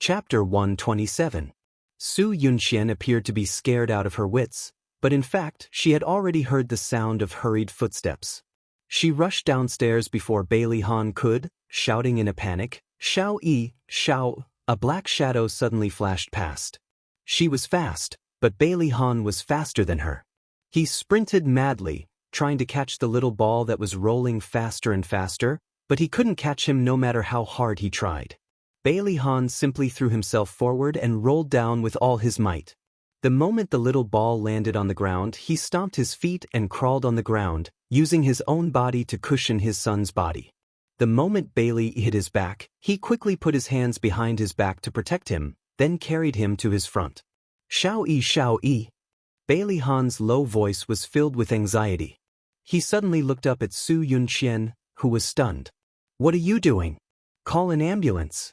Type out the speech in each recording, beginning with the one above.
Chapter 127. Su Yunxian appeared to be scared out of her wits, but in fact she had already heard the sound of hurried footsteps. She rushed downstairs before Bailey Han could, shouting in a panic, "Xiao Yi, Xiao!" A black shadow suddenly flashed past. She was fast, but Bailey Han was faster than her. He sprinted madly, trying to catch the little ball that was rolling faster and faster, but he couldn't catch him no matter how hard he tried. Bailey Han simply threw himself forward and rolled down with all his might. The moment the little ball landed on the ground, he stomped his feet and crawled on the ground, using his own body to cushion his son's body. The moment Bailey hit his back, he quickly put his hands behind his back to protect him, then carried him to his front. "Xiao Yi, Xiao Yi!" Bailey Han's low voice was filled with anxiety. He suddenly looked up at Su Yunxian, who was stunned. "What are you doing? Call an ambulance."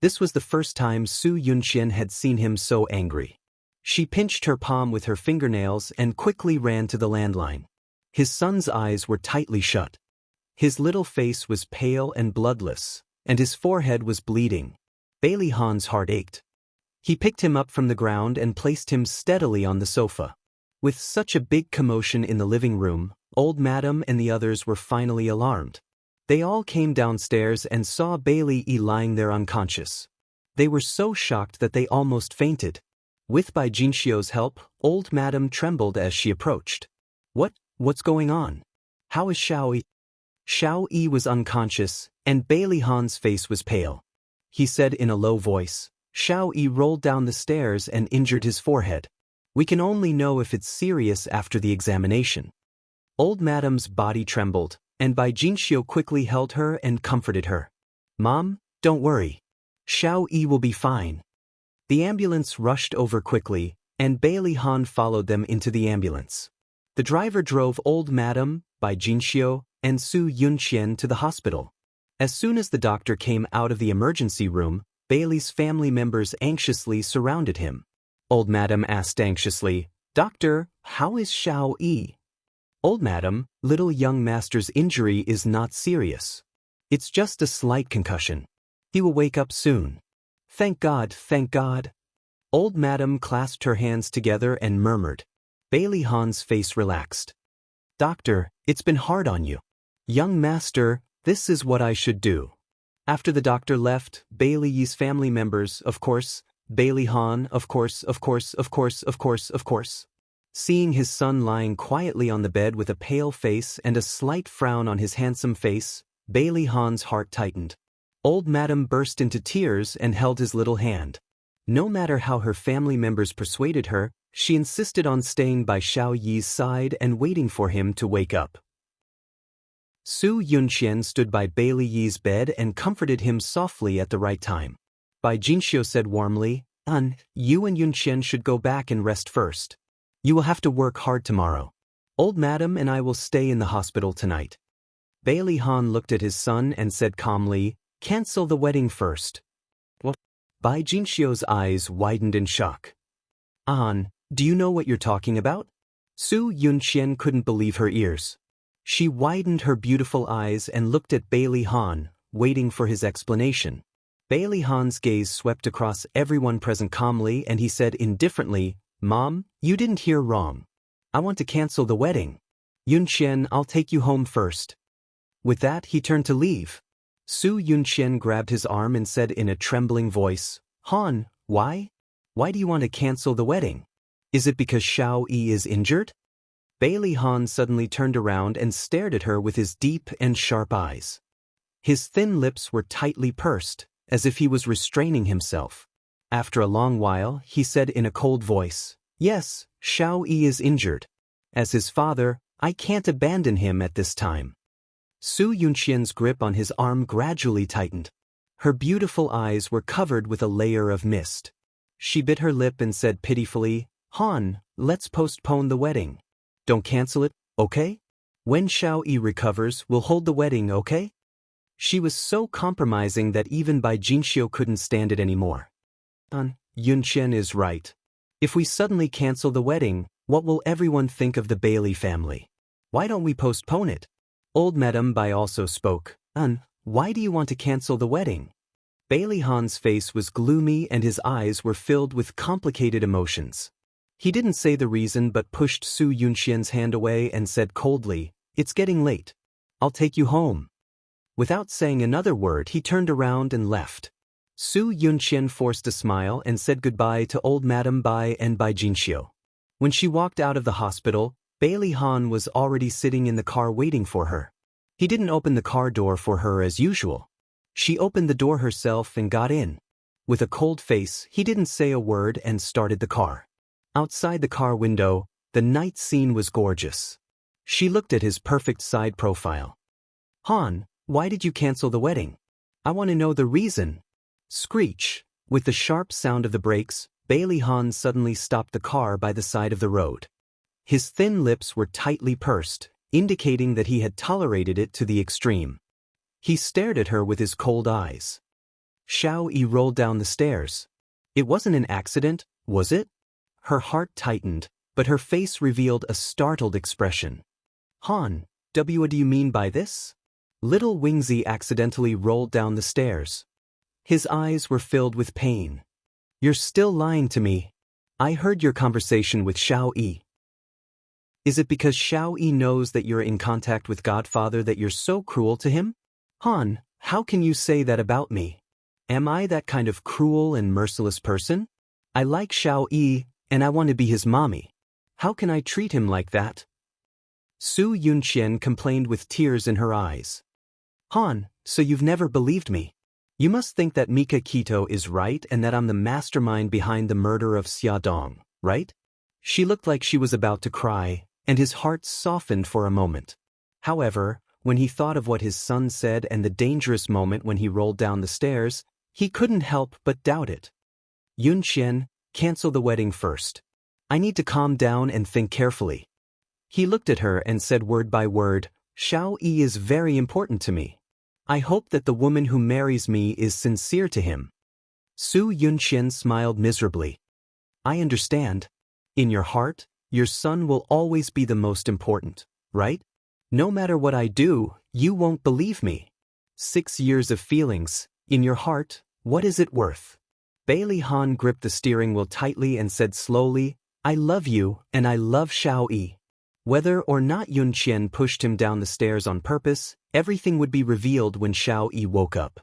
This was the first time Su Yunxian had seen him so angry. She pinched her palm with her fingernails and quickly ran to the landline. His son's eyes were tightly shut. His little face was pale and bloodless, and his forehead was bleeding. Bailey Han's heart ached. He picked him up from the ground and placed him steadily on the sofa. With such a big commotion in the living room, old Madam and the others were finally alarmed. They all came downstairs and saw Bailey lying there unconscious. They were so shocked that they almost fainted. With Bai Jinxiu's help, old Madam trembled as she approached. What's going on? How is Xiao Yi?" Xiao Yi was unconscious, and Bailey Han's face was pale. He said in a low voice, "Xiao Yi rolled down the stairs and injured his forehead. We can only know if it's serious after the examination." Old Madam's body trembled, and Bai Jinxiu quickly held her and comforted her. "Mom, don't worry. Xiao Yi will be fine." The ambulance rushed over quickly, and Bailey Han followed them into the ambulance. The driver drove old Madam, Bai Jinxiu, and Su Yunxian to the hospital. As soon as the doctor came out of the emergency room, Bailey's family members anxiously surrounded him. Old Madam asked anxiously, "Doctor, how is Xiao Yi?" "Old Madam, little young master's injury is not serious. It's just a slight concussion. He will wake up soon." "Thank God, thank God." Old Madam clasped her hands together and murmured. Bailey Han's face relaxed. "Doctor, it's been hard on you." "Young master, this is what I should do." After the doctor left, Bailey Yi's family members, of course, Bailey Han, of course. Seeing his son lying quietly on the bed with a pale face and a slight frown on his handsome face, Bailey Han's heart tightened. Old Madam burst into tears and held his little hand. No matter how her family members persuaded her, she insisted on staying by Xiao Yi's side and waiting for him to wake up. Su Yunxian stood by Bailey Yi's bed and comforted him softly at the right time. Bai Jinxiu said warmly, "You and Yunxian should go back and rest first. You will have to work hard tomorrow. Old Madam and I will stay in the hospital tonight." Bailey Han looked at his son and said calmly, "Cancel the wedding first." "What?" Bai Jinxiu's eyes widened in shock. Do you know what you're talking about?" Su Yunxian couldn't believe her ears. She widened her beautiful eyes and looked at Bailey Han, waiting for his explanation. Bailey Han's gaze swept across everyone present calmly, and he said indifferently, "Mom, you didn't hear wrong. I want to cancel the wedding. Yunxian, I'll take you home first." With that, he turned to leave. Su Yunxian grabbed his arm and said in a trembling voice, "Han, why? Why do you want to cancel the wedding? Is it because Xiao Yi is injured?" Bailey Han suddenly turned around and stared at her with his deep and sharp eyes. His thin lips were tightly pursed, as if he was restraining himself. After a long while, he said in a cold voice, "Yes, Xiao Yi is injured. As his father, I can't abandon him at this time." Su Yunxian's grip on his arm gradually tightened. Her beautiful eyes were covered with a layer of mist. She bit her lip and said pitifully, "Han, let's postpone the wedding. Don't cancel it, okay? When Xiao Yi recovers, we'll hold the wedding, okay?" She was so compromising that even Bai Jinxiu couldn't stand it anymore. Yunxian is right. If we suddenly cancel the wedding, what will everyone think of the Bailey family? Why don't we postpone it? Old Madam Bai also spoke. Why do you want to cancel the wedding?" Bailey Han's face was gloomy and his eyes were filled with complicated emotions. He didn't say the reason but pushed Su Yunxian's hand away and said coldly, "It's getting late. I'll take you home." Without saying another word, he turned around and left. Su Yunxian forced a smile and said goodbye to old Madame Bai and Bai Jinxiu. When she walked out of the hospital, Bailey Han was already sitting in the car waiting for her. He didn't open the car door for her as usual. She opened the door herself and got in. With a cold face, he didn't say a word and started the car. Outside the car window, the night scene was gorgeous. She looked at his perfect side profile. "Han, why did you cancel the wedding? I want to know the reason." Screech. With the sharp sound of the brakes, Bailey Han suddenly stopped the car by the side of the road. His thin lips were tightly pursed, indicating that he had tolerated it to the extreme. He stared at her with his cold eyes. Xiao Yi rolled down the stairs. "It wasn't an accident, was it?" Her heart tightened, but her face revealed a startled expression. "Han, what do you mean by this?" Little Wingzi accidentally rolled down the stairs. His eyes were filled with pain. "You're still lying to me. I heard your conversation with Xiao Yi. Is it because Xiao Yi knows that you're in contact with Godfather that you're so cruel to him? Han, how can you say that about me? Am I that kind of cruel and merciless person? I like Xiao Yi, and I want to be his mommy. How can I treat him like that?" Su Yunxian complained with tears in her eyes. "Han, so you've never believed me? You must think that Mika Kito is right and that I'm the mastermind behind the murder of Xia Dong, right?" She looked like she was about to cry, and his heart softened for a moment. However, when he thought of what his son said and the dangerous moment when he rolled down the stairs, he couldn't help but doubt it. "Yunxian, cancel the wedding first. I need to calm down and think carefully." He looked at her and said word by word, "Xiao Yi is very important to me. I hope that the woman who marries me is sincere to him." Su Yunxian smiled miserably. "I understand. In your heart, your son will always be the most important, right? No matter what I do, you won't believe me. 6 years of feelings, in your heart, what is it worth?" Bailey Han gripped the steering wheel tightly and said slowly, "I love you and I love Xiao Yi." Whether or not Yunxian pushed him down the stairs on purpose, everything would be revealed when Xiao Yi woke up.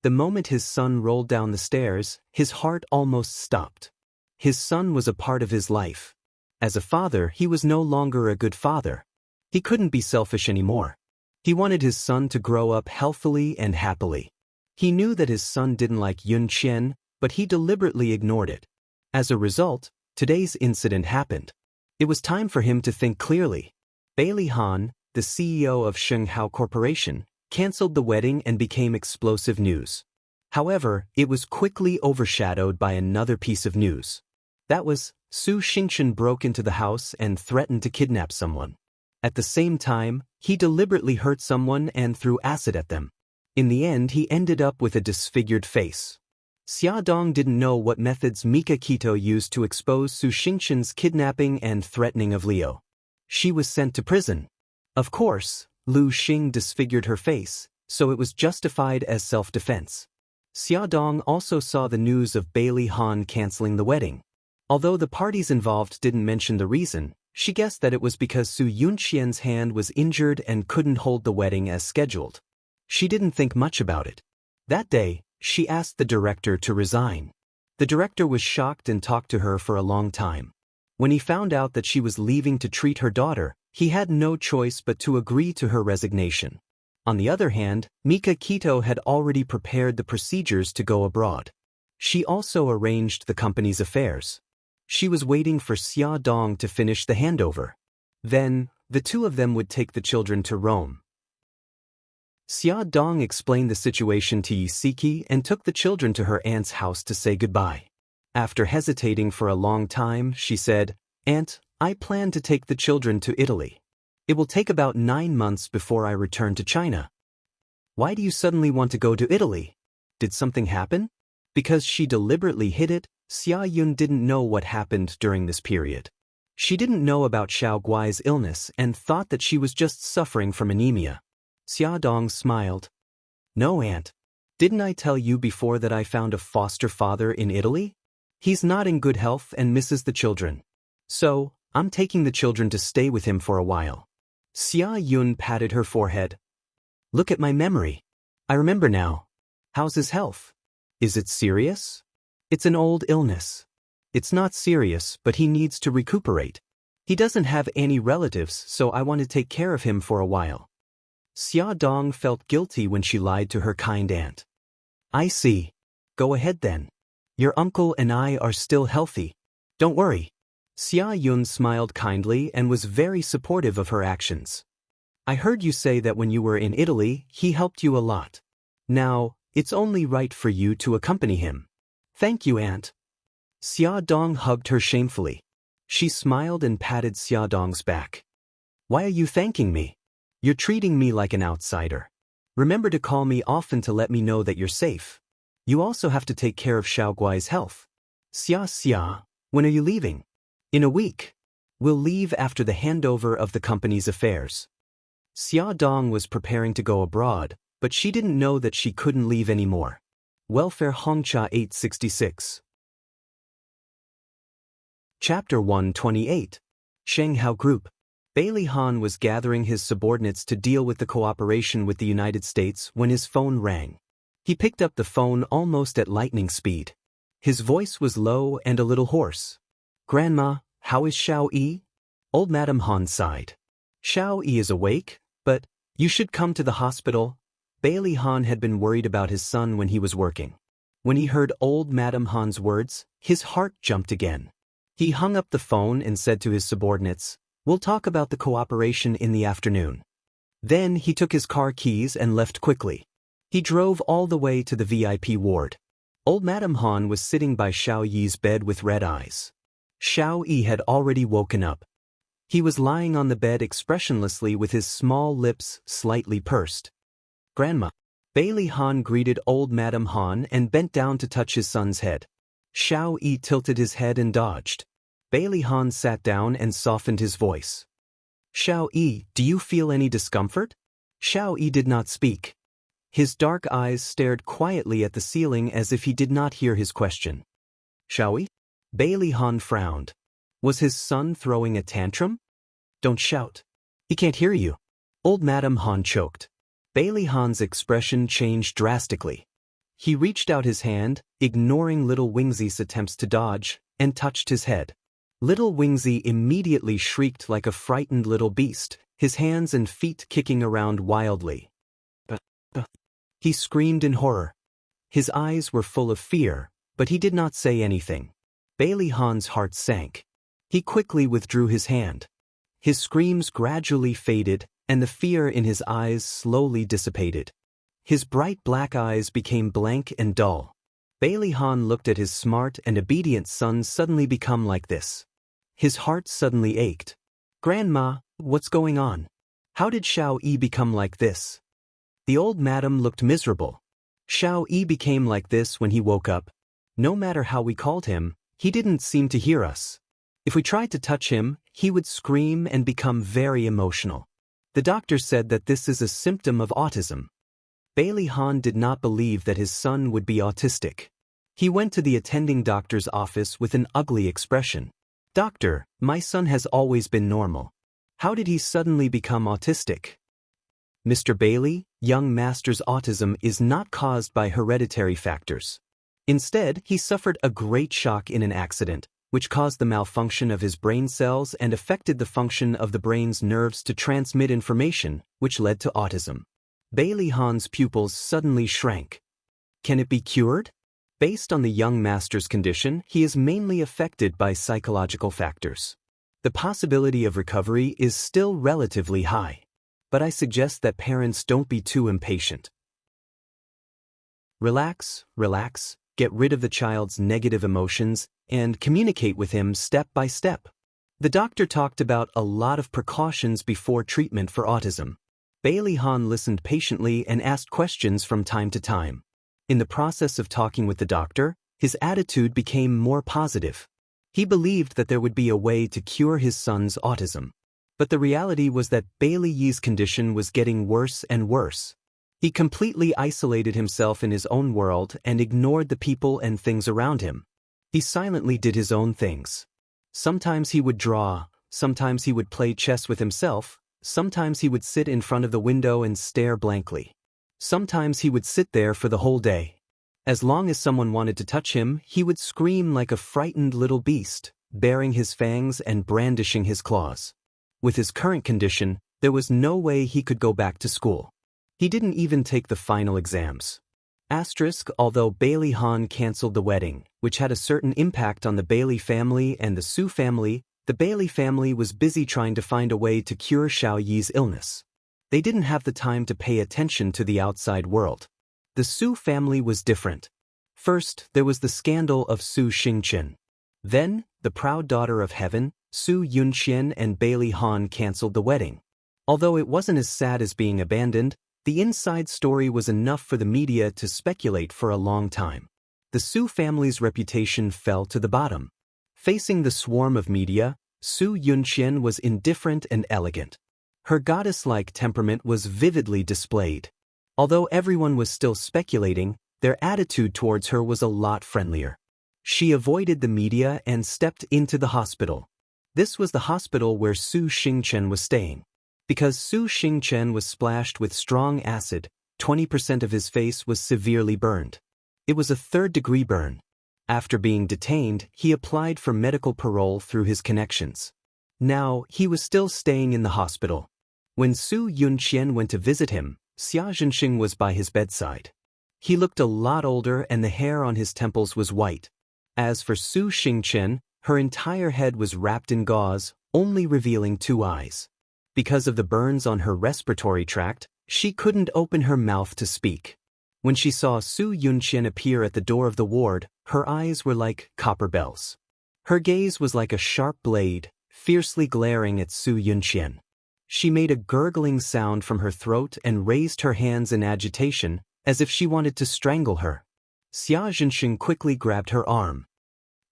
The moment his son rolled down the stairs, his heart almost stopped. His son was a part of his life. As a father, he was no longer a good father. He couldn't be selfish anymore. He wanted his son to grow up healthily and happily. He knew that his son didn't like Yunxian, but he deliberately ignored it. As a result, today's incident happened. It was time for him to think clearly. Bailey Han, the CEO of Shenghao Corporation, canceled the wedding and became explosive news. However, it was quickly overshadowed by another piece of news. That was, Su Xingchen broke into the house and threatened to kidnap someone. At the same time, he deliberately hurt someone and threw acid at them. In the end, he ended up with a disfigured face. Xia Dong didn't know what methods Mika Kito used to expose Su Xingchen's kidnapping and threatening of Liu. She was sent to prison. Of course, Lu Xing disfigured her face, so it was justified as self-defense. Xia Dong also saw the news of Bailey Han canceling the wedding. Although the parties involved didn't mention the reason, she guessed that it was because Su Yunxian's hand was injured and couldn't hold the wedding as scheduled. She didn't think much about it. That day, she asked the director to resign. The director was shocked and talked to her for a long time. When he found out that she was leaving to treat her daughter, he had no choice but to agree to her resignation. On the other hand, Mika Kito had already prepared the procedures to go abroad. She also arranged the company's affairs. She was waiting for Xia Dong to finish the handover. Then, the two of them would take the children to Rome. Xia Dong explained the situation to Yisiki and took the children to her aunt's house to say goodbye. After hesitating for a long time, she said, "Aunt, I plan to take the children to Italy. It will take about 9 months before I return to China." "Why do you suddenly want to go to Italy? Did something happen?" Because she deliberately hid it, Xia Yun didn't know what happened during this period. She didn't know about Xiao Guai's illness and thought that she was just suffering from anemia. Xia Dong smiled. "No, aunt. Didn't I tell you before that I found a foster father in Italy? He's not in good health and misses the children. So, I'm taking the children to stay with him for a while. Xia Yun patted her forehead. Look at my memory. I remember now. How's his health? Is it serious? It's an old illness. It's not serious, but he needs to recuperate. He doesn't have any relatives, so I want to take care of him for a while. Xia Dong felt guilty when she lied to her kind aunt. I see. Go ahead then. Your uncle and I are still healthy. Don't worry. Xia Yun smiled kindly and was very supportive of her actions. I heard you say that when you were in Italy, he helped you a lot. Now, it's only right for you to accompany him. Thank you, Aunt. Xia Dong hugged her shamefully. She smiled and patted Xia Dong's back. Why are you thanking me? You're treating me like an outsider. Remember to call me often to let me know that you're safe. You also have to take care of Xiaoguai's health. Xia, when are you leaving? In a week. We'll leave after the handover of the company's affairs. Xia Dong was preparing to go abroad, but she didn't know that she couldn't leave anymore. Welfare Hongcha 866. Chapter 128. Shanghao Group. Bailey Han was gathering his subordinates to deal with the cooperation with the United States when his phone rang. He picked up the phone almost at lightning speed. His voice was low and a little hoarse. Grandma, how is Xiao Yi? Old Madam Han sighed. Xiao Yi is awake, but you should come to the hospital. Bailey Han had been worried about his son when he was working. When he heard old Madam Han's words, his heart jumped again. He hung up the phone and said to his subordinates, "We'll talk about the cooperation in the afternoon." Then he took his car keys and left quickly. He drove all the way to the VIP ward. Old Madam Han was sitting by Xiao Yi's bed with red eyes. Xiao Yi had already woken up. He was lying on the bed expressionlessly with his small lips slightly pursed. Grandma. Bailey Han greeted old Madam Han and bent down to touch his son's head. Xiao Yi tilted his head and dodged. Bailey Han sat down and softened his voice. Xiao Yi, do you feel any discomfort? Xiao Yi did not speak. His dark eyes stared quietly at the ceiling as if he did not hear his question. Xiao Yi? Bailey Han frowned. Was his son throwing a tantrum? Don't shout. He can't hear you. Old Madam Han choked. Bailey Han's expression changed drastically. He reached out his hand, ignoring little Wingzi's attempts to dodge, and touched his head. Little Wingzi immediately shrieked like a frightened little beast, his hands and feet kicking around wildly. He screamed in horror. His eyes were full of fear, but he did not say anything. Bailey Han's heart sank. He quickly withdrew his hand. His screams gradually faded, and the fear in his eyes slowly dissipated. His bright black eyes became blank and dull. Bailey Han looked at his smart and obedient son suddenly become like this. His heart suddenly ached. Grandma, what's going on? How did Xiao Yi become like this? The old madam looked miserable. Xiao Yi became like this when he woke up. No matter how we called him, he didn't seem to hear us. If we tried to touch him, he would scream and become very emotional. The doctor said that this is a symptom of autism. Bailey Han did not believe that his son would be autistic. He went to the attending doctor's office with an ugly expression. Doctor, my son has always been normal. How did he suddenly become autistic? Mr. Bailey, young master's autism is not caused by hereditary factors. Instead, he suffered a great shock in an accident, which caused the malfunction of his brain cells and affected the function of the brain's nerves to transmit information, which led to autism. Bailey Han's pupils suddenly shrank. Can it be cured? Based on the young master's condition, he is mainly affected by psychological factors. The possibility of recovery is still relatively high. But I suggest that parents don't be too impatient. Relax, get rid of the child's negative emotions, and communicate with him step by step. The doctor talked about a lot of precautions before treatment for autism. Bailey Han listened patiently and asked questions from time to time. In the process of talking with the doctor, his attitude became more positive. He believed that there would be a way to cure his son's autism. But the reality was that Bailey Yi's condition was getting worse and worse. He completely isolated himself in his own world and ignored the people and things around him. He silently did his own things. Sometimes he would draw, sometimes he would play chess with himself, sometimes he would sit in front of the window and stare blankly. Sometimes he would sit there for the whole day. As long as someone wanted to touch him, he would scream like a frightened little beast, baring his fangs and brandishing his claws. With his current condition, there was no way he could go back to school. He didn't even take the final exams. Although Bailey Han canceled the wedding, which had a certain impact on the Bailey family and the Su family, the Bailey family was busy trying to find a way to cure Xiao Yi's illness. They didn't have the time to pay attention to the outside world. The Su family was different. First, there was the scandal of Su Xingqian. Then, the proud daughter of heaven, Su Yunqian and Bailey Han canceled the wedding. Although it wasn't as sad as being abandoned, the inside story was enough for the media to speculate for a long time. The Su family's reputation fell to the bottom. Facing the swarm of media, Su Yunqian was indifferent and elegant. Her goddess-like temperament was vividly displayed. Although everyone was still speculating, their attitude towards her was a lot friendlier. She avoided the media and stepped into the hospital. This was the hospital where Su Xingqian was staying. Because Su Xingqian was splashed with strong acid, 20% of his face was severely burned. It was a third-degree burn. After being detained, he applied for medical parole through his connections. Now, he was still staying in the hospital. When Su Yunqian went to visit him, Xia Zhenxing was by his bedside. He looked a lot older and the hair on his temples was white. As for Su Xingqian, her entire head was wrapped in gauze, only revealing 2 eyes. Because of the burns on her respiratory tract, she couldn't open her mouth to speak. When she saw Su Yunqian appear at the door of the ward, her eyes were like copper bells. Her gaze was like a sharp blade, fiercely glaring at Su Yunqian. She made a gurgling sound from her throat and raised her hands in agitation, as if she wanted to strangle her. Xia Zhenxing quickly grabbed her arm.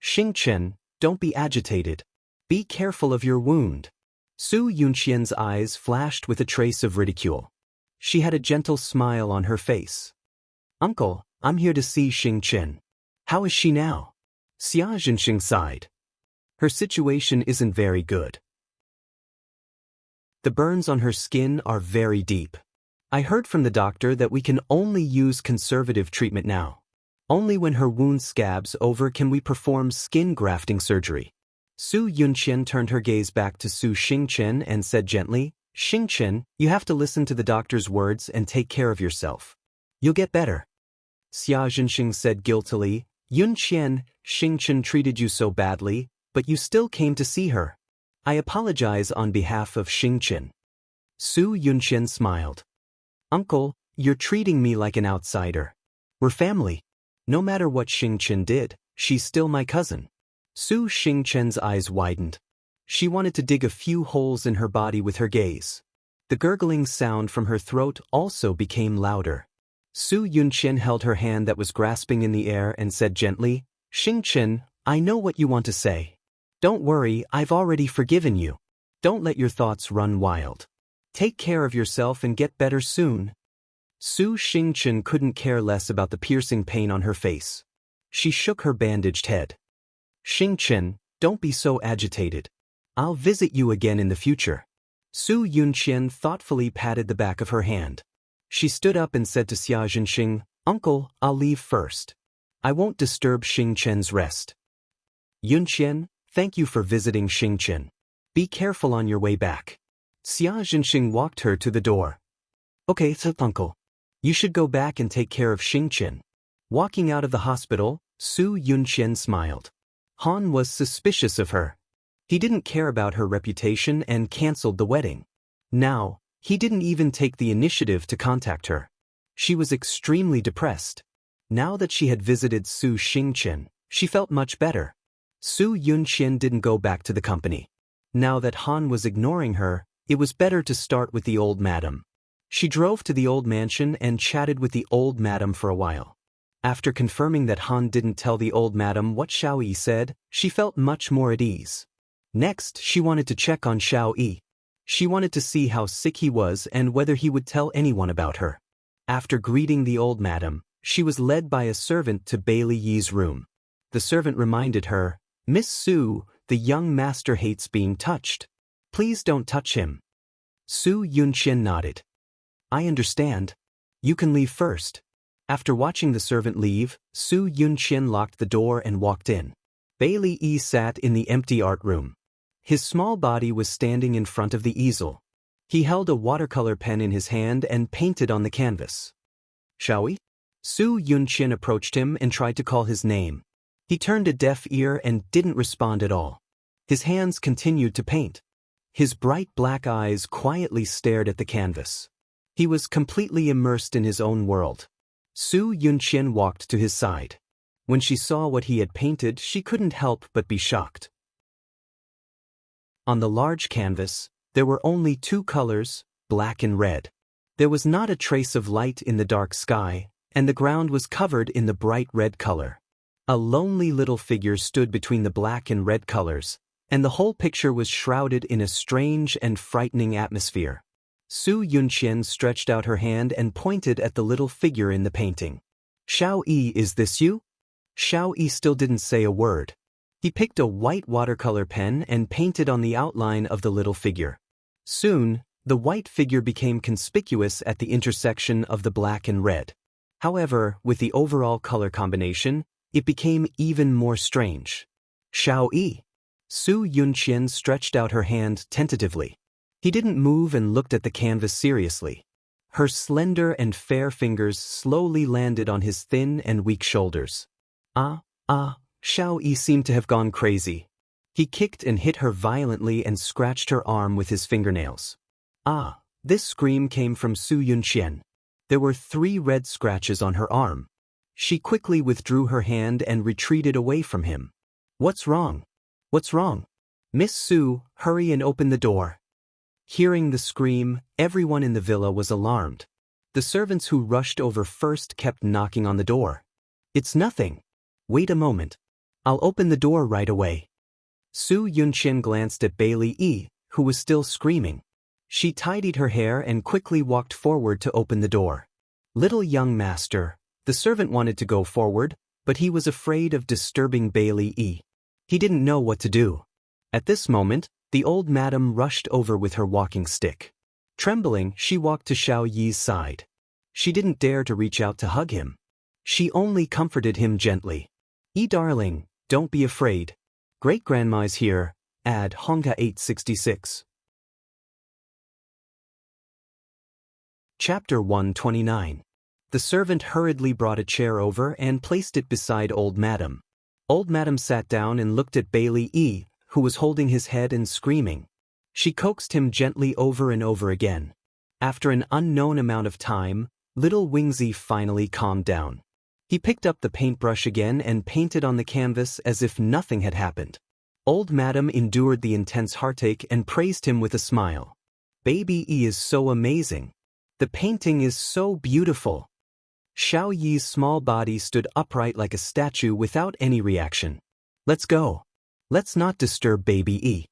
"Xingqian, don't be agitated. Be careful of your wound." Su Yunqian's eyes flashed with a trace of ridicule. She had a gentle smile on her face. "Uncle, I'm here to see Xingqian. How is she now?" Xia Zhenxing sighed. "Her situation isn't very good. The burns on her skin are very deep. I heard from the doctor that we can only use conservative treatment now. Only when her wound scabs over can we perform skin grafting surgery." Su Yunqian turned her gaze back to Su Xingqian and said gently, "Xingqian, you have to listen to the doctor's words and take care of yourself. You'll get better." Xia Zhenxing said guiltily, "Yunqian, Xingqian treated you so badly, but you still came to see her. I apologize on behalf of Xingqian." Su Yunqian smiled. "Uncle, you're treating me like an outsider. We're family. No matter what Xingqian did, she's still my cousin." Su Xingqian's eyes widened. She wanted to dig a few holes in her body with her gaze. The gurgling sound from her throat also became louder. Su Yunqian held her hand that was grasping in the air and said gently, "Xingqian, I know what you want to say. Don't worry, I've already forgiven you. Don't let your thoughts run wild. Take care of yourself and get better soon." Su Xingqian couldn't care less about the piercing pain on her face. She shook her bandaged head. "Xingqian, don't be so agitated. I'll visit you again in the future." Su Yunqian thoughtfully patted the back of her hand. She stood up and said to Xia Zhenxing, "Uncle, I'll leave first. I won't disturb Xingqian's rest." "Yunqian, thank you for visiting Xingqian. Be careful on your way back." Xia Zhenxing walked her to the door. "Okay, so uncle. You should go back and take care of Xingqian." Walking out of the hospital, Su Yunqian smiled. Han was suspicious of her. He didn't care about her reputation and canceled the wedding. Now, he didn't even take the initiative to contact her. She was extremely depressed. Now that she had visited Su Xingqian, she felt much better. Su Yunqian didn't go back to the company. Now that Han was ignoring her, it was better to start with the old madam. She drove to the old mansion and chatted with the old madam for a while. After confirming that Han didn't tell the old madam what Xiao Yi said, she felt much more at ease. Next, she wanted to check on Xiao Yi. She wanted to see how sick he was and whether he would tell anyone about her. After greeting the old madam, she was led by a servant to Bailey Yi's room. The servant reminded her, "Miss Su, the young master hates being touched. Please don't touch him." Su Yunqian nodded. "I understand. You can leave first." After watching the servant leave, Su Yunqian locked the door and walked in. Bailey Yi sat in the empty art room. His small body was standing in front of the easel. He held a watercolor pen in his hand and painted on the canvas. "Shall we?" Su Yunqian approached him and tried to call his name. He turned a deaf ear and didn't respond at all. His hands continued to paint. His bright black eyes quietly stared at the canvas. He was completely immersed in his own world. Su Yunqian walked to his side. When she saw what he had painted, she couldn't help but be shocked. On the large canvas, there were only two colors, black and red. There was not a trace of light in the dark sky, and the ground was covered in the bright red color. A lonely little figure stood between the black and red colors, and the whole picture was shrouded in a strange and frightening atmosphere. Su Yunqian stretched out her hand and pointed at the little figure in the painting. "Xiao Yi, is this you?" Xiao Yi still didn't say a word. He picked a white watercolor pen and painted on the outline of the little figure. Soon, the white figure became conspicuous at the intersection of the black and red. However, with the overall color combination, it became even more strange. "Xiao Yi." Su Yunqian stretched out her hand tentatively. He didn't move and looked at the canvas seriously. Her slender and fair fingers slowly landed on his thin and weak shoulders. Xiao Yi seemed to have gone crazy. He kicked and hit her violently and scratched her arm with his fingernails. This scream came from Su Yunqian. There were 3 red scratches on her arm. She quickly withdrew her hand and retreated away from him. "What's wrong? What's wrong? Miss Su, hurry and open the door." Hearing the scream, everyone in the villa was alarmed. The servants who rushed over first kept knocking on the door. "It's nothing. Wait a moment. I'll open the door right away." Su Yunqian glanced at Bailey Yi, who was still screaming. She tidied her hair and quickly walked forward to open the door. "Little young master." The servant wanted to go forward, but he was afraid of disturbing Bailey Yi. He didn't know what to do. At this moment, the old madam rushed over with her walking stick. Trembling, she walked to Xiao Yi's side. She didn't dare to reach out to hug him. She only comforted him gently. "Yi darling, don't be afraid. Great-grandma's here." Ad Honga 866. Chapter 129. The servant hurriedly brought a chair over and placed it beside Old Madam. Old Madam sat down and looked at Bailey Yi, who was holding his head and screaming. She coaxed him gently over and over again. After an unknown amount of time, little Wingzy finally calmed down. He picked up the paintbrush again and painted on the canvas as if nothing had happened. Old Madam endured the intense heartache and praised him with a smile. "Baby E is so amazing. The painting is so beautiful." Xiao Yi's small body stood upright like a statue without any reaction. "Let's go. Let's not disturb Baby E."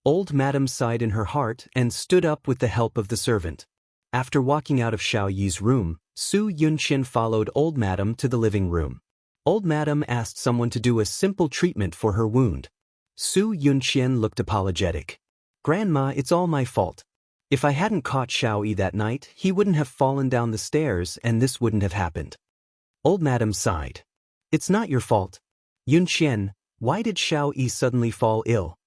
Old Madam sighed in her heart and stood up with the help of the servant. After walking out of Xiao Yi's room, Su Yunqian followed Old Madam to the living room. Old Madam asked someone to do a simple treatment for her wound. Su Yunqian looked apologetic. "Grandma, it's all my fault. If I hadn't caught Xiao Yi that night, he wouldn't have fallen down the stairs and this wouldn't have happened." Old Madam sighed. "It's not your fault. Yunqian, why did Xiao Yi suddenly fall ill?"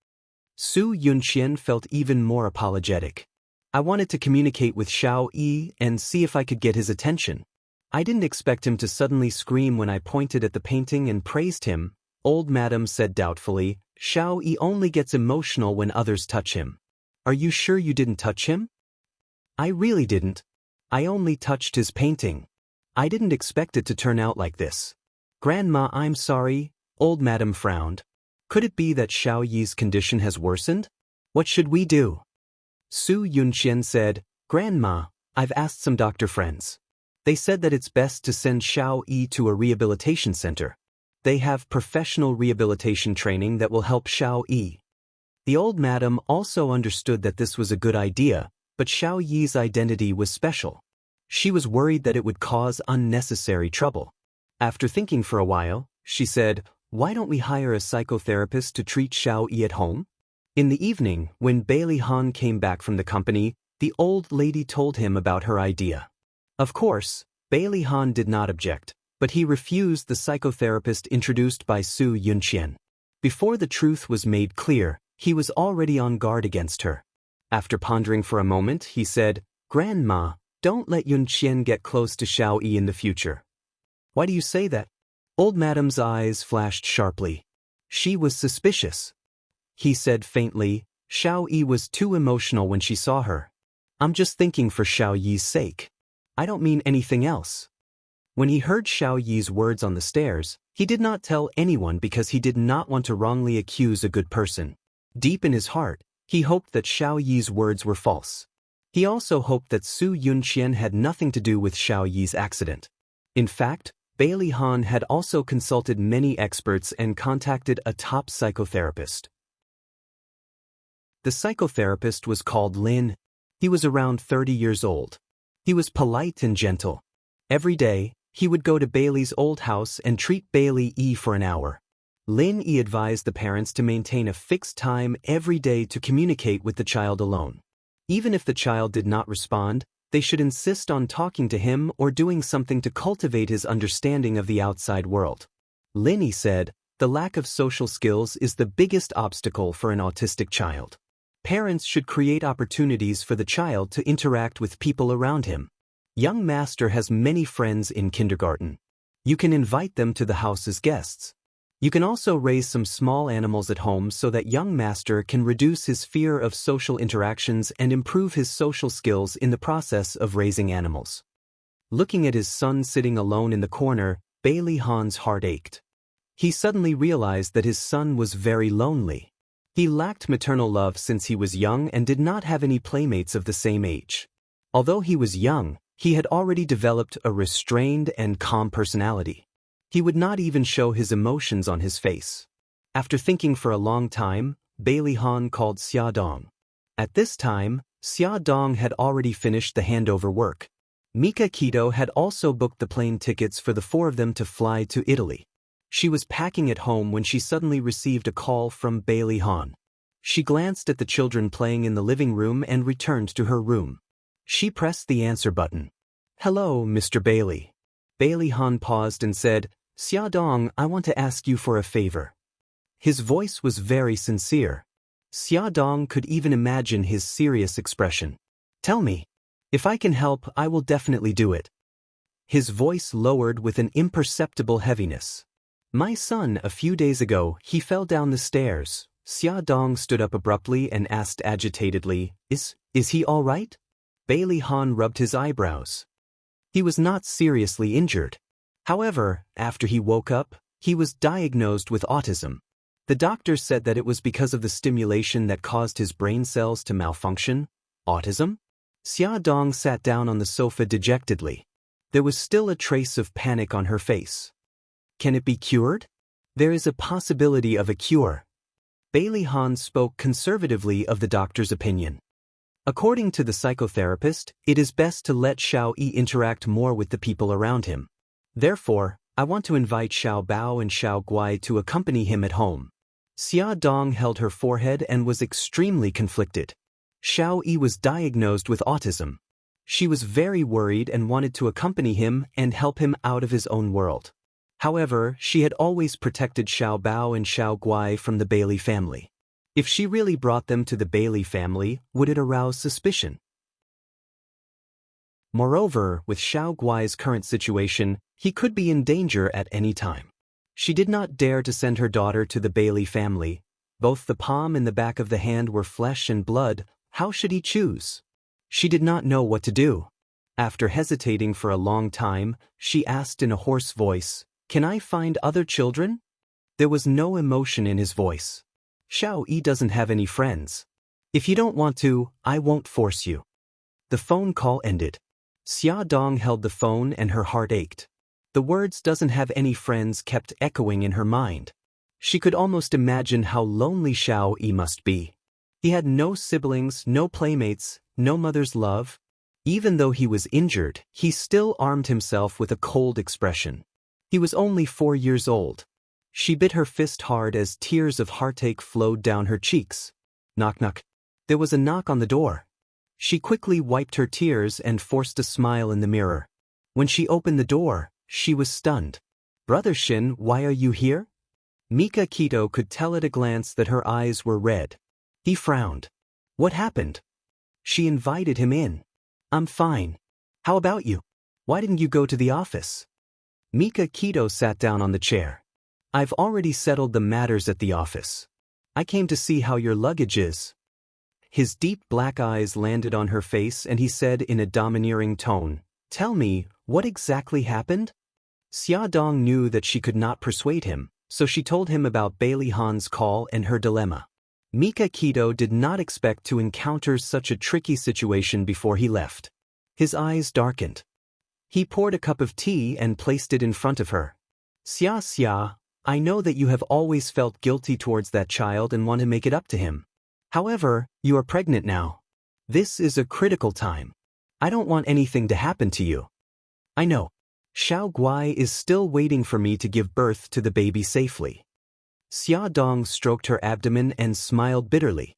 Su Yunqian felt even more apologetic. "I wanted to communicate with Xiao Yi and see if I could get his attention. I didn't expect him to suddenly scream when I pointed at the painting and praised him." Old Madam said doubtfully, "Xiao Yi only gets emotional when others touch him. Are you sure you didn't touch him?" "I really didn't. I only touched his painting. I didn't expect it to turn out like this." "Grandma, I'm sorry." Old Madam frowned. "Could it be that Xiao Yi's condition has worsened? What should we do?" Su Yunqian said, "Grandma, I've asked some doctor friends. They said that it's best to send Xiao Yi to a rehabilitation center. They have professional rehabilitation training that will help Xiao Yi." The old madam also understood that this was a good idea, but Xiao Yi's identity was special. She was worried that it would cause unnecessary trouble. After thinking for a while, she said, "Why don't we hire a psychotherapist to treat Xiao-Yi at home?" In the evening, when Bailey Han came back from the company, the old lady told him about her idea. Of course, Bailey Han did not object, but he refused the psychotherapist introduced by Su Yunqian. Before the truth was made clear, he was already on guard against her. After pondering for a moment, he said, "Grandma, don't let Yunqian get close to Xiao-Yi in the future." "Why do you say that?" Old Madam's eyes flashed sharply. She was suspicious. He said faintly, "Xiao-Yi was too emotional when she saw her. I'm just thinking for Xiao-Yi's sake. I don't mean anything else." When he heard Xiao-Yi's words on the stairs, he did not tell anyone because he did not want to wrongly accuse a good person. Deep in his heart, he hoped that Xiao-Yi's words were false. He also hoped that Su Yunqian had nothing to do with Xiao-Yi's accident. In fact, Bailey Han had also consulted many experts and contacted a top psychotherapist. The psychotherapist was called Lin. He was around 30 years old. He was polite and gentle. Every day, he would go to Bailey's old house and treat Bailey E for an hour. Lin E advised the parents to maintain a fixed time every day to communicate with the child alone. Even if the child did not respond, they should insist on talking to him or doing something to cultivate his understanding of the outside world. Lin E said, "The lack of social skills is the biggest obstacle for an autistic child. Parents should create opportunities for the child to interact with people around him. Young master has many friends in kindergarten. You can invite them to the house as guests. You can also raise some small animals at home so that young master can reduce his fear of social interactions and improve his social skills in the process of raising animals." Looking at his son sitting alone in the corner, Bailey Han's heart ached. He suddenly realized that his son was very lonely. He lacked maternal love since he was young and did not have any playmates of the same age. Although he was young, he had already developed a restrained and calm personality. He would not even show his emotions on his face. After thinking for a long time, Bailey Han called Xia Dong. At this time, Xia Dong had already finished the handover work. Mika Keto had also booked the plane tickets for the four of them to fly to Italy. She was packing at home when she suddenly received a call from Bailey Han. She glanced at the children playing in the living room and returned to her room. She pressed the answer button. "Hello, Mr. Bailey." Bailey Han paused and said, "Xia Dong, I want to ask you for a favor." His voice was very sincere. Xia Dong could even imagine his serious expression. "Tell me. If I can help, I will definitely do it." His voice lowered with an imperceptible heaviness. "My son, a few days ago, he fell down the stairs." Xia Dong stood up abruptly and asked agitatedly, Is he all right?" Bailey Han rubbed his eyebrows. He was not seriously injured. However, after he woke up, he was diagnosed with autism. The doctor said that it was because of the stimulation that caused his brain cells to malfunction. Autism? Xia Dong sat down on the sofa dejectedly. There was still a trace of panic on her face. "Can it be cured?" "There is a possibility of a cure." Bailey Han spoke conservatively of the doctor's opinion. According to the psychotherapist, it is best to let Xiao-Yi interact more with the people around him. Therefore, I want to invite Xiao Bao and Xiao Guai to accompany him at home. Xia Dong held her forehead and was extremely conflicted. Xiao-Yi was diagnosed with autism. She was very worried and wanted to accompany him and help him out of his own world. However, she had always protected Xiao Bao and Xiao Guai from the Bailey family. If she really brought them to the Bailey family, would it arouse suspicion? Moreover, with Xiao Guai's current situation, he could be in danger at any time. She did not dare to send her daughter to the Bailey family. Both the palm and the back of the hand were flesh and blood. How should he choose? She did not know what to do. After hesitating for a long time, she asked in a hoarse voice, "Can I find other children?" There was no emotion in his voice. "Xiao-Yi doesn't have any friends. If you don't want to, I won't force you." The phone call ended. Xia Dong held the phone and her heart ached. The words "doesn't have any friends" kept echoing in her mind. She could almost imagine how lonely Xiao-Yi must be. He had no siblings, no playmates, no mother's love. Even though he was injured, he still armed himself with a cold expression. He was only 4 years old. She bit her fist hard as tears of heartache flowed down her cheeks. Knock knock. There was a knock on the door. She quickly wiped her tears and forced a smile in the mirror. When she opened the door, she was stunned. Brother Shin, why are you here? Mika Kito could tell at a glance that her eyes were red. He frowned. What happened? She invited him in. I'm fine. How about you? Why didn't you go to the office? Mika Kito sat down on the chair. I've already settled the matters at the office. I came to see how your luggage is. His deep black eyes landed on her face and he said in a domineering tone, Tell me, what exactly happened? Xia Dong knew that she could not persuade him, so she told him about Bailey Han's call and her dilemma. Mika Kito did not expect to encounter such a tricky situation before he left. His eyes darkened. He poured a cup of tea and placed it in front of her. Xia, I know that you have always felt guilty towards that child and want to make it up to him. However, you are pregnant now. This is a critical time. I don't want anything to happen to you. I know. Xiao Guai is still waiting for me to give birth to the baby safely. Xia Dong stroked her abdomen and smiled bitterly.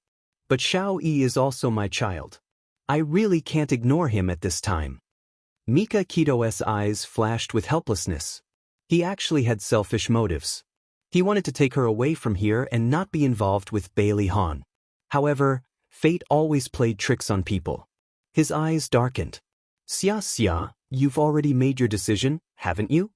But Xiao Yi is also my child. I really can't ignore him at this time. Mika Kito's eyes flashed with helplessness. He actually had selfish motives. He wanted to take her away from here and not be involved with Bailey Han. However, fate always played tricks on people. His eyes darkened. Xia, you've already made your decision, haven't you?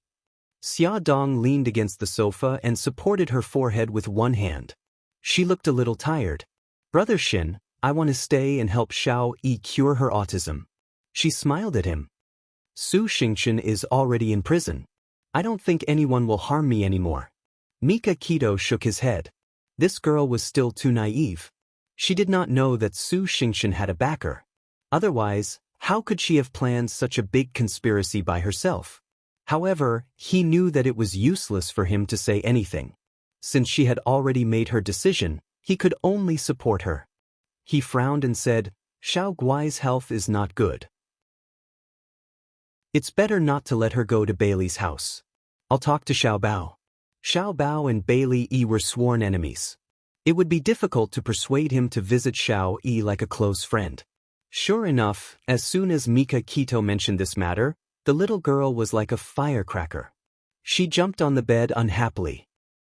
Xia Dong leaned against the sofa and supported her forehead with one hand. She looked a little tired. Brother Shin, I want to stay and help Xiao Yi cure her autism. She smiled at him. Su Xingchen is already in prison. I don't think anyone will harm me anymore. Mika Kito shook his head. This girl was still too naive. She did not know that Su Xingchen had a backer. Otherwise, how could she have planned such a big conspiracy by herself? However, he knew that it was useless for him to say anything. Since she had already made her decision, he could only support her. He frowned and said, Xiao Guai's health is not good. It's better not to let her go to Bailey's house. I'll talk to Xiao Bao. Xiao Bao and Bailey Yi were sworn enemies. It would be difficult to persuade him to visit Xiao Yi like a close friend. Sure enough, as soon as Mika Kito mentioned this matter, the little girl was like a firecracker. She jumped on the bed unhappily.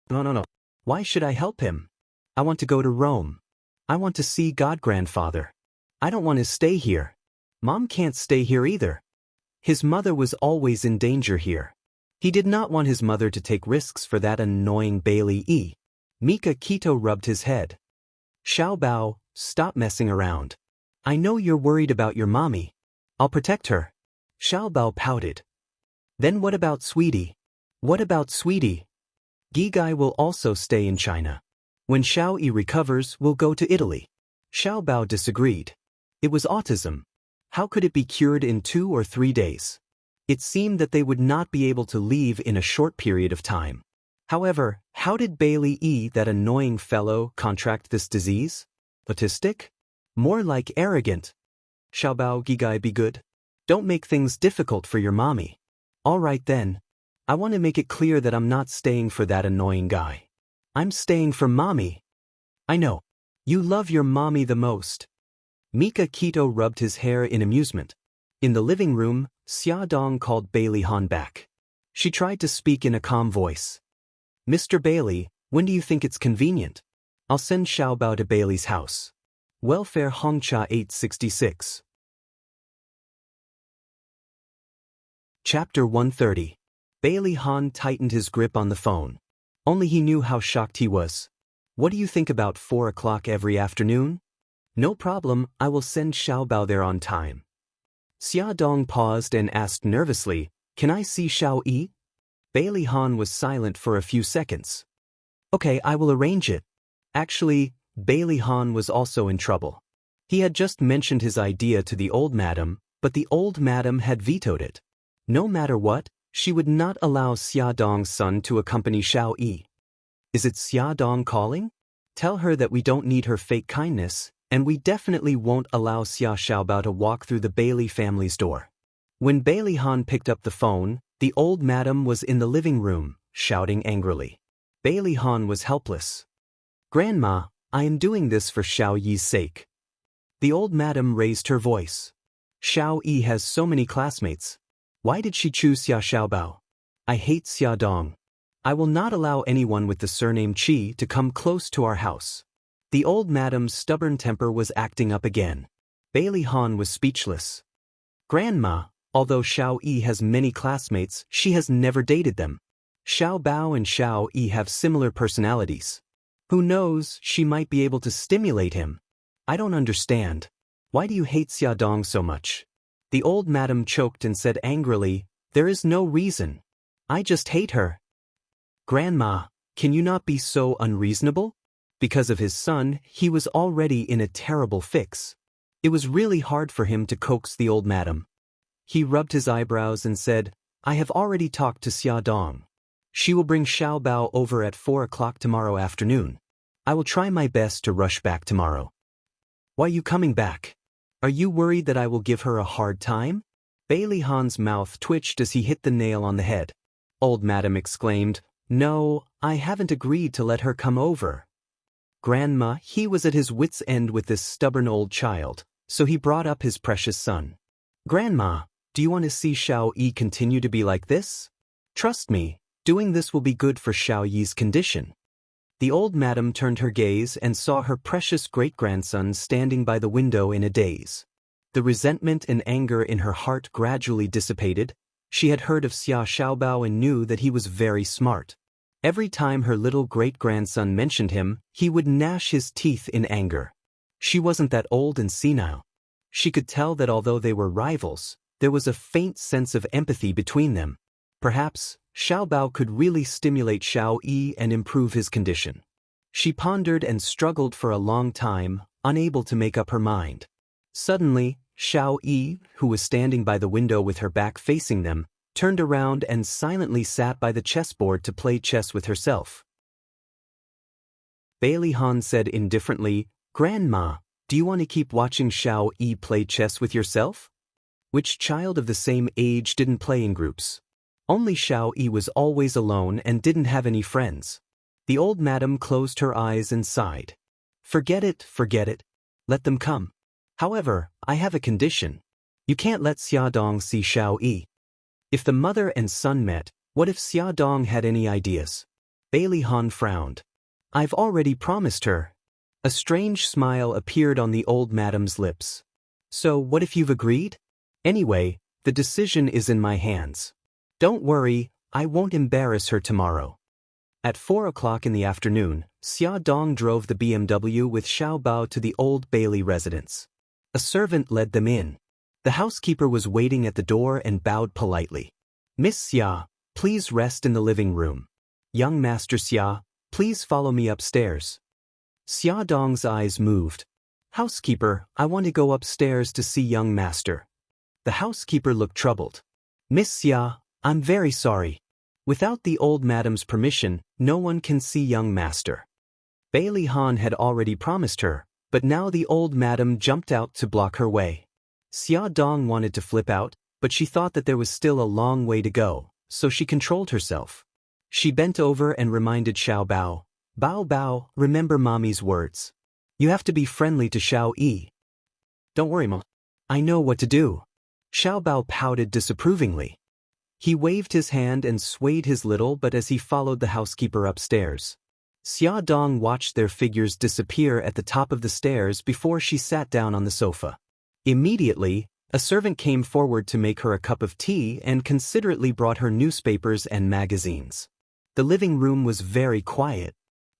No. Why should I help him? I want to go to Rome. I want to see God-grandfather. I don't want to stay here. Mom can't stay here either. His mother was always in danger here. He did not want his mother to take risks for that annoying Bailey Yi. Mika Kito rubbed his head. Xiao Bao, stop messing around. I know you're worried about your mommy. I'll protect her. Xiao Bao pouted. Then what about Sweetie? What about Sweetie? Gigai will also stay in China. When Xiao Yi recovers, we'll go to Italy. Xiao Bao disagreed. It was autism. How could it be cured in 2 or 3 days? It seemed that they would not be able to leave in a short period of time. However, how did Bailey Yi, that annoying fellow, contract this disease? Autistic? More like arrogant. Xiao Bao, Gigai, be good. Don't make things difficult for your mommy. All right then. I want to make it clear that I'm not staying for that annoying guy. I'm staying for mommy. I know. You love your mommy the most. Mika Kito rubbed his hair in amusement. In the living room, Xia Dong called Bailey Han back. She tried to speak in a calm voice. Mr. Bailey, when do you think it's convenient? I'll send Xiao Bao to Bailey's house. Welfare Hongcha 866. Chapter 130. Bailey Han tightened his grip on the phone. Only he knew how shocked he was. What do you think about 4 o'clock every afternoon? No problem, I will send Xiao Bao there on time. Xia Dong paused and asked nervously, Can I see Xiao Yi? Bailey Han was silent for a few seconds. Okay, I will arrange it. Actually, Bailey Han was also in trouble. He had just mentioned his idea to the old madam, but the old madam had vetoed it. No matter what, she would not allow Xia Dong's son to accompany Xiao Yi. Is it Xia Dong calling? Tell her that we don't need her fake kindness, and we definitely won't allow Xia Xiaobao to walk through the Bailey family's door. When Bailey Han picked up the phone, the old madam was in the living room, shouting angrily. Bailey Han was helpless. "Grandma, I am doing this for Xiao Yi's sake." The old madam raised her voice. "Xiao Yi has so many classmates. Why did she choose Xia Xiaobao? I hate Xia Dong. I will not allow anyone with the surname Qi to come close to our house." The old madam's stubborn temper was acting up again. Bailey Han was speechless. "Grandma, although Xiao Yi has many classmates, she has never dated them. Xiao Bao and Xiao Yi have similar personalities. Who knows, she might be able to stimulate him. I don't understand. Why do you hate Xia Dong so much?" The old madam choked and said angrily, "There is no reason. I just hate her." "Grandma, can you not be so unreasonable?" Because of his son, he was already in a terrible fix. It was really hard for him to coax the old madam. He rubbed his eyebrows and said, "I have already talked to Xia Dong. She will bring Xiao Bao over at 4 o'clock tomorrow afternoon. I will try my best to rush back tomorrow." "Why are you coming back? Are you worried that I will give her a hard time?" Bailey Han's mouth twitched as he hit the nail on the head. Old madam exclaimed, "No, I haven't agreed to let her come over." Grandma, he was at his wit's end with this stubborn old child, so he brought up his precious son. "Grandma, do you want to see Xiao Yi continue to be like this? Trust me, doing this will be good for Xiao Yi's condition." The old madam turned her gaze and saw her precious great-grandson standing by the window in a daze. The resentment and anger in her heart gradually dissipated. She had heard of Xia Xiaobao and knew that he was very smart. Every time her little great-grandson mentioned him, he would gnash his teeth in anger. She wasn't that old and senile. She could tell that although they were rivals, there was a faint sense of empathy between them. Perhaps Xiao Bao could really stimulate Xiao Yi and improve his condition. She pondered and struggled for a long time, unable to make up her mind. Suddenly, Xiao Yi, who was standing by the window with her back facing them, turned around and silently sat by the chessboard to play chess with herself. Bailey Han said indifferently, "Grandma, do you want to keep watching Xiao Yi play chess with yourself?" Which child of the same age didn't play in groups? Only Xiao Yi was always alone and didn't have any friends. The old madam closed her eyes and sighed. Forget it. Let them come. However, I have a condition. You can't let Xia Dong see Xiao Yi." If the mother and son met, what if Xia Dong had any ideas? Bailey Han frowned. "I've already promised her." A strange smile appeared on the old madam's lips. "So what if you've agreed? Anyway, the decision is in my hands. Don't worry, I won't embarrass her tomorrow." At 4 o'clock in the afternoon, Xia Dong drove the BMW with Xiao Bao to the old Bailey residence. A servant led them in. The housekeeper was waiting at the door and bowed politely. "Miss Xia, please rest in the living room. Young Master Xia, please follow me upstairs." Xia Dong's eyes moved. "Housekeeper, I want to go upstairs to see young master." The housekeeper looked troubled. "Miss Xia, I'm very sorry. Without the old madam's permission, no one can see young master." Bailey Han had already promised her, but now the old madam jumped out to block her way. Xia Dong wanted to flip out, but she thought that there was still a long way to go, so she controlled herself. She bent over and reminded Xiao Bao, "Bao Bao, remember mommy's words. You have to be friendly to Xiao Yi." "Don't worry, Mom. I know what to do." Xiao Bao pouted disapprovingly. He waved his hand and swayed his little butt as he followed the housekeeper upstairs. Xia Dong watched their figures disappear at the top of the stairs before she sat down on the sofa. Immediately, a servant came forward to make her a cup of tea and considerately brought her newspapers and magazines. The living room was very quiet.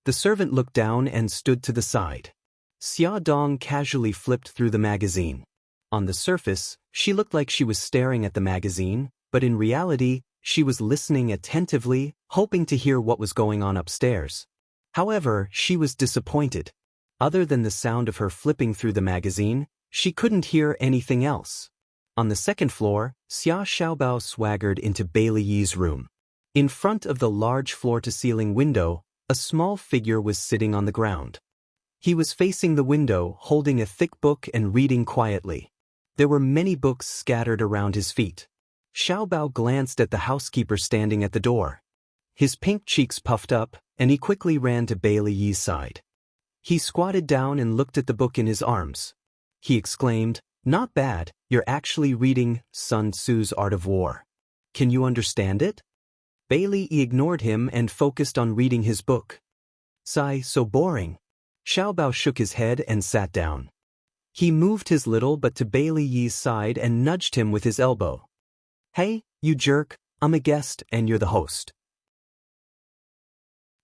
The servant looked down and stood to the side. Xia Dong casually flipped through the magazine. On the surface, she looked like she was staring at the magazine, but in reality, she was listening attentively, hoping to hear what was going on upstairs. However, she was disappointed. Other than the sound of her flipping through the magazine, she couldn't hear anything else. On the second floor, Xia Xiaobao swaggered into Bailey Yi's room. In front of the large floor-to-ceiling window, a small figure was sitting on the ground. He was facing the window, holding a thick book and reading quietly. There were many books scattered around his feet. Xiao Bao glanced at the housekeeper standing at the door. His pink cheeks puffed up, and he quickly ran to Bailey Yi's side. He squatted down and looked at the book in his arms. He exclaimed, "Not bad, you're actually reading Sun Tzu's Art of War. Can you understand it?" Bailey Yi ignored him and focused on reading his book. "Sigh, so boring." Xiao Bao shook his head and sat down. He moved his little butt to Bailey Yi's side and nudged him with his elbow. "Hey, you jerk, I'm a guest and you're the host.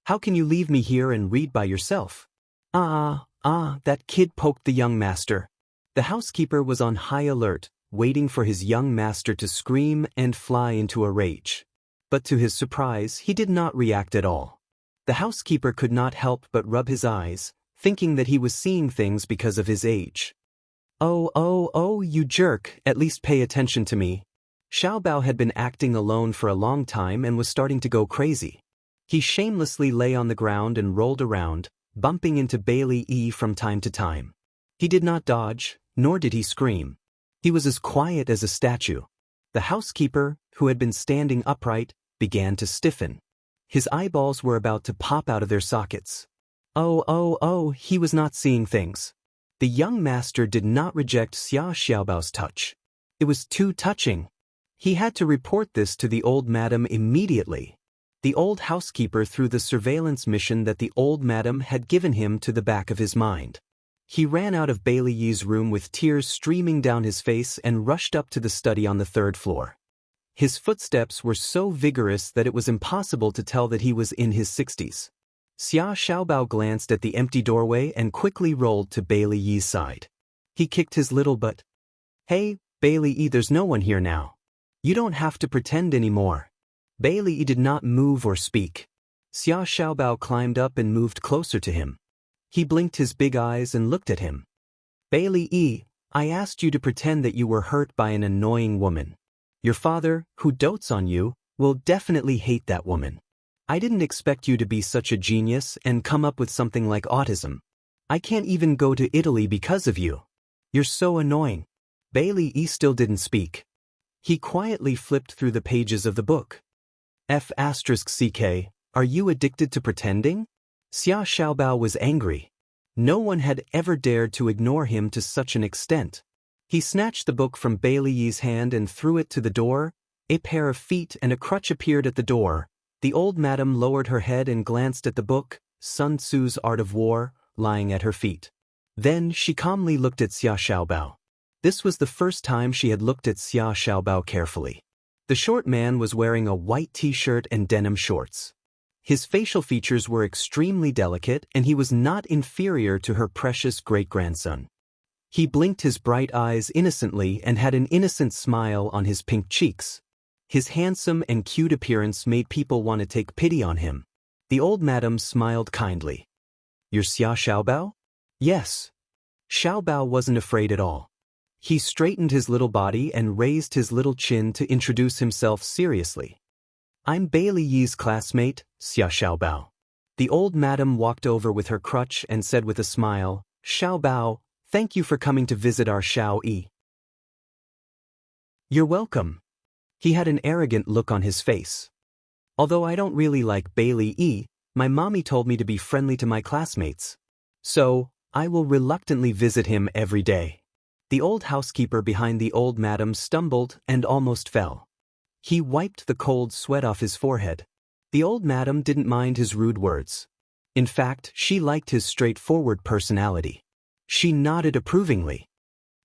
How can you leave me here and read by yourself?" That kid poked the young master. The housekeeper was on high alert, waiting for his young master to scream and fly into a rage. But to his surprise, he did not react at all. The housekeeper could not help but rub his eyes, thinking that he was seeing things because of his age. Oh, you jerk, at least pay attention to me." Xiao Bao had been acting alone for a long time and was starting to go crazy. He shamelessly lay on the ground and rolled around, bumping into Bailey Yi from time to time. He did not dodge, nor did he scream. He was as quiet as a statue. The housekeeper, who had been standing upright, began to stiffen. His eyeballs were about to pop out of their sockets. He was not seeing things. The young master did not reject Xiao Bao's touch. It was too touching. He had to report this to the old madam immediately. The old housekeeper threw the surveillance mission that the old madam had given him to the back of his mind. He ran out of Bailey Yi's room with tears streaming down his face and rushed up to the study on the 3rd floor. His footsteps were so vigorous that it was impossible to tell that he was in his 60s. Xiao Bao glanced at the empty doorway and quickly rolled to Bailey Yi's side. He kicked his little butt. "Hey, Bailey Yi, there's no one here now. You don't have to pretend anymore." Bailey Yi did not move or speak. Xiao Bao climbed up and moved closer to him. He blinked his big eyes and looked at him. "Bailey Yi, I asked you to pretend that you were hurt by an annoying woman. Your father, who dotes on you, will definitely hate that woman. I didn't expect you to be such a genius and come up with something like autism. I can't even go to Italy because of you. You're so annoying." Bailey Yi still didn't speak. He quietly flipped through the pages of the book. F***ck, are you addicted to pretending? Xiao Bao was angry. No one had ever dared to ignore him to such an extent. He snatched the book from Bailey Yi's hand and threw it to the door. A pair of feet and a crutch appeared at the door. The old madam lowered her head and glanced at the book, Sun Tzu's Art of War, lying at her feet. Then she calmly looked at Xiao Bao. This was the first time she had looked at Xiao Bao carefully. The short man was wearing a white t-shirt and denim shorts. His facial features were extremely delicate and he was not inferior to her precious great-grandson. He blinked his bright eyes innocently and had an innocent smile on his pink cheeks. His handsome and cute appearance made people want to take pity on him. The old madam smiled kindly. "You're Xiao Bao?" "Yes." Xiao Bao wasn't afraid at all. He straightened his little body and raised his little chin to introduce himself seriously. "I'm Bailey Yi's classmate, Xiao Bao." The old madam walked over with her crutch and said with a smile, "Xiao Bao, thank you for coming to visit our Xiao Yi." "You're welcome." He had an arrogant look on his face. "Although I don't really like Bailey Yi, my mommy told me to be friendly to my classmates. So, I will reluctantly visit him every day." The old housekeeper behind the old madam stumbled and almost fell. He wiped the cold sweat off his forehead. The old madam didn't mind his rude words. In fact, she liked his straightforward personality. She nodded approvingly.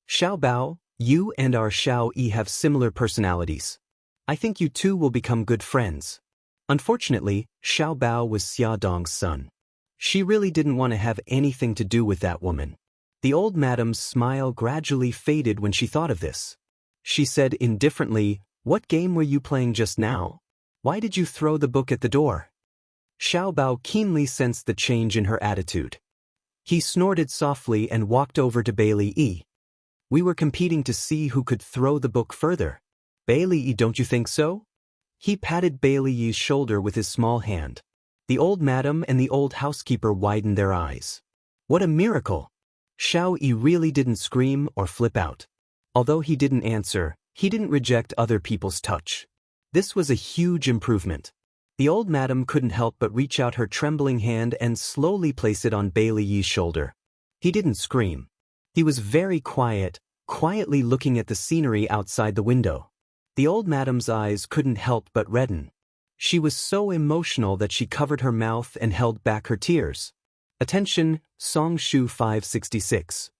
"Xiao Bao, you and our Xiao Yi have similar personalities. I think you two will become good friends." Unfortunately, Xiao Bao was Xia Dong's son. She really didn't want to have anything to do with that woman. The old madam's smile gradually faded when she thought of this. She said indifferently, "What game were you playing just now? Why did you throw the book at the door?" Xiao Bao keenly sensed the change in her attitude. He snorted softly and walked over to Bailey Yi. "We were competing to see who could throw the book further. Bailey Yi, don't you think so?" He patted Bailey Yi's shoulder with his small hand. The old madam and the old housekeeper widened their eyes. What a miracle! Xiao Yi really didn't scream or flip out. Although he didn't answer, he didn't reject other people's touch. This was a huge improvement. The old madam couldn't help but reach out her trembling hand and slowly place it on Bailey Yi's shoulder. He didn't scream. He was very quiet, quietly looking at the scenery outside the window. The old madam's eyes couldn't help but redden. She was so emotional that she covered her mouth and held back her tears. Attention, Song Shu 566.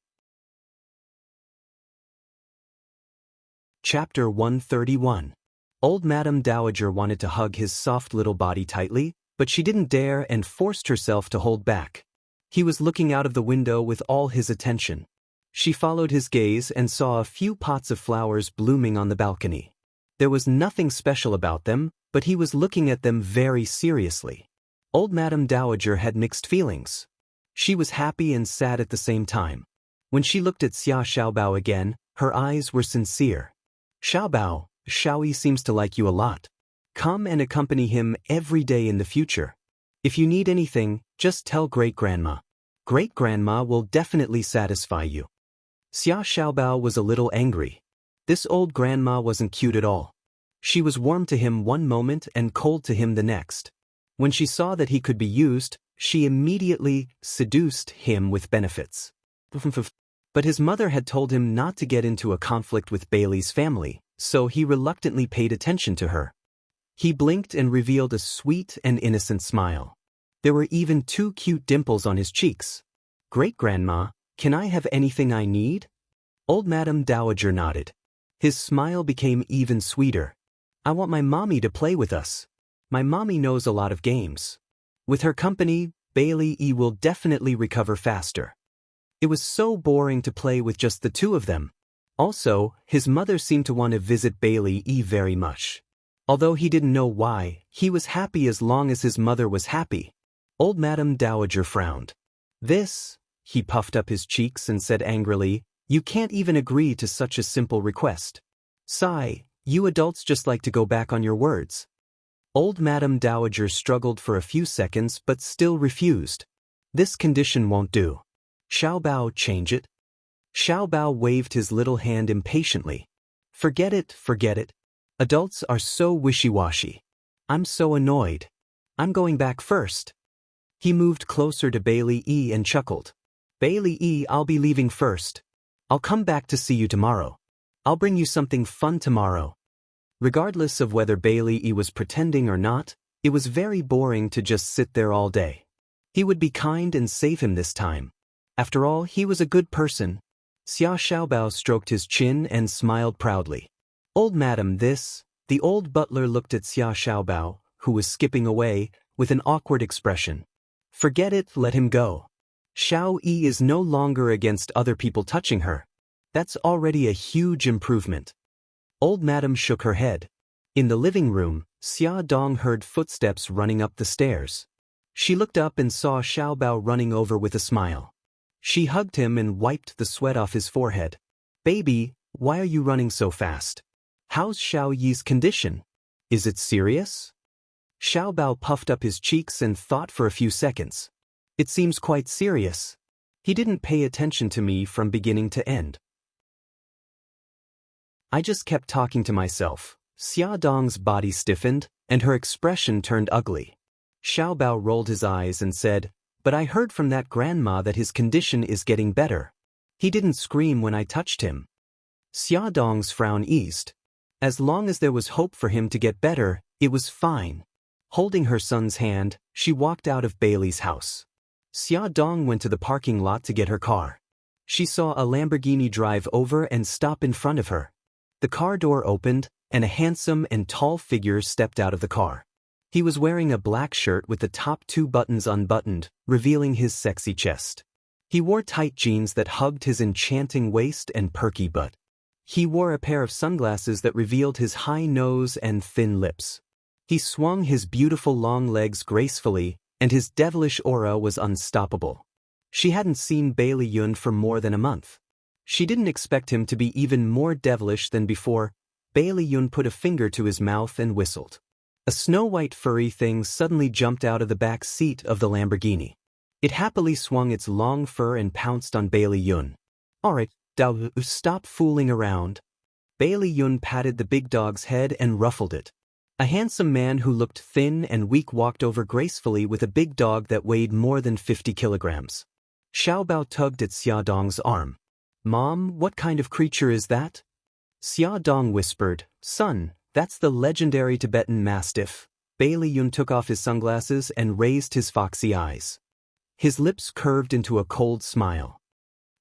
Chapter 131. Old Madame Dowager wanted to hug his soft little body tightly, but she didn't dare and forced herself to hold back. He was looking out of the window with all his attention. She followed his gaze and saw a few pots of flowers blooming on the balcony. There was nothing special about them, but he was looking at them very seriously. Old Madame Dowager had mixed feelings. She was happy and sad at the same time. When she looked at Xia Xiaobao again, her eyes were sincere. Xiaobao, Xiao Yi seems to like you a lot. Come and accompany him every day in the future. If you need anything, just tell Great-Grandma. Great-Grandma will definitely satisfy you. Xia Xiaobao was a little angry. This old grandma wasn't cute at all. She was warm to him one moment and cold to him the next. When she saw that he could be used, she immediately seduced him with benefits. But his mother had told him not to get into a conflict with Bailey's family, so he reluctantly paid attention to her. He blinked and revealed a sweet and innocent smile. There were even 2 cute dimples on his cheeks. Great-Grandma, can I have anything I need? Old Madame Dowager nodded. His smile became even sweeter. I want my mommy to play with us. My mommy knows a lot of games. With her company, Bailey Yi will definitely recover faster. It was so boring to play with just the 2 of them. Also, his mother seemed to want to visit Bailey Yi very much. Although he didn't know why, he was happy as long as his mother was happy. Old Madame Dowager frowned. This, he puffed up his cheeks and said angrily, you can't even agree to such a simple request. Sigh, you adults just like to go back on your words. Old Madame Dowager struggled for a few seconds but still refused. This condition won't do. Xiaobao, change it. Xiaobao waved his little hand impatiently. Forget it, forget it. Adults are so wishy-washy. I'm so annoyed. I'm going back first. He moved closer to Bailey Yi and chuckled. Bailey Yi, I'll be leaving first. I'll come back to see you tomorrow. I'll bring you something fun tomorrow. Regardless of whether Bailey Yi was pretending or not, it was very boring to just sit there all day. He would be kind and save him this time. After all, he was a good person. Xia Xiaobao stroked his chin and smiled proudly. Old Madam, this. The old butler looked at Xia Xiaobao, who was skipping away, with an awkward expression. Forget it, let him go. Xiao Yi is no longer against other people touching her. That's already a huge improvement. Old Madam shook her head. In the living room, Xia Dong heard footsteps running up the stairs. She looked up and saw Xiaobao running over with a smile. She hugged him and wiped the sweat off his forehead. Baby, why are you running so fast? How's Xiao Yi's condition? Is it serious? Xiaobao puffed up his cheeks and thought for a few seconds. It seems quite serious. He didn't pay attention to me from beginning to end. I just kept talking to myself. Xia Dong's body stiffened, and her expression turned ugly. Xiaobao rolled his eyes and said, but I heard from that grandma that his condition is getting better. He didn't scream when I touched him. Xia Dong's frown eased. As long as there was hope for him to get better, it was fine. Holding her son's hand, she walked out of Bailey's house. Xia Dong went to the parking lot to get her car. She saw a Lamborghini drive over and stop in front of her. The car door opened, and a handsome and tall figure stepped out of the car. He was wearing a black shirt with the top 2 buttons unbuttoned, revealing his sexy chest. He wore tight jeans that hugged his enchanting waist and perky butt. He wore a pair of sunglasses that revealed his high nose and thin lips. He swung his beautiful long legs gracefully, and his devilish aura was unstoppable. She hadn't seen Bailey Yun for more than a month. She didn't expect him to be even more devilish than before. Bailey Yun put a finger to his mouth and whistled. A snow-white furry thing suddenly jumped out of the back seat of the Lamborghini. It happily swung its long fur and pounced on Bailey Yun. Alright, stop fooling around. Bailey Yun patted the big dog's head and ruffled it. A handsome man who looked thin and weak walked over gracefully with a big dog that weighed more than 50 kilograms. Xiaobao tugged at Xiaodong's arm. Mom, what kind of creature is that? Xiaodong whispered, Son, that's the legendary Tibetan Mastiff. Bailey Yun took off his sunglasses and raised his foxy eyes. His lips curved into a cold smile.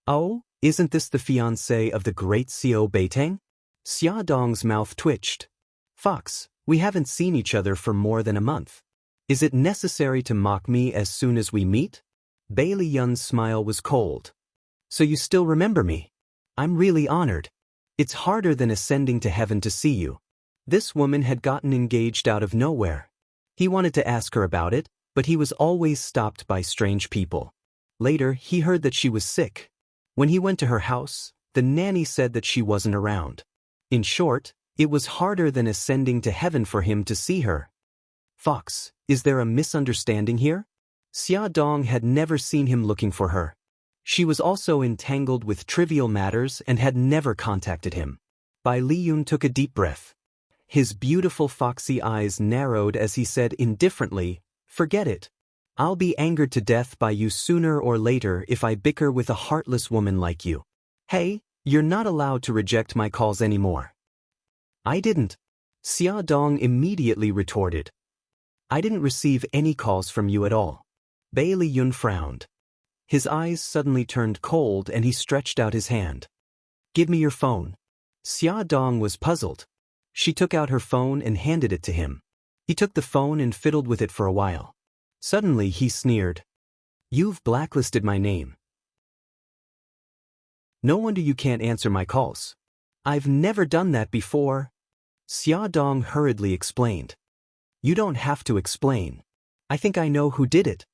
Oh, isn't this the fiancé of the great Xiao Beiteng? Xiaodong's mouth twitched. Fox, we haven't seen each other for more than a month. Is it necessary to mock me as soon as we meet? Bailey Yun's smile was cold. So you still remember me? I'm really honored. It's harder than ascending to heaven to see you. This woman had gotten engaged out of nowhere. He wanted to ask her about it, but he was always stopped by strange people. Later, he heard that she was sick. When he went to her house, the nanny said that she wasn't around. In short, it was harder than ascending to heaven for him to see her. Fox, is there a misunderstanding here? Xiaodong had never seen him looking for her. She was also entangled with trivial matters and had never contacted him. Bai Liyun took a deep breath. His beautiful foxy eyes narrowed as he said indifferently, Forget it. I'll be angered to death by you sooner or later if I bicker with a heartless woman like you. Hey, you're not allowed to reject my calls anymore. I didn't. Xiaodong immediately retorted. I didn't receive any calls from you at all. Bailey Yun frowned. His eyes suddenly turned cold and he stretched out his hand. Give me your phone. Xiaodong was puzzled. She took out her phone and handed it to him. He took the phone and fiddled with it for a while. Suddenly he sneered. You've blacklisted my name. No wonder you can't answer my calls. I've never done that before. Xiaodong hurriedly explained. You don't have to explain. I think I know who did it.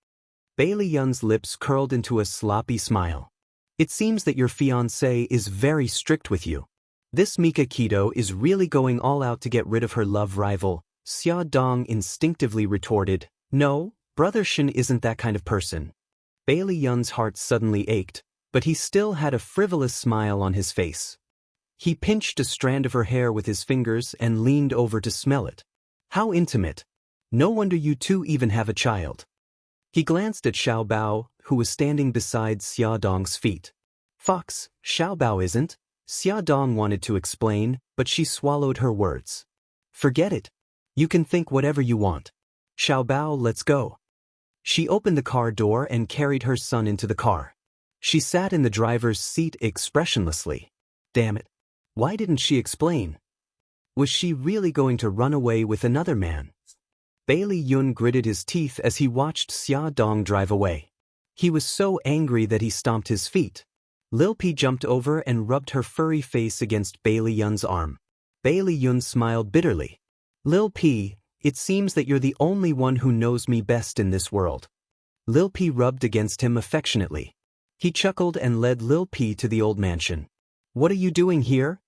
Bailey Yun's lips curled into a sloppy smile. It seems that your fiancé is very strict with you. This Mika Keto is really going all out to get rid of her love rival. Xiaodong instinctively retorted, No, Brother Shen isn't that kind of person. Bailey Yun's heart suddenly ached, but he still had a frivolous smile on his face. He pinched a strand of her hair with his fingers and leaned over to smell it. How intimate. No wonder you two even have a child. He glanced at Xiaobao, who was standing beside Xiaodong's feet. Fox, Xiaobao isn't. Xiaodong wanted to explain, but she swallowed her words. Forget it. You can think whatever you want. Xiaobao, let's go. She opened the car door and carried her son into the car. She sat in the driver's seat expressionlessly. Damn it. Why didn't she explain? Was she really going to run away with another man? Bailey Yun gritted his teeth as he watched Xiaodong drive away. He was so angry that he stomped his feet. Lil Pi jumped over and rubbed her furry face against Bailey Yun's arm. Bailey Yun smiled bitterly. Lil Pi, it seems that you're the only one who knows me best in this world. Lil Pi rubbed against him affectionately. He chuckled and led Lil Pi to the old mansion. What are you doing here?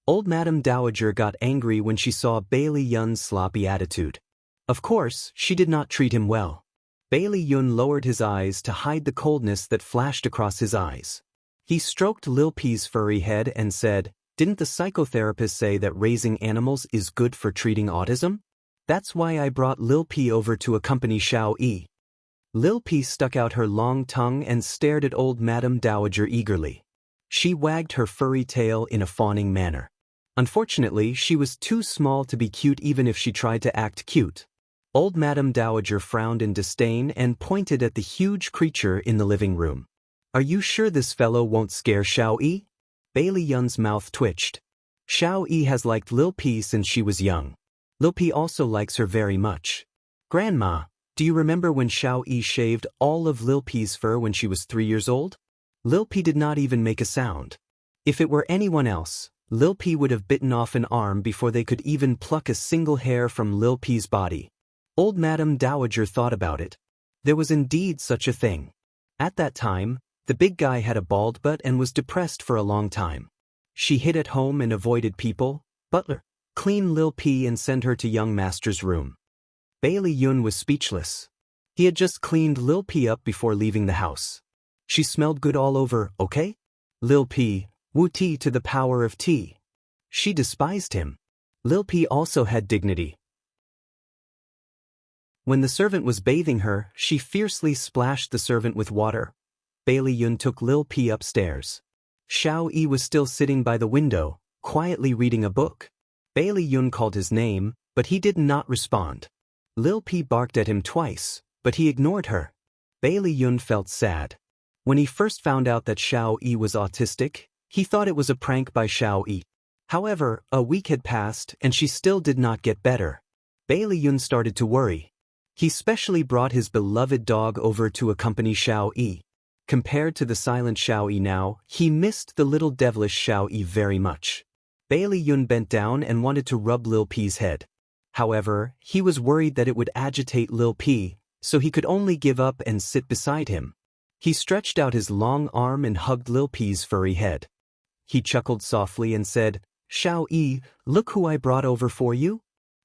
Old Madam Dowager got angry when she saw Bailey Yun's sloppy attitude. Of course, she did not treat him well. Bailey Yun lowered his eyes to hide the coldness that flashed across his eyes. He stroked Lil Pi's furry head and said, Didn't the psychotherapist say that raising animals is good for treating autism? That's why I brought Lil Pi over to accompany Xiao Yi. Lil Pi stuck out her long tongue and stared at old Madam Dowager eagerly. She wagged her furry tail in a fawning manner. Unfortunately, she was too small to be cute even if she tried to act cute. Old Madam Dowager frowned in disdain and pointed at the huge creature in the living room. Are you sure this fellow won't scare Xiao Yi? Bailey Yun's mouth twitched. Xiao Yi has liked Lil Pi since she was young. Lil Pi also likes her very much. Grandma, do you remember when Xiao Yi shaved all of Lil Pi's fur when she was 3 years old? Lil Pi did not even make a sound. If it were anyone else, Lil Pi would have bitten off an arm before they could even pluck a single hair from Lil Pi's body. Old Madam Dowager thought about it. There was indeed such a thing. At that time, the big guy had a bald butt and was depressed for a long time. She hid at home and avoided people. Butler, clean Lil Pi and send her to young master's room. Bailey Yun was speechless. He had just cleaned Lil P up before leaving the house. She smelled good all over, okay? Lil P, Wu Ti to the power of T. She despised him. Lil P also had dignity. When the servant was bathing her, she fiercely splashed the servant with water. Bailey Yun took Lil P upstairs. Xiao Yi was still sitting by the window, quietly reading a book. Bailey Yun called his name, but he did not respond. Lil P barked at him twice, but he ignored her. Bailey Yun felt sad. When he first found out that Xiao Yi was autistic, he thought it was a prank by Xiao Yi. However, a week had passed and she still did not get better. Bailey Yun started to worry. He specially brought his beloved dog over to accompany Xiao Yi. Compared to the silent Xiao Yi now, he missed the little devilish Xiao Yi very much. Bailey Yun bent down and wanted to rub Lil P's head. However, he was worried that it would agitate Lil P, so he could only give up and sit beside him. He stretched out his long arm and hugged Lil P's furry head. He chuckled softly and said, "Xiao Yi, look who I brought over for you."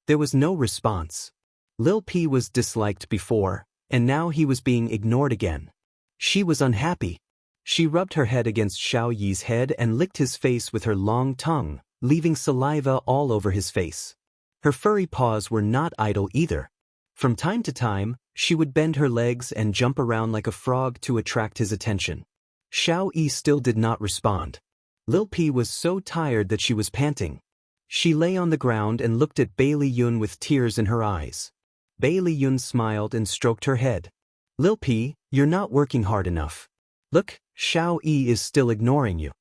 There was no response. Lil P was disliked before, and now he was being ignored again. She was unhappy. She rubbed her head against Xiao Yi's head and licked his face with her long tongue, leaving saliva all over his face. Her furry paws were not idle either. From time to time, she would bend her legs and jump around like a frog to attract his attention. Xiao Yi still did not respond. Lil P was so tired that she was panting. She lay on the ground and looked at Bailey Yun with tears in her eyes. Bailey Yun smiled and stroked her head. "Lil P, you're not working hard enough. Look, Xiao Yi is still ignoring you.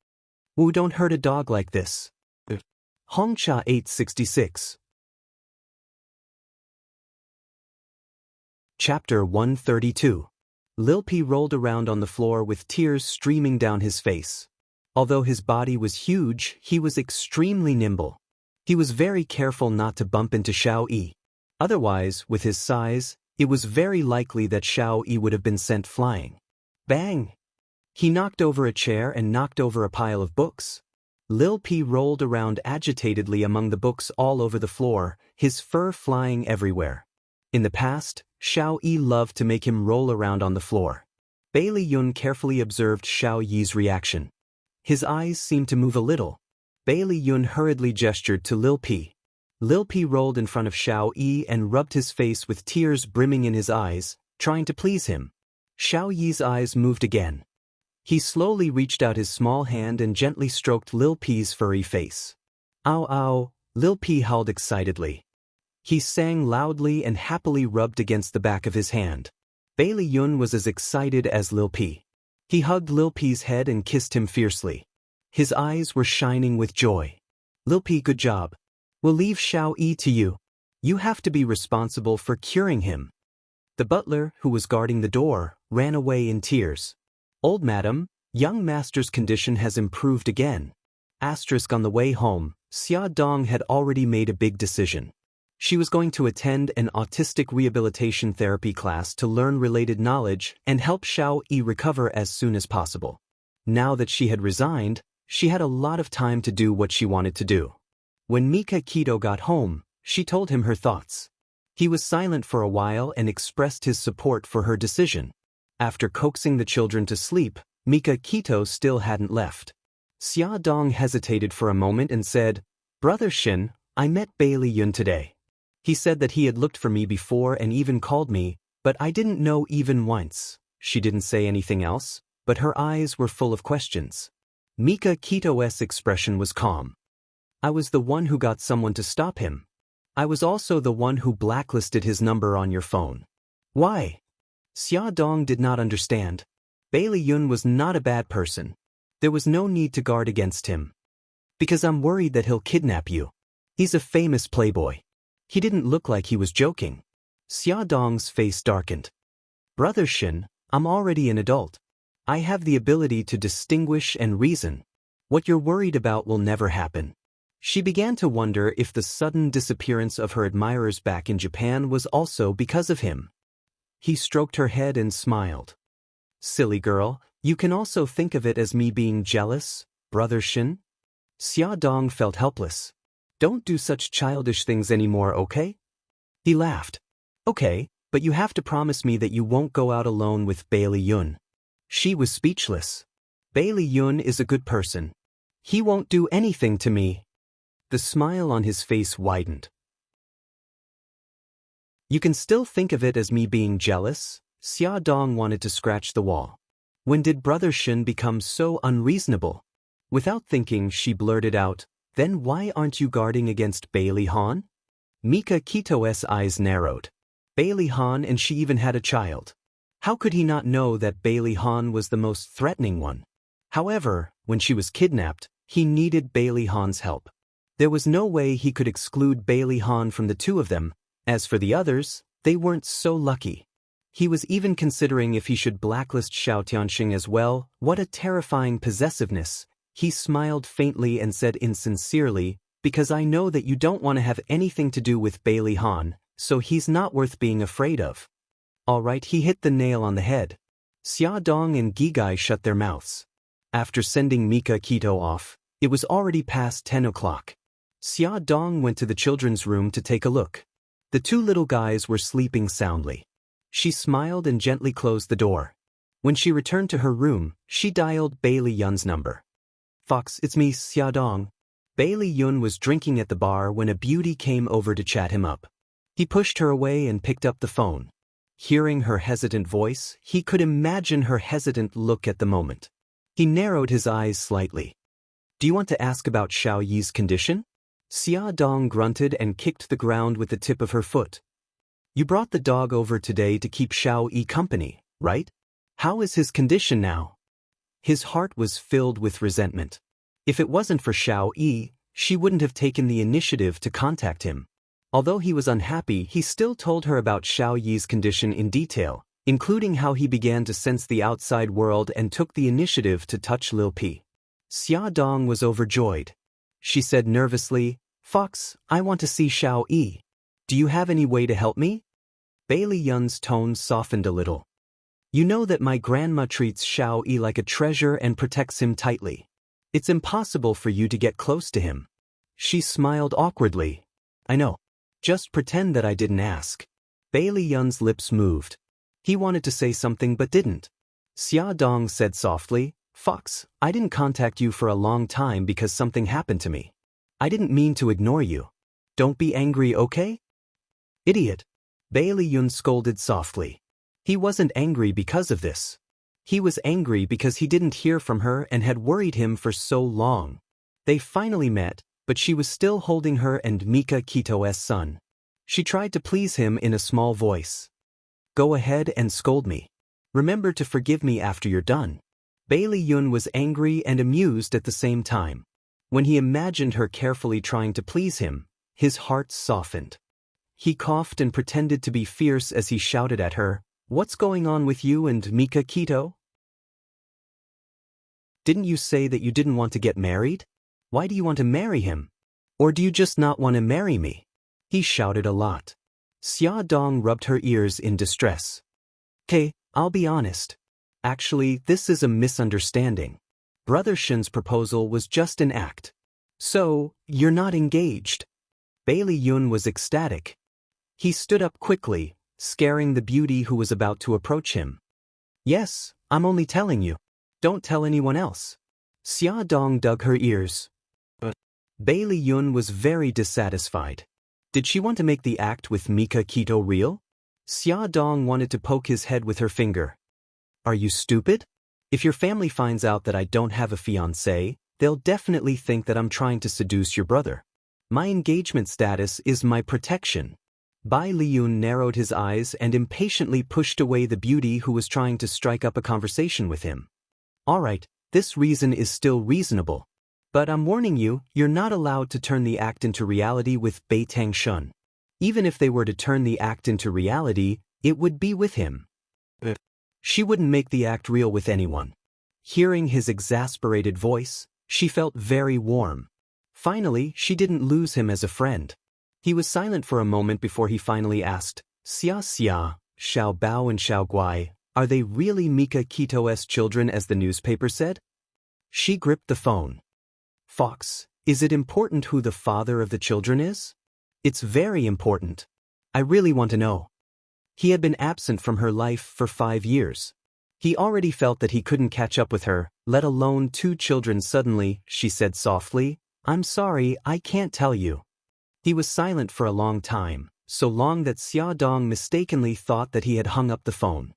Wu, don't hurt a dog like this." Hongcha 866. Chapter 132. Lil P rolled around on the floor with tears streaming down his face. Although his body was huge, he was extremely nimble. He was very careful not to bump into Xiao Yi. Otherwise, with his size, it was very likely that Xiao Yi would have been sent flying. Bang! He knocked over a chair and knocked over a pile of books. Lil P rolled around agitatedly among the books all over the floor, his fur flying everywhere. In the past, Xiao Yi loved to make him roll around on the floor. Bailey Yun carefully observed Xiao Yi's reaction. His eyes seemed to move a little. Bailey Yun hurriedly gestured to Lil P. Lil P rolled in front of Xiao Yi and rubbed his face with tears brimming in his eyes, trying to please him. Xiao Yi's eyes moved again. He slowly reached out his small hand and gently stroked Lil P's furry face. "Ow ow," Lil P howled excitedly. He sang loudly and happily rubbed against the back of his hand. Bailey Yun was as excited as Lil P. He hugged Lil P's head and kissed him fiercely. His eyes were shining with joy. "Lil P, good job. We'll leave Xiao Yi to you. You have to be responsible for curing him." The butler, who was guarding the door, ran away in tears. "Old madam, young master's condition has improved again." On the way home, Xia Dong had already made a big decision. She was going to attend an autistic rehabilitation therapy class to learn related knowledge and help Xiao Yi recover as soon as possible. Now that she had resigned, she had a lot of time to do what she wanted to do. When Mika Keto got home, she told him her thoughts. He was silent for a while and expressed his support for her decision. After coaxing the children to sleep, Mika Keto still hadn't left. Xia Dong hesitated for a moment and said, "Brother Shin, I met Bailey Yun today. He said that he had looked for me before and even called me, but I didn't know even once." She didn't say anything else, but her eyes were full of questions. Mika Keto's expression was calm. "I was the one who got someone to stop him. I was also the one who blacklisted his number on your phone." "Why?" Xia Dong did not understand. Bailey Yun was not a bad person. There was no need to guard against him. "Because I'm worried that he'll kidnap you. He's a famous playboy." He didn't look like he was joking. Xia Dong's face darkened. "Brother Shin, I'm already an adult. I have the ability to distinguish and reason. What you're worried about will never happen." She began to wonder if the sudden disappearance of her admirers back in Japan was also because of him. He stroked her head and smiled. "Silly girl, you can also think of it as me being jealous, Brother Shin." Xia Dong felt helpless. "Don't do such childish things anymore, okay?" He laughed. "Okay, But you have to promise me that you won't go out alone with Bailey Yun. She was speechless. Bailey Yun is a good person. He won't do anything to me. The smile on his face widened. You can still think of it as me being jealous? Xia Dong wanted to scratch the wall. When did Brother Shin become so unreasonable? Without thinking, she blurted out, then why aren't you guarding against Bailey Han? Mika Kito's eyes narrowed. Bailey Han, and she even had a child. How could he not know that Bailey Han was the most threatening one? However, when she was kidnapped, he needed Bailey Han's help. There was no way he could exclude Bailey Han from the two of them. As for the others, they weren't so lucky. He was even considering if he should blacklist Xiao Tianxing as well. What a terrifying possessiveness. He smiled faintly and said insincerely, because I know that you don't want to have anything to do with Bailey Han, so he's not worth being afraid of. Alright, he hit the nail on the head. Xia Dong and Gigai shut their mouths. After sending Mika Kito off, it was already past 10 o'clock. Xia Dong went to the children's room to take a look. The two little guys were sleeping soundly. She smiled and gently closed the door. When she returned to her room, she dialed Bailey Yun's number. Fox, it's me, Xia Dong. Bailey Yun was drinking at the bar when a beauty came over to chat him up. He pushed her away and picked up the phone. Hearing her hesitant voice, he could imagine her hesitant look at the moment. He narrowed his eyes slightly. Do you want to ask about Xiao Yi's condition? Xia Dong grunted and kicked the ground with the tip of her foot. You brought the dog over today to keep Xiao Yi company, right? How is his condition now? His heart was filled with resentment. If it wasn't for Xiao Yi, she wouldn't have taken the initiative to contact him. Although he was unhappy, he still told her about Xiao Yi's condition in detail, including how he began to sense the outside world and took the initiative to touch Lil Pi. Xia Dong was overjoyed. She said nervously, Fox, I want to see Xiao Yi. Do you have any way to help me? Bailey Yun's tone softened a little. You know that my grandma treats Xiao Yi like a treasure and protects him tightly. It's impossible for you to get close to him. She smiled awkwardly. I know. Just pretend that I didn't ask. Bailey Yun's lips moved. He wanted to say something but didn't. Xia Dong said softly, Fox, I didn't contact you for a long time because something happened to me. I didn't mean to ignore you. Don't be angry, okay? Idiot. Bailey Yun scolded softly. He wasn't angry because of this. He was angry because he didn't hear from her and had worried him for so long. They finally met, but she was still holding her and Mika Kito's son. She tried to please him in a small voice. Go ahead and scold me. Remember to forgive me after you're done. Bailey Yun was angry and amused at the same time. When he imagined her carefully trying to please him, his heart softened. He coughed and pretended to be fierce as he shouted at her, What's going on with you and Mika Kito? Didn't you say that you didn't want to get married? Why do you want to marry him? Or do you just not want to marry me? He shouted a lot. Xia Dong rubbed her ears in distress. Okay, I'll be honest. Actually, this is a misunderstanding. Brother Shin's proposal was just an act. So, you're not engaged. Bailey Yun was ecstatic. He stood up quickly, scaring the beauty who was about to approach him. Yes, I'm only telling you. Don't tell anyone else. Xia Dong dug her ears. But Bailey Yun was very dissatisfied. Did she want to make the act with Mika Kito real? Xia Dong wanted to poke his head with her finger. Are you stupid? If your family finds out that I don't have a fiancé, they'll definitely think that I'm trying to seduce your brother. My engagement status is my protection. Bai Liyun narrowed his eyes and impatiently pushed away the beauty who was trying to strike up a conversation with him. Alright, this reason is still reasonable. But I'm warning you, you're not allowed to turn the act into reality with Bai Tangshun. Even if they were to turn the act into reality, it would be with him. She wouldn't make the act real with anyone. Hearing his exasperated voice, she felt very warm. Finally, she didn't lose him as a friend. He was silent for a moment before he finally asked, Xia Xia, Xiao Bao and Xiao Guai, are they really Mika Kito's children as the newspaper said? She gripped the phone. Fox, is it important who the father of the children is? It's very important. I really want to know. He had been absent from her life for 5 years. He already felt that he couldn't catch up with her, let alone 2 children. Suddenly, she said softly, "I'm sorry, I can't tell you." He was silent for a long time, so long that Xiaodong mistakenly thought that he had hung up the phone.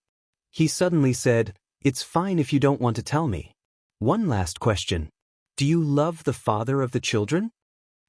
He suddenly said, "It's fine if you don't want to tell me. One last question. Do you love the father of the children?"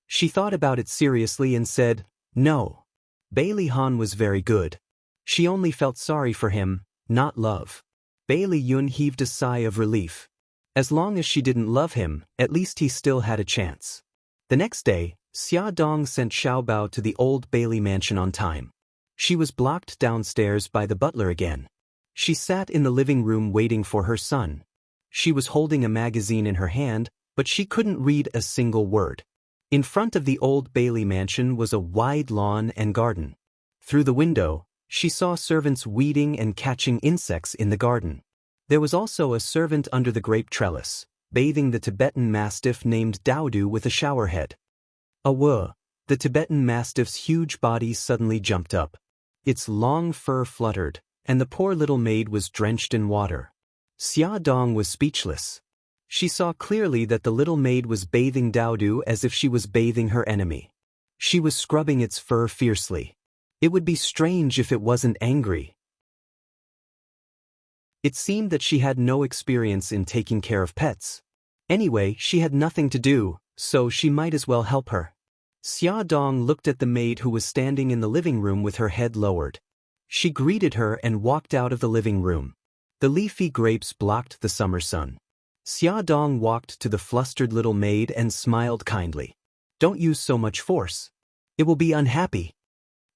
She thought about it seriously and said, "No." Bailey Han was very good. She only felt sorry for him, not love. Bailey Yun heaved a sigh of relief. As long as she didn't love him, at least he still had a chance. The next day, Xia Dong sent Xiao Bao to the old Bailey mansion on time. She was blocked downstairs by the butler again. She sat in the living room waiting for her son. She was holding a magazine in her hand, but she couldn't read a single word. In front of the old Bailey mansion was a wide lawn and garden. Through the window, she saw servants weeding and catching insects in the garden. There was also a servant under the grape trellis, bathing the Tibetan Mastiff named Daodu with a shower head. Awah! The Tibetan Mastiff's huge body suddenly jumped up. Its long fur fluttered, and the poor little maid was drenched in water. Xia Dong was speechless. She saw clearly that the little maid was bathing Daodu as if she was bathing her enemy. She was scrubbing its fur fiercely. It would be strange if it wasn't angry. It seemed that she had no experience in taking care of pets. Anyway, she had nothing to do, so she might as well help her. Xia Dong looked at the maid who was standing in the living room with her head lowered. She greeted her and walked out of the living room. The leafy grapes blocked the summer sun. Xia Dong walked to the flustered little maid and smiled kindly. "Don't use so much force. It will be unhappy."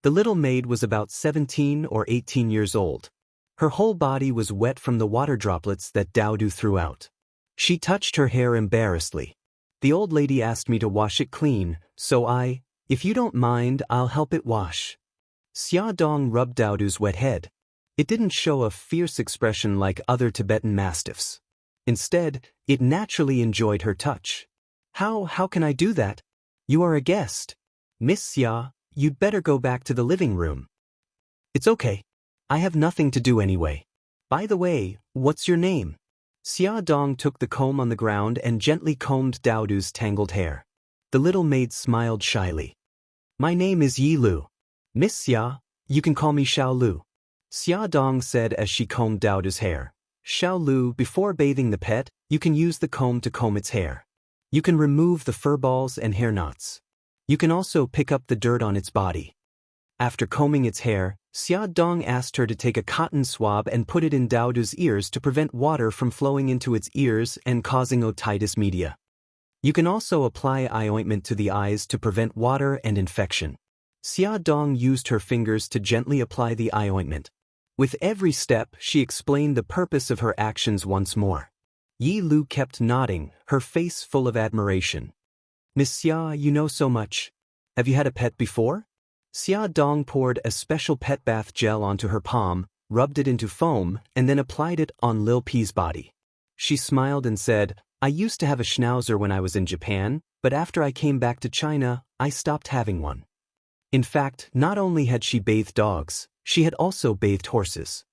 The little maid was about 17 or 18 years old. Her whole body was wet from the water droplets that Daodu threw out. She touched her hair embarrassedly. "The old lady asked me to wash it clean, so if you don't mind, I'll help it wash." Xia Dong rubbed Daodu's wet head. It didn't show a fierce expression like other Tibetan Mastiffs. Instead, it naturally enjoyed her touch. How can I do that? You are a guest. Miss Xia, you'd better go back to the living room." "It's okay. I have nothing to do anyway. By the way, what's your name?" Xia Dong took the comb on the ground and gently combed Daodu's tangled hair. The little maid smiled shyly. "My name is Yi Lu. Miss Xia, you can call me Xiao Lu." Xia Dong said as she combed Daodu's hair. "Xiao Lu, before bathing the pet, you can use the comb to comb its hair. You can remove the fur balls and hair knots. You can also pick up the dirt on its body." After combing its hair, Xia Dong asked her to take a cotton swab and put it in Daodu's ears to prevent water from flowing into its ears and causing otitis media. You can also apply eye ointment to the eyes to prevent water and infection. Xia Dong used her fingers to gently apply the eye ointment. With every step, she explained the purpose of her actions once more. Yi Lu kept nodding, her face full of admiration. "Miss Xia, you know so much. Have you had a pet before?" Xia Dong poured a special pet bath gel onto her palm, rubbed it into foam, and then applied it on Lil P's body. She smiled and said, "I used to have a schnauzer when I was in Japan, but after I came back to China, I stopped having one." In fact, not only had she bathed dogs, she had also bathed horses.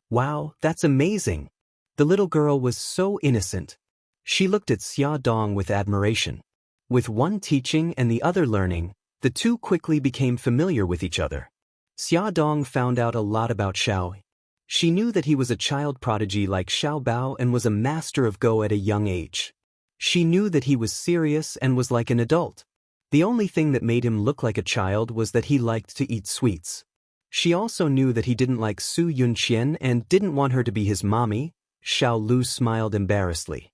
"Wow, that's amazing." The little girl was so innocent. She looked at Xia Dong with admiration. With one teaching and the other learning, the two quickly became familiar with each other. Xia Dong found out a lot about Xiao. She knew that he was a child prodigy like Xiao Bao and was a master of Go at a young age. She knew that he was serious and was like an adult. The only thing that made him look like a child was that he liked to eat sweets. She also knew that he didn't like Su Yunqian and didn't want her to be his mommy. Xiao Lu smiled embarrassedly.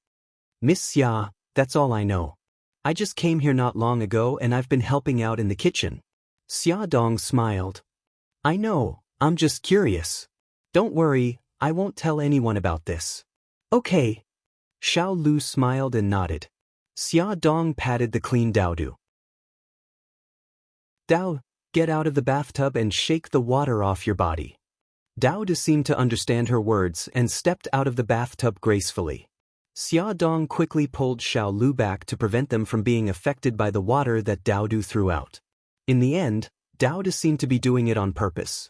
"Miss Xia, that's all I know. I just came here not long ago and I've been helping out in the kitchen." Xia Dong smiled. "I know, I'm just curious. Don't worry, I won't tell anyone about this." "Okay." Xiao Lu smiled and nodded. Xia Dong patted the clean Daodu. "Dao, get out of the bathtub and shake the water off your body." Daodu seemed to understand her words and stepped out of the bathtub gracefully. Xia Dong quickly pulled Xiao Lu back to prevent them from being affected by the water that Daodu threw out. In the end, Daodu seemed to be doing it on purpose.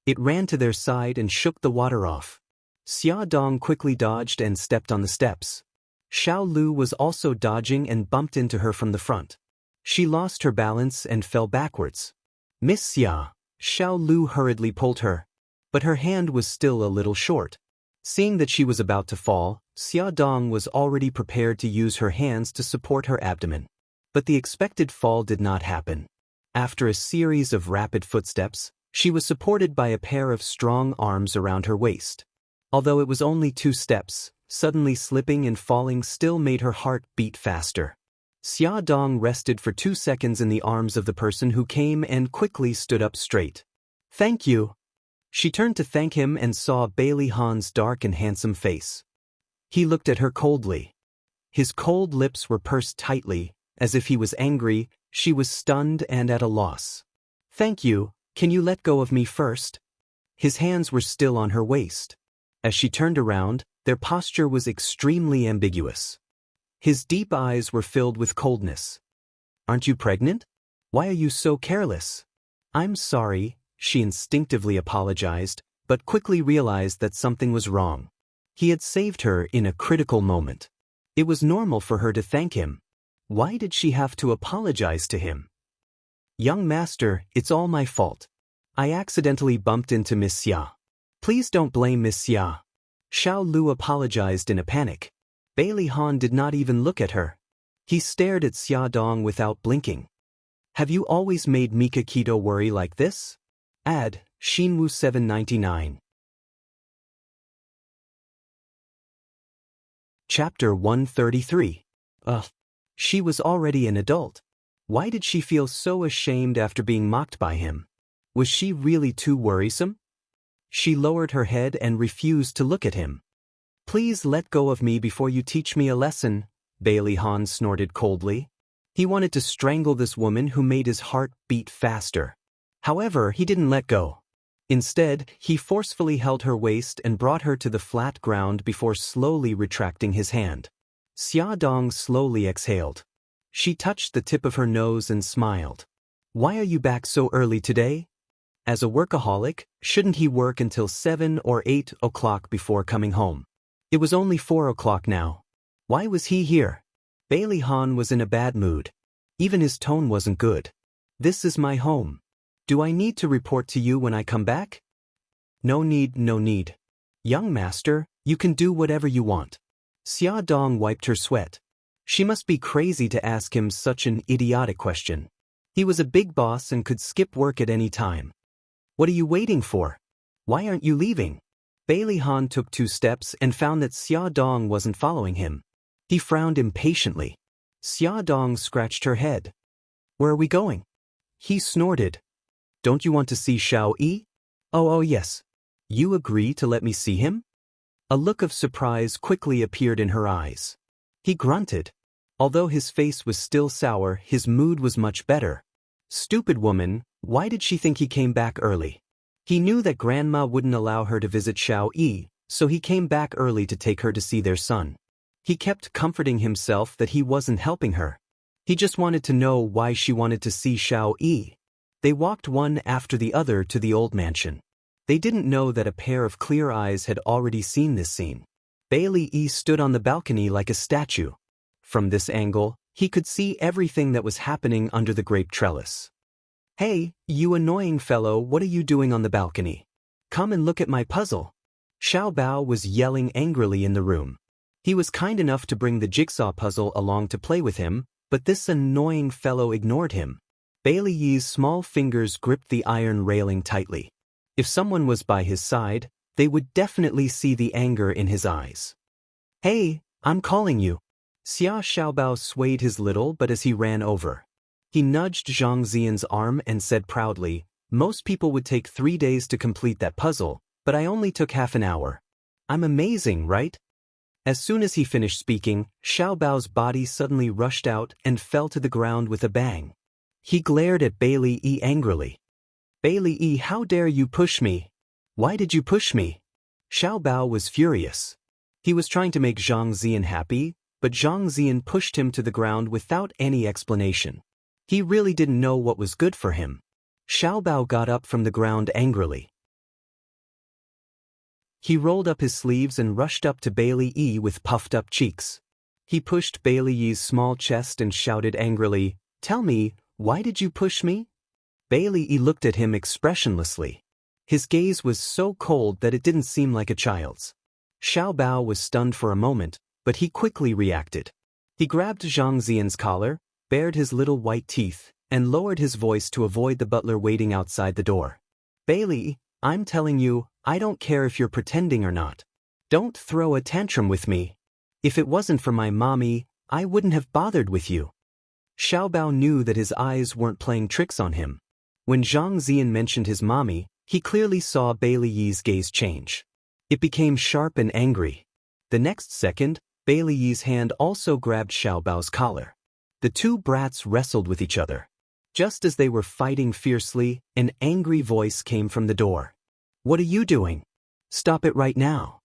It ran to their side and shook the water off. Xia Dong quickly dodged and stepped on the steps. Xiao Lu was also dodging and bumped into her from the front. She lost her balance and fell backwards. "Miss Xia," Xiao Lu hurriedly pulled her. But her hand was still a little short. Seeing that she was about to fall, Xia Dong was already prepared to use her hands to support her abdomen. But the expected fall did not happen. After a series of rapid footsteps, she was supported by a pair of strong arms around her waist. Although it was only 2 steps, suddenly slipping and falling still made her heart beat faster. Xia Dong rested for 2 seconds in the arms of the person who came and quickly stood up straight. "Thank you." She turned to thank him and saw Bailey Han's dark and handsome face. He looked at her coldly. His cold lips were pursed tightly, as if he was angry. She was stunned and at a loss. "Thank you, can you let go of me first?" His hands were still on her waist. As she turned around, their posture was extremely ambiguous. His deep eyes were filled with coldness. "Aren't you pregnant? Why are you so careless?" "I'm sorry," she instinctively apologized, but quickly realized that something was wrong. He had saved her in a critical moment. It was normal for her to thank him. Why did she have to apologize to him? "Young master, it's all my fault. I accidentally bumped into Miss Xia. Please don't blame Miss Xia." Xiao Lu apologized in a panic. Bailey Han did not even look at her. He stared at Xia Dong without blinking. "Have you always made Mika Keto worry like this?" Ad, Shinwu 799. Chapter 133. She was already an adult. Why did she feel so ashamed after being mocked by him? Was she really too worrisome? She lowered her head and refused to look at him. "Please let go of me before you teach me a lesson," Bailey Han snorted coldly. He wanted to strangle this woman who made his heart beat faster. However, he didn't let go. Instead, he forcefully held her waist and brought her to the flat ground before slowly retracting his hand. Xia Dong slowly exhaled. She touched the tip of her nose and smiled. "Why are you back so early today?" As a workaholic, shouldn't he work until 7 or 8 o'clock before coming home? It was only 4 o'clock now. Why was he here? Bailey Han was in a bad mood. Even his tone wasn't good. "This is my home. Do I need to report to you when I come back?" No need, no need. "Young master, you can do whatever you want." Xia Dong wiped her sweat. She must be crazy to ask him such an idiotic question. He was a big boss and could skip work at any time. "What are you waiting for? Why aren't you leaving?" Bailey Han took 2 steps and found that Xia Dong wasn't following him. He frowned impatiently. Xia Dong scratched her head. "Where are we going?" He snorted. "Don't you want to see Xiao Yi?" Oh yes. You agree to let me see him?" A look of surprise quickly appeared in her eyes. He grunted. Although his face was still sour, his mood was much better. Stupid woman, why did she think he came back early? He knew that Grandma wouldn't allow her to visit Xiao Yi, so he came back early to take her to see their son. He kept comforting himself that he wasn't helping her. He just wanted to know why she wanted to see Xiao Yi. They walked one after the other to the old mansion. They didn't know that a pair of clear eyes had already seen this scene. Bailey Yi stood on the balcony like a statue. From this angle, he could see everything that was happening under the grape trellis. "Hey, you annoying fellow, what are you doing on the balcony? Come and look at my puzzle." Xiao Bao was yelling angrily in the room. He was kind enough to bring the jigsaw puzzle along to play with him, but this annoying fellow ignored him. Bailey Yi's small fingers gripped the iron railing tightly. If someone was by his side, they would definitely see the anger in his eyes. "Hey, I'm calling you." Xia Xiaobao swayed his little but as he ran over. He nudged Zhang Ziyan's arm and said proudly, "Most people would take 3 days to complete that puzzle, but I only took half an hour. I'm amazing, right?" As soon as he finished speaking, Xiaobao's body suddenly rushed out and fell to the ground with a bang. He glared at Bailey Yi angrily. "Bailey Yi, how dare you push me? Why did you push me?" Xiao Bao was furious. He was trying to make Zhang Ziyan happy, but Zhang Ziyan pushed him to the ground without any explanation. He really didn't know what was good for him. Xiao Bao got up from the ground angrily. He rolled up his sleeves and rushed up to Bailey Yi with puffed-up cheeks. He pushed Bailey Yi's small chest and shouted angrily, "Tell me, why did you push me?" Bailey Yi looked at him expressionlessly. His gaze was so cold that it didn't seem like a child's. Xiao Bao was stunned for a moment, but he quickly reacted. He grabbed Zhang Xian's collar, bared his little white teeth, and lowered his voice to avoid the butler waiting outside the door. "Bailey, I'm telling you, I don't care if you're pretending or not. Don't throw a tantrum with me. If it wasn't for my mommy, I wouldn't have bothered with you." Xiao Bao knew that his eyes weren't playing tricks on him. When Zhang Xian mentioned his mommy, he clearly saw Bailey Yi's gaze change. It became sharp and angry. The next second, Bailey Yi's hand also grabbed Xiao Bao's collar. The two brats wrestled with each other. Just as they were fighting fiercely, an angry voice came from the door. "What are you doing? Stop it right now."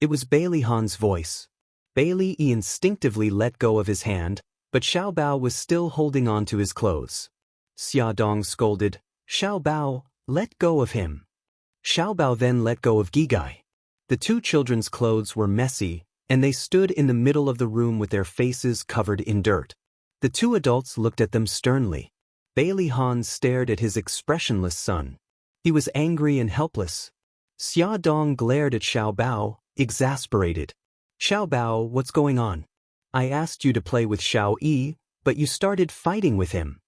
It was Bailey Han's voice. Bailey Yi instinctively let go of his hand, but Xiao Bao was still holding on to his clothes. Xia Dong scolded, "Xiao Bao, let go of him." Xiao Bao then let go of Gigai. The two children's clothes were messy, and they stood in the middle of the room with their faces covered in dirt. The two adults looked at them sternly. Bailey Han stared at his expressionless son. He was angry and helpless. Xia Dong glared at Xiao Bao, exasperated. "Xiao Bao, what's going on? I asked you to play with Xiao Yi, but you started fighting with him."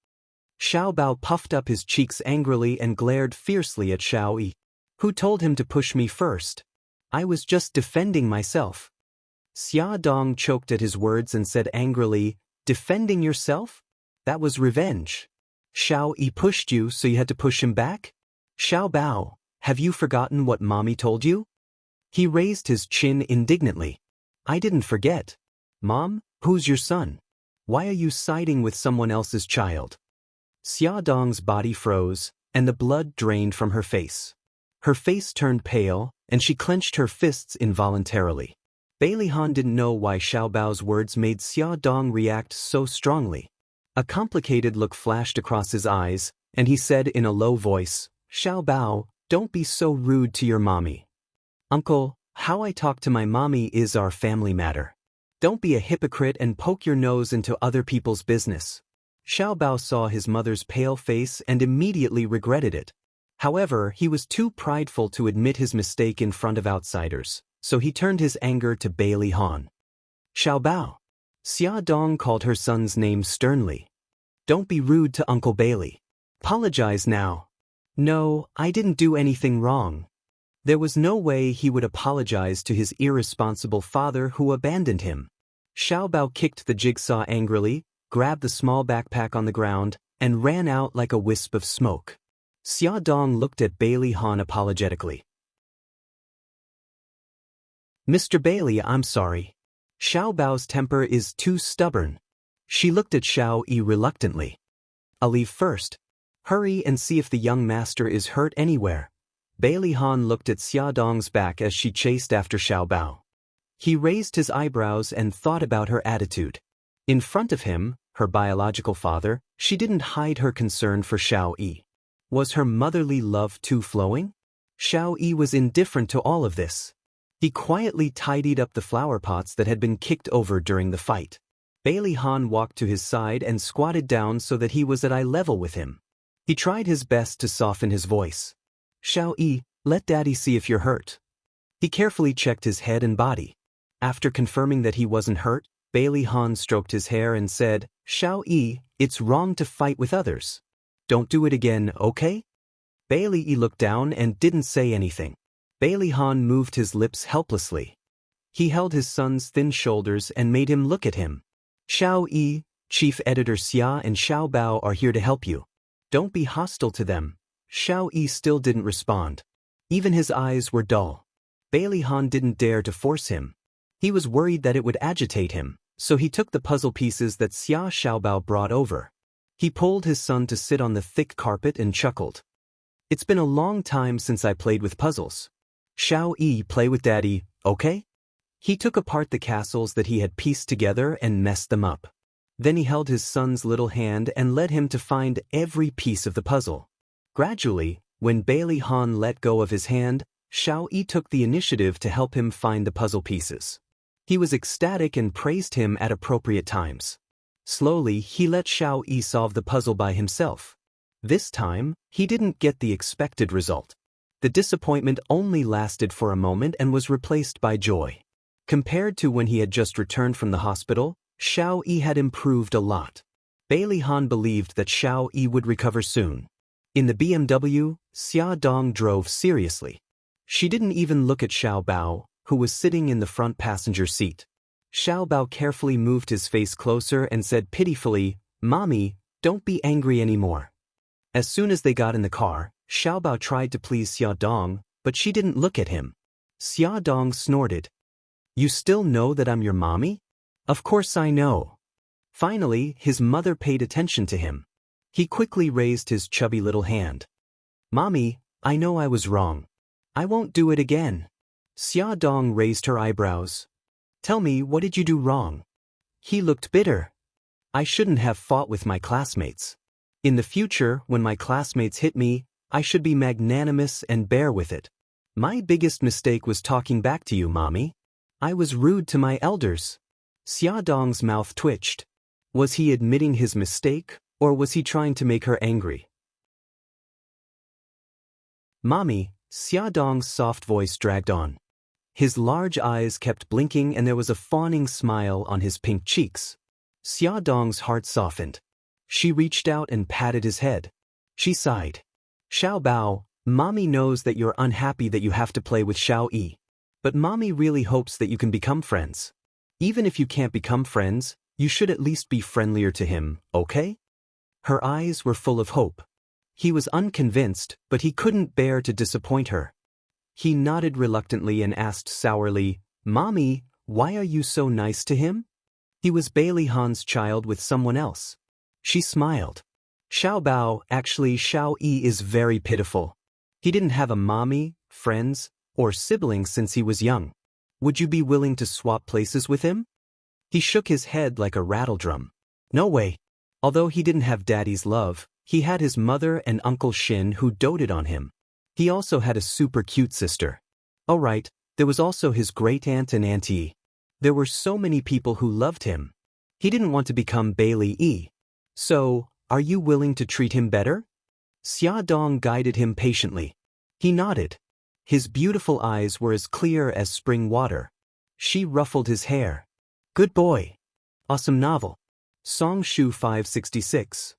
Xiao Bao puffed up his cheeks angrily and glared fiercely at Xiao Yi. "Who told him to push me first? I was just defending myself." Xia Dong choked at his words and said angrily, "Defending yourself? That was revenge. Xiao Yi pushed you, so you had to push him back? Xiao Bao, have you forgotten what mommy told you?" He raised his chin indignantly. "I didn't forget. Mom, who's your son? Why are you siding with someone else's child?" Xia Dong's body froze, and the blood drained from her face. Her face turned pale, and she clenched her fists involuntarily. Bailey Han didn't know why Xiao Bao's words made Xia Dong react so strongly. A complicated look flashed across his eyes, and he said in a low voice, "Xiao Bao, don't be so rude to your mommy." "Uncle, how I talk to my mommy is our family matter. Don't be a hypocrite and poke your nose into other people's business." Xiao Bao saw his mother's pale face and immediately regretted it. However, he was too prideful to admit his mistake in front of outsiders, so he turned his anger to Bailey Han. "Xiao Bao." Xia Dong called her son's name sternly. "Don't be rude to Uncle Bailey. Apologize now." "No, I didn't do anything wrong." There was no way he would apologize to his irresponsible father who abandoned him. Xiao Bao kicked the jigsaw angrily, grabbed the small backpack on the ground, and ran out like a wisp of smoke. Xia Dong looked at Bailey Han apologetically. "Mr. Bailey, I'm sorry. Xiao Bao's temper is too stubborn." She looked at Xiao Yi reluctantly. "I'll leave first. Hurry and see if the young master is hurt anywhere." Bailey Han looked at Xia Dong's back as she chased after Xiao Bao. He raised his eyebrows and thought about her attitude. In front of him, her biological father, she didn't hide her concern for Xiao Yi. Was her motherly love too flowing? Xiao Yi was indifferent to all of this. He quietly tidied up the flower pots that had been kicked over during the fight. Bailey Han walked to his side and squatted down so that he was at eye level with him. He tried his best to soften his voice. "Xiao Yi, let Daddy see if you're hurt." He carefully checked his head and body. After confirming that he wasn't hurt, Bailey Han stroked his hair and said, "Xiao Yi, it's wrong to fight with others. Don't do it again, okay?" Bailey Yi looked down and didn't say anything. Bailey Han moved his lips helplessly. He held his son's thin shoulders and made him look at him. "Xiao Yi, Chief Editor Xia and Xiao Bao are here to help you. Don't be hostile to them." Xiao Yi still didn't respond. Even his eyes were dull. Bailey Han didn't dare to force him. He was worried that it would agitate him, so he took the puzzle pieces that Xia Xiaobao brought over. He pulled his son to sit on the thick carpet and chuckled. "It's been a long time since I played with puzzles. Xiao Yi, play with Daddy, okay?" He took apart the castles that he had pieced together and messed them up. Then he held his son's little hand and led him to find every piece of the puzzle. Gradually, when Bailey Han let go of his hand, Xiao Yi took the initiative to help him find the puzzle pieces. He was ecstatic and praised him at appropriate times. Slowly, he let Xiao Yi solve the puzzle by himself. This time, he didn't get the expected result. The disappointment only lasted for a moment and was replaced by joy. Compared to when he had just returned from the hospital, Xiao Yi had improved a lot. Bailey Han believed that Xiao Yi would recover soon. In the BMW, Xia Dong drove seriously. She didn't even look at Xiao Bao, who was sitting in the front passenger seat. Xiao Bao carefully moved his face closer and said pitifully, "Mommy, don't be angry anymore." As soon as they got in the car, Xiao Bao tried to please Xia Dong, but she didn't look at him. Xia Dong snorted. "You still know that I'm your mommy?" "Of course I know." Finally, his mother paid attention to him. He quickly raised his chubby little hand. "Mommy, I know I was wrong. I won't do it again." Xia Dong raised her eyebrows. "Tell me, what did you do wrong?" He looked bitter. "I shouldn't have fought with my classmates. In the future, when my classmates hit me, I should be magnanimous and bear with it. My biggest mistake was talking back to you, Mommy. I was rude to my elders." Xia Dong's mouth twitched. Was he admitting his mistake, or was he trying to make her angry? "Mommy," Xia Dong's soft voice dragged on. His large eyes kept blinking and there was a fawning smile on his pink cheeks. Xia Dong's heart softened. She reached out and patted his head. She sighed. "Xiao Bao, Mommy knows that you're unhappy that you have to play with Xiao Yi. But Mommy really hopes that you can become friends. Even if you can't become friends, you should at least be friendlier to him, okay?" Her eyes were full of hope. He was unconvinced, but he couldn't bear to disappoint her. He nodded reluctantly and asked sourly, "Mommy, why are you so nice to him?" He was Bailey Han's child with someone else. She smiled. "Xiao Bao, actually Xiao Yi is very pitiful. He didn't have a mommy, friends, or siblings since he was young. Would you be willing to swap places with him?" He shook his head like a rattledrum. "No way." Although he didn't have Daddy's love, he had his mother and Uncle Shin who doted on him. He also had a super cute sister. Oh right, there was also his great-aunt and auntie. There were so many people who loved him. He didn't want to become Bailey Yi. "So, are you willing to treat him better?" Xia Dong guided him patiently. He nodded. His beautiful eyes were as clear as spring water. She ruffled his hair. "Good boy." Awesome novel. Song Shu 566.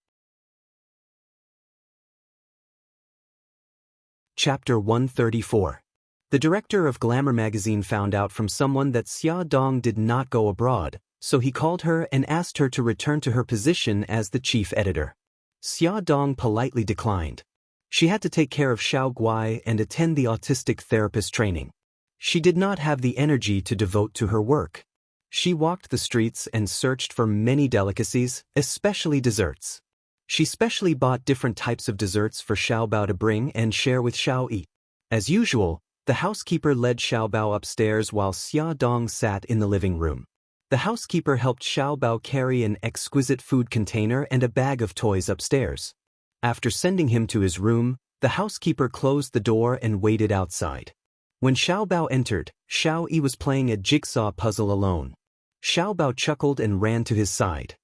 Chapter 134. The director of Glamour magazine found out from someone that Xia Dong did not go abroad, so he called her and asked her to return to her position as the chief editor. Xia Dong politely declined. She had to take care of Xiao Guai and attend the autistic therapist training. She did not have the energy to devote to her work. She walked the streets and searched for many delicacies, especially desserts. She specially bought different types of desserts for Xiao Bao to bring and share with Xiao Yi. As usual, the housekeeper led Xiao Bao upstairs while Xia Dong sat in the living room. The housekeeper helped Xiao Bao carry an exquisite food container and a bag of toys upstairs. After sending him to his room, the housekeeper closed the door and waited outside. When Xiao Bao entered, Xiao Yi was playing a jigsaw puzzle alone. Xiao Bao chuckled and ran to his side.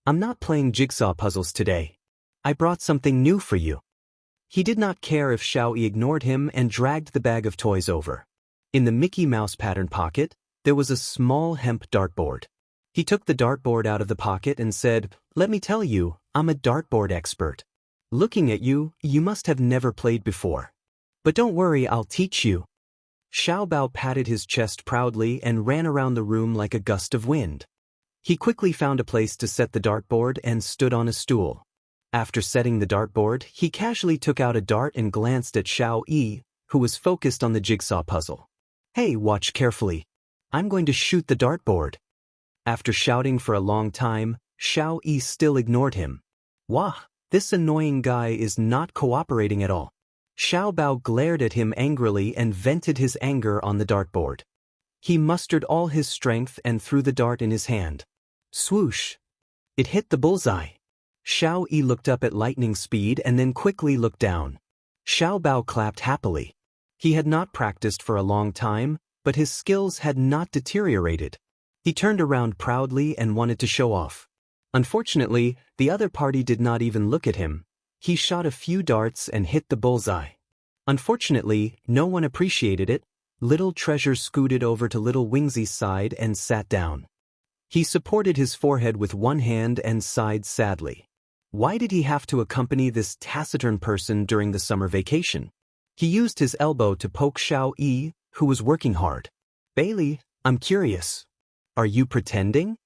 "I'm not playing jigsaw puzzles today. I brought something new for you." He did not care if Xiao Yi ignored him and dragged the bag of toys over. In the Mickey Mouse pattern pocket, there was a small hemp dartboard. He took the dartboard out of the pocket and said, "Let me tell you, I'm a dartboard expert. Looking at you, you must have never played before. But don't worry, I'll teach you." Xiao Bao patted his chest proudly and ran around the room like a gust of wind. He quickly found a place to set the dartboard and stood on a stool. After setting the dartboard, he casually took out a dart and glanced at Xiao Yi, who was focused on the jigsaw puzzle. "Hey, watch carefully. I'm going to shoot the dartboard." After shouting for a long time, Xiao Yi still ignored him. "Wah, this annoying guy is not cooperating at all." Xiao Bao glared at him angrily and vented his anger on the dartboard. He mustered all his strength and threw the dart in his hand. Swoosh! It hit the bullseye. Xiao Yi looked up at lightning speed and then quickly looked down. Xiao Bao clapped happily. He had not practiced for a long time, but his skills had not deteriorated. He turned around proudly and wanted to show off. Unfortunately, the other party did not even look at him. He shot a few darts and hit the bullseye. Unfortunately, no one appreciated it. Little Treasure scooted over to Little Wingsy's side and sat down. He supported his forehead with one hand and sighed sadly. Why did he have to accompany this taciturn person during the summer vacation? He used his elbow to poke Xiao-Yi, who was working hard. Bailey, I'm curious. Are you pretending?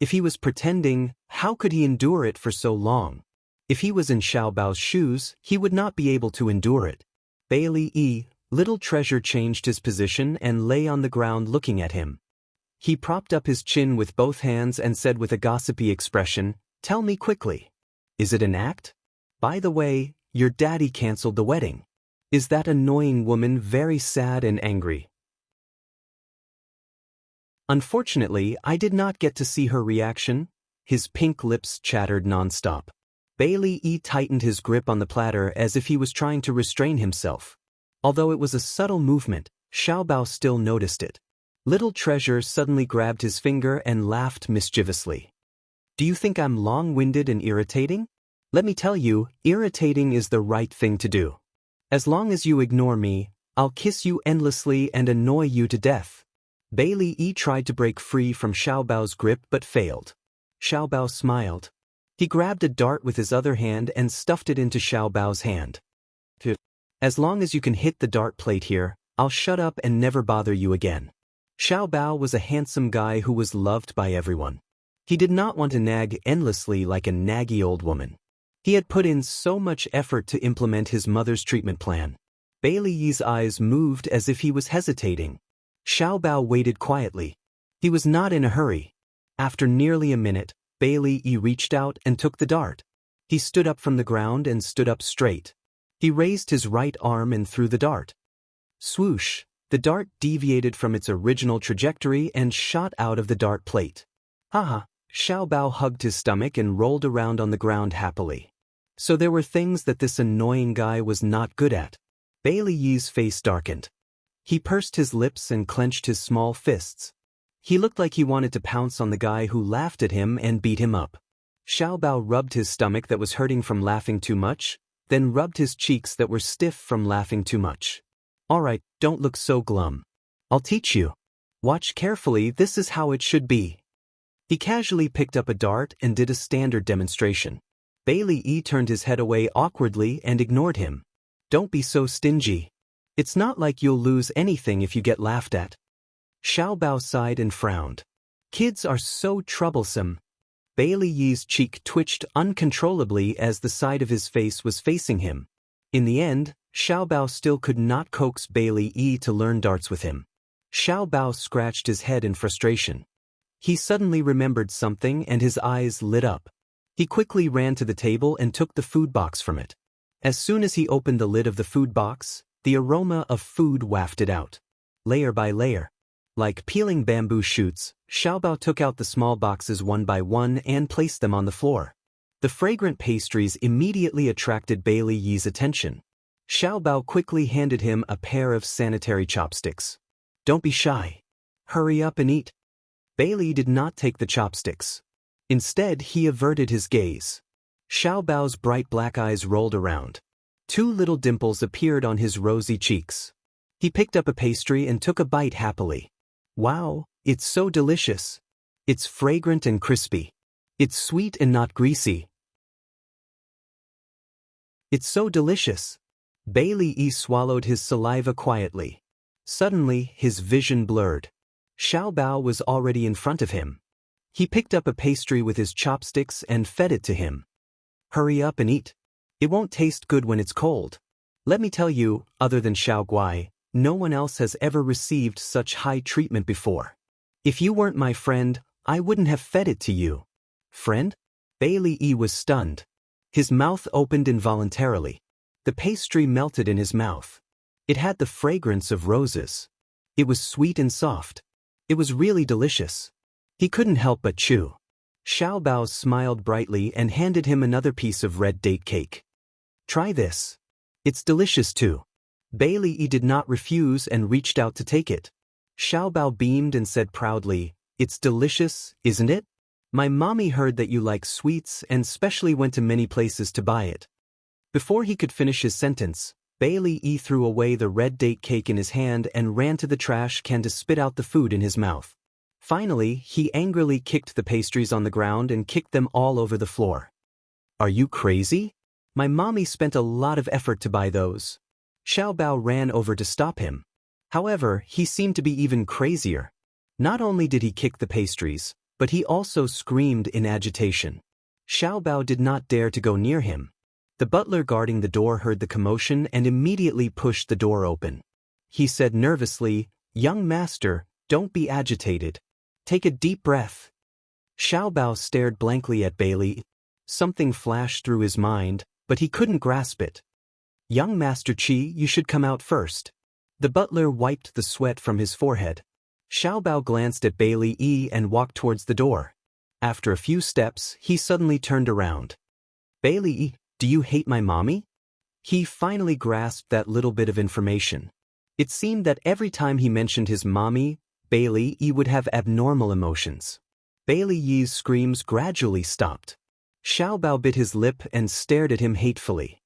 If he was pretending, how could he endure it for so long? If he was in Xiao Bao's shoes, he would not be able to endure it. Bailey, Little Treasure changed his position and lay on the ground looking at him. He propped up his chin with both hands and said with a gossipy expression, "Tell me quickly. Is it an act? By the way, your daddy canceled the wedding. Is that annoying woman very sad and angry?" Unfortunately, I did not get to see her reaction. His pink lips chattered nonstop. Bailey tightened his grip on the platter as if he was trying to restrain himself. Although it was a subtle movement, Xiao Bao still noticed it. Little Treasure suddenly grabbed his finger and laughed mischievously. Do you think I'm long-winded and irritating? Let me tell you, irritating is the right thing to do. As long as you ignore me, I'll kiss you endlessly and annoy you to death. Bailey tried to break free from Xiao Bao's grip but failed. Xiao Bao smiled. He grabbed a dart with his other hand and stuffed it into Xiao Bao's hand. As long as you can hit the dart plate here, I'll shut up and never bother you again. Xiao Bao was a handsome guy who was loved by everyone. He did not want to nag endlessly like a naggy old woman. He had put in so much effort to implement his mother's treatment plan. Bailey's eyes moved as if he was hesitating. Xiao Bao waited quietly. He was not in a hurry. After nearly a minute, Bailey reached out and took the dart. He stood up from the ground and stood up straight. He raised his right arm and threw the dart. Swoosh! The dart deviated from its original trajectory and shot out of the dart plate. Haha! Xiao Bao hugged his stomach and rolled around on the ground happily. So there were things that this annoying guy was not good at. Bailey's face darkened. He pursed his lips and clenched his small fists. He looked like he wanted to pounce on the guy who laughed at him and beat him up. Xiao Bao rubbed his stomach that was hurting from laughing too much, then rubbed his cheeks that were stiff from laughing too much. Alright, don't look so glum. I'll teach you. Watch carefully, this is how it should be. He casually picked up a dart and did a standard demonstration. Bailey turned his head away awkwardly and ignored him. Don't be so stingy. It's not like you'll lose anything if you get laughed at. Xiao Bao sighed and frowned. Kids are so troublesome. Bailey's cheek twitched uncontrollably as the side of his face was facing him. In the end, Xiao Bao still could not coax Bailey to learn darts with him. Xiao Bao scratched his head in frustration. He suddenly remembered something and his eyes lit up. He quickly ran to the table and took the food box from it. As soon as he opened the lid of the food box, the aroma of food wafted out. Layer by layer. Like peeling bamboo shoots, Xiao Bao took out the small boxes one by one and placed them on the floor. The fragrant pastries immediately attracted Bailey's attention. Xiao Bao quickly handed him a pair of sanitary chopsticks. Don't be shy. Hurry up and eat. Bailey did not take the chopsticks. Instead, he averted his gaze. Xiao Bao's bright black eyes rolled around. 2 little dimples appeared on his rosy cheeks. He picked up a pastry and took a bite happily. Wow, it's so delicious. It's fragrant and crispy. It's sweet and not greasy. It's so delicious. Bailey swallowed his saliva quietly. Suddenly, his vision blurred. Xiao Bao was already in front of him. He picked up a pastry with his chopsticks and fed it to him. Hurry up and eat. It won't taste good when it's cold. Let me tell you, other than Xiao Guai, no one else has ever received such high treatment before. If you weren't my friend, I wouldn't have fed it to you. Friend? Bailey was stunned. His mouth opened involuntarily. The pastry melted in his mouth. It had the fragrance of roses. It was sweet and soft. It was really delicious. He couldn't help but chew. Xiao Bao smiled brightly and handed him another piece of red date cake. Try this. It's delicious too. Bailey Yi did not refuse and reached out to take it. Xiao Bao beamed and said proudly, "It's delicious, isn't it? My mommy heard that you like sweets and specially went to many places to buy it." Before he could finish his sentence, Bailey Yi threw away the red date cake in his hand and ran to the trash can to spit out the food in his mouth. Finally, he angrily kicked the pastries on the ground and kicked them all over the floor. "Are you crazy? My mommy spent a lot of effort to buy those." Xiao Bao ran over to stop him. However, he seemed to be even crazier. Not only did he kick the pastries, but he also screamed in agitation. Xiao Bao did not dare to go near him. The butler guarding the door heard the commotion and immediately pushed the door open. He said nervously, "Young master, don't be agitated. Take a deep breath." Xiao Bao stared blankly at Bailey. Something flashed through his mind, but he couldn't grasp it. "Young Master Qi, you should come out first." The butler wiped the sweat from his forehead. Xiao Bao glanced at Bailey Yi and walked towards the door. After a few steps, he suddenly turned around. "Bailey Yi, do you hate my mommy?" He finally grasped that little bit of information. It seemed that every time he mentioned his mommy, Bailey Yi would have abnormal emotions. Bailey Yi's screams gradually stopped. Xiao Bao bit his lip and stared at him hatefully.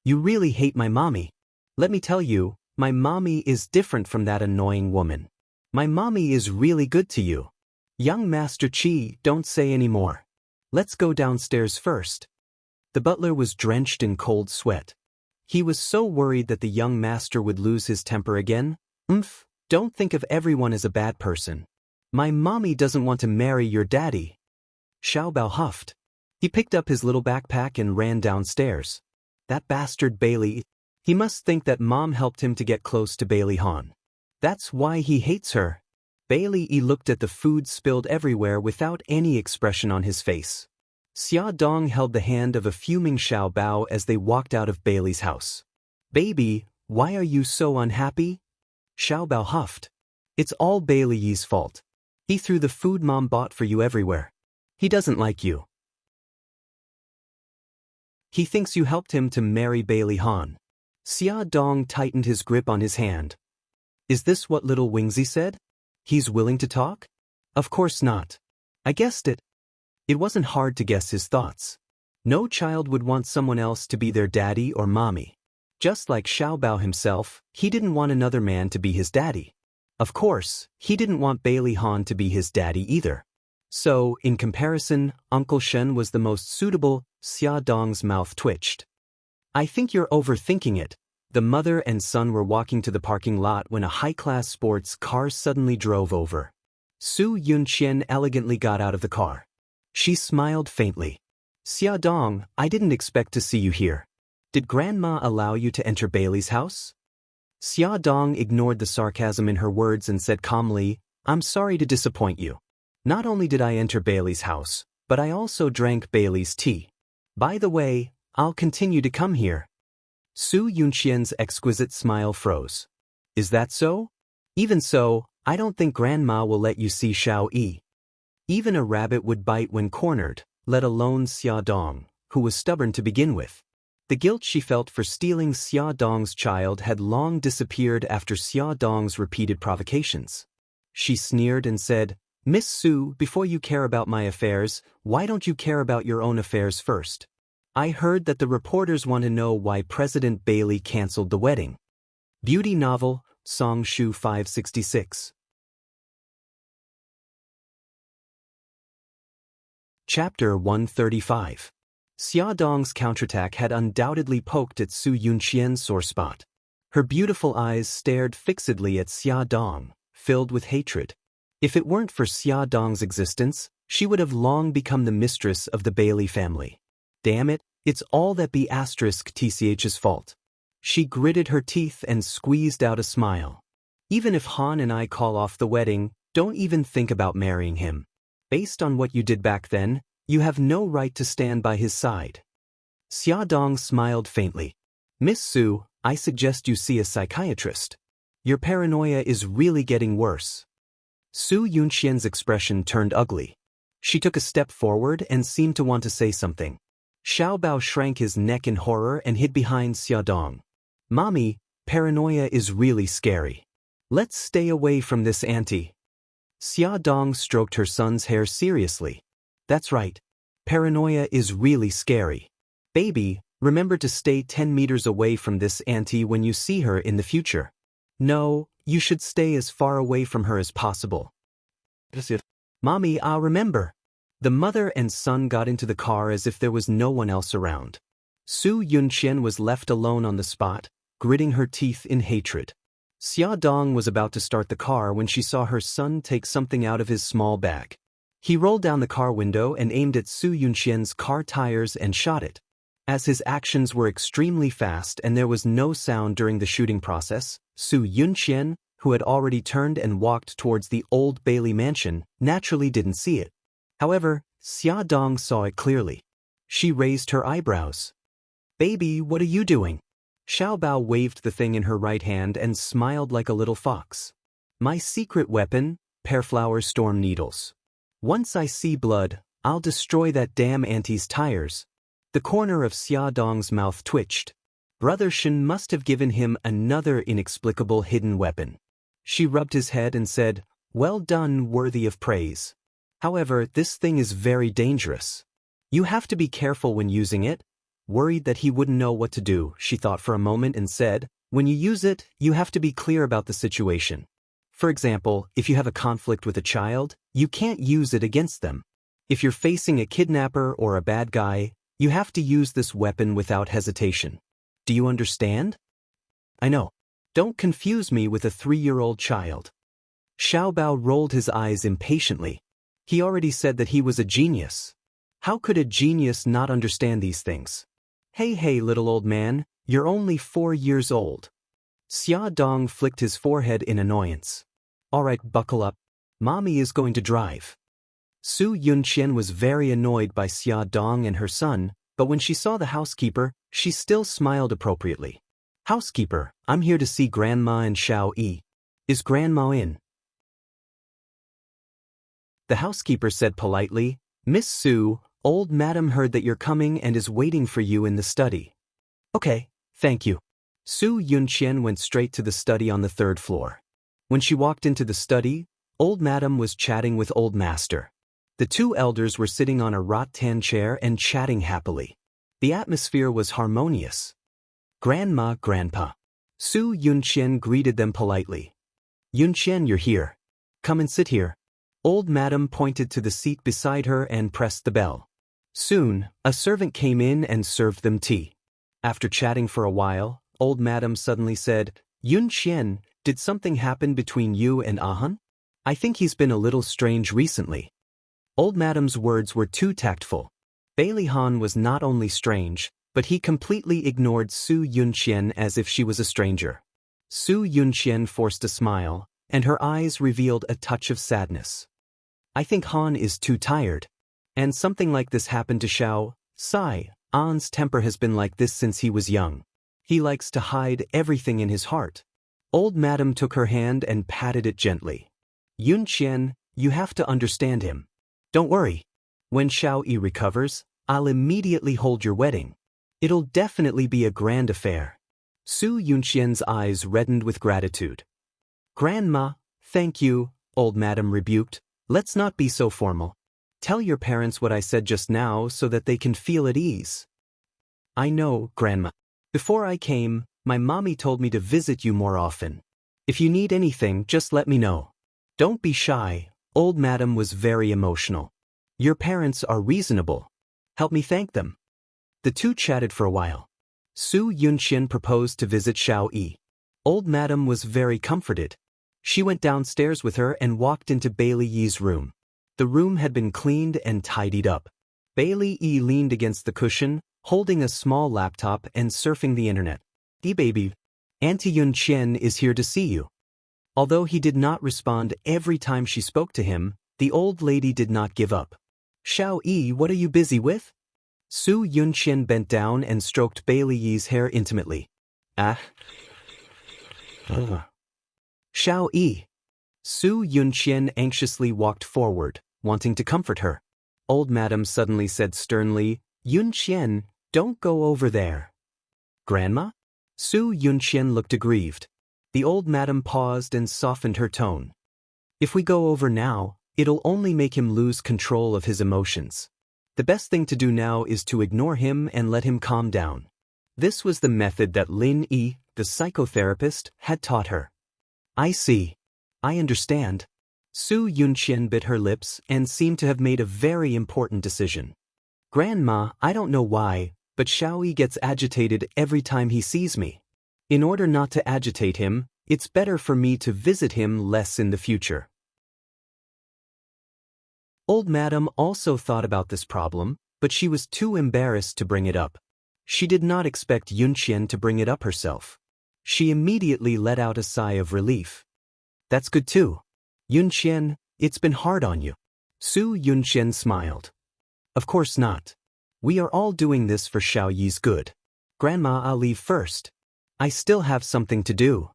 "You really hate my mommy. Let me tell you, my mommy is different from that annoying woman. My mommy is really good to you. Young Master Qi, don't say any more. Let's go downstairs first." The butler was drenched in cold sweat. He was so worried that the young master would lose his temper again. Don't think of everyone as a bad person. My mommy doesn't want to marry your daddy." Xiao Bao huffed. He picked up his little backpack and ran downstairs. That bastard Bailey. He must think that mom helped him to get close to Bailey Han. That's why he hates her. Bailey Yi looked at the food spilled everywhere without any expression on his face. Xia Dong held the hand of a fuming Xiao Bao as they walked out of Bailey's house. "Baby, why are you so unhappy?" Xiao Bao huffed. "It's all Bailey Yi's fault. He threw the food mom bought for you everywhere. He doesn't like you. He thinks you helped him to marry Bailey Han." Xia Dong tightened his grip on his hand. "Is this what little Wingsy said? He's willing to talk?" "Of course not. I guessed it." It wasn't hard to guess his thoughts. No child would want someone else to be their daddy or mommy. Just like Xiao Bao himself, he didn't want another man to be his daddy. Of course, he didn't want Bailey Han to be his daddy either. So, in comparison, Uncle Shen was the most suitable. Xia Dong's mouth twitched. "I think you're overthinking it." The mother and son were walking to the parking lot when a high-class sports car suddenly drove over. Su Yunqian elegantly got out of the car. She smiled faintly. "Xia Dong, I didn't expect to see you here. Did Grandma allow you to enter Bailey's house?" Xia Dong ignored the sarcasm in her words and said calmly, "I'm sorry to disappoint you. Not only did I enter Bailey's house, but I also drank Bailey's tea. By the way, I'll continue to come here." Su Yunqian's exquisite smile froze. "Is that so? Even so, I don't think Grandma will let you see Xiao Yi." Even a rabbit would bite when cornered, let alone Xia Dong, who was stubborn to begin with. The guilt she felt for stealing Xia Dong's child had long disappeared after Xia Dong's repeated provocations. She sneered and said, "Miss Su, before you care about my affairs, why don't you care about your own affairs first? I heard that the reporters want to know why President Bailey canceled the wedding." Beauty novel, Song Shu 566. Chapter 135. Xia Dong's counterattack had undoubtedly poked at Su Yunqian's sore spot. Her beautiful eyes stared fixedly at Xia Dong, filled with hatred. If it weren't for Xia Dong's existence, she would have long become the mistress of the Bailey family. Damn it, it's all that B***'s fault. She gritted her teeth and squeezed out a smile. "Even if Han and I call off the wedding, don't even think about marrying him. Based on what you did back then, you have no right to stand by his side." Xia Dong smiled faintly. "Miss Su, I suggest you see a psychiatrist. Your paranoia is really getting worse." Su Yunqian's expression turned ugly. She took a step forward and seemed to want to say something. Xiao Bao shrank his neck in horror and hid behind Xia Dong. "Mommy, Paranoia is really scary. Let's stay away from this auntie. Xia Dong stroked her son's hair seriously. That's right. Paranoia is really scary. Baby, remember to stay 10 meters away from this auntie when you see her in the future. No, you should stay as far away from her as possible. Mommy, I'll remember. The mother and son got into the car as if there was no one else around. Su Yunqian was left alone on the spot, gritting her teeth in hatred. Xia Dong was about to start the car when she saw her son take something out of his small bag. He rolled down the car window and aimed at Su Yunqian's car tires and shot it. As his actions were extremely fast and there was no sound during the shooting process, Su Yunqian, who had already turned and walked towards the Old Bailey mansion, naturally didn't see it. However, Xia Dong saw it clearly. She raised her eyebrows. Baby, what are you doing? Xiao Bao waved the thing in her right hand and smiled like a little fox. My secret weapon, pearflower storm needles. Once I see blood, I'll destroy that damn auntie's tires. The corner of Xia Dong's mouth twitched. Brother Shen must have given him another inexplicable hidden weapon. She rubbed his head and said, well done, worthy of praise. However, this thing is very dangerous. You have to be careful when using it. Worried that he wouldn't know what to do, she thought for a moment and said, when you use it, you have to be clear about the situation. For example, if you have a conflict with a child, you can't use it against them. If you're facing a kidnapper or a bad guy, you have to use this weapon without hesitation. Do you understand? I know. Don't confuse me with a 3-year-old child. Xiao Bao rolled his eyes impatiently. He already said that he was a genius. How could a genius not understand these things? Hey, little old man, you're only 4 years old. Xia Dong flicked his forehead in annoyance. All right, buckle up. Mommy is going to drive. Su Yunqian was very annoyed by Xia Dong and her son, but when she saw the housekeeper, she still smiled appropriately. Housekeeper, I'm here to see Grandma and Xiao Yi. Is Grandma in? The housekeeper said politely, Miss Su, old madam heard that you're coming and is waiting for you in the study. Okay, thank you. Su Yunqian went straight to the study on the 3rd floor. When she walked into the study, old madam was chatting with old master. The two elders were sitting on a rattan chair and chatting happily. The atmosphere was harmonious. Grandma, Grandpa. Su Yunqian greeted them politely. Yunqian, you're here. Come and sit here. Old madam pointed to the seat beside her and pressed the bell. Soon, a servant came in and served them tea. After chatting for a while, old madam suddenly said, Yunqian, did something happen between you and Ahan? I think he's been a little strange recently. Old madam's words were too tactful. Bailey Han was not only strange, but he completely ignored Su Yunqian as if she was a stranger. Su Yunqian forced a smile, and her eyes revealed a touch of sadness. I think Han is too tired. And something like this happened to Xiao Sai. An's temper has been like this since he was young. He likes to hide everything in his heart. Old madam took her hand and patted it gently. Yunqian, you have to understand him. Don't worry. When Xiao Yi recovers, I'll immediately hold your wedding. It'll definitely be a grand affair. Su Yunqian's eyes reddened with gratitude. Grandma, thank you, old madam rebuked. Let's not be so formal. Tell your parents what I said just now so that they can feel at ease. I know, Grandma. Before I came, my mommy told me to visit you more often. If you need anything, just let me know. Don't be shy. Old madam was very emotional. Your parents are reasonable. Help me thank them. The two chatted for a while. Su Yunqian proposed to visit Xiao Yi. Old madam was very comforted. She went downstairs with her and walked into Bailey Yi's room. The room had been cleaned and tidied up. Bailey Yi leaned against the cushion, holding a small laptop and surfing the internet. Baby, Auntie Yunqian is here to see you. Although he did not respond every time she spoke to him, the old lady did not give up. Xiao Yi, what are you busy with? Su Yunqian bent down and stroked Bailey Yi's hair intimately. Xiao Yi. Su Yunqian anxiously walked forward, wanting to comfort her. Old madam suddenly said sternly, Yunqian, don't go over there. Grandma? Su Yunxian looked aggrieved. The old madam paused and softened her tone. If we go over now, it'll only make him lose control of his emotions. The best thing to do now is to ignore him and let him calm down. This was the method that Lin Yi, the psychotherapist, had taught her. I see. I understand. Su Yunxian bit her lips and seemed to have made a very important decision. Grandma, I don't know why, but Xiaoyi gets agitated every time he sees me. In order not to agitate him, it's better for me to visit him less in the future. Old Madam also thought about this problem, but she was too embarrassed to bring it up. She did not expect Yunxian to bring it up herself. She immediately let out a sigh of relief. That's good too. Yunxian, it's been hard on you. Su Yunxian smiled. Of course not. We are all doing this for Xiaoyi's good. Grandma, I'll leave first. I still have something to do.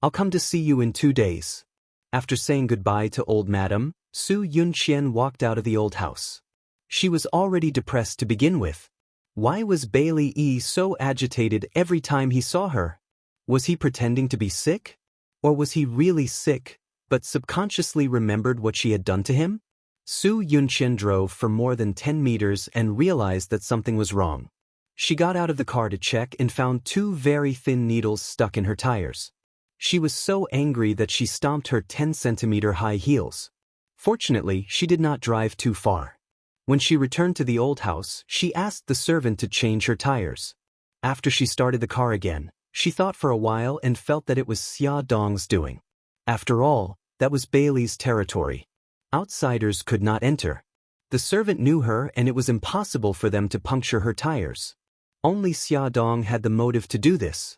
I'll come to see you in 2 days. After saying goodbye to Old Madam, Su Yunxian walked out of the old house. She was already depressed to begin with. Why was Bailey Yi so agitated every time he saw her? Was he pretending to be sick? Or was he really sick, but subconsciously remembered what she had done to him? Su Yunxian drove for more than 10 meters and realized that something was wrong. She got out of the car to check and found 2 very thin needles stuck in her tires. She was so angry that she stomped her 10-centimeter high heels. Fortunately, she did not drive too far. When she returned to the old house, she asked the servant to change her tires. After she started the car again, she thought for a while and felt that it was Xia Dong's doing. After all, that was Bailey's territory. Outsiders could not enter. The servant knew her and it was impossible for them to puncture her tires. Only Xia Dong had the motive to do this.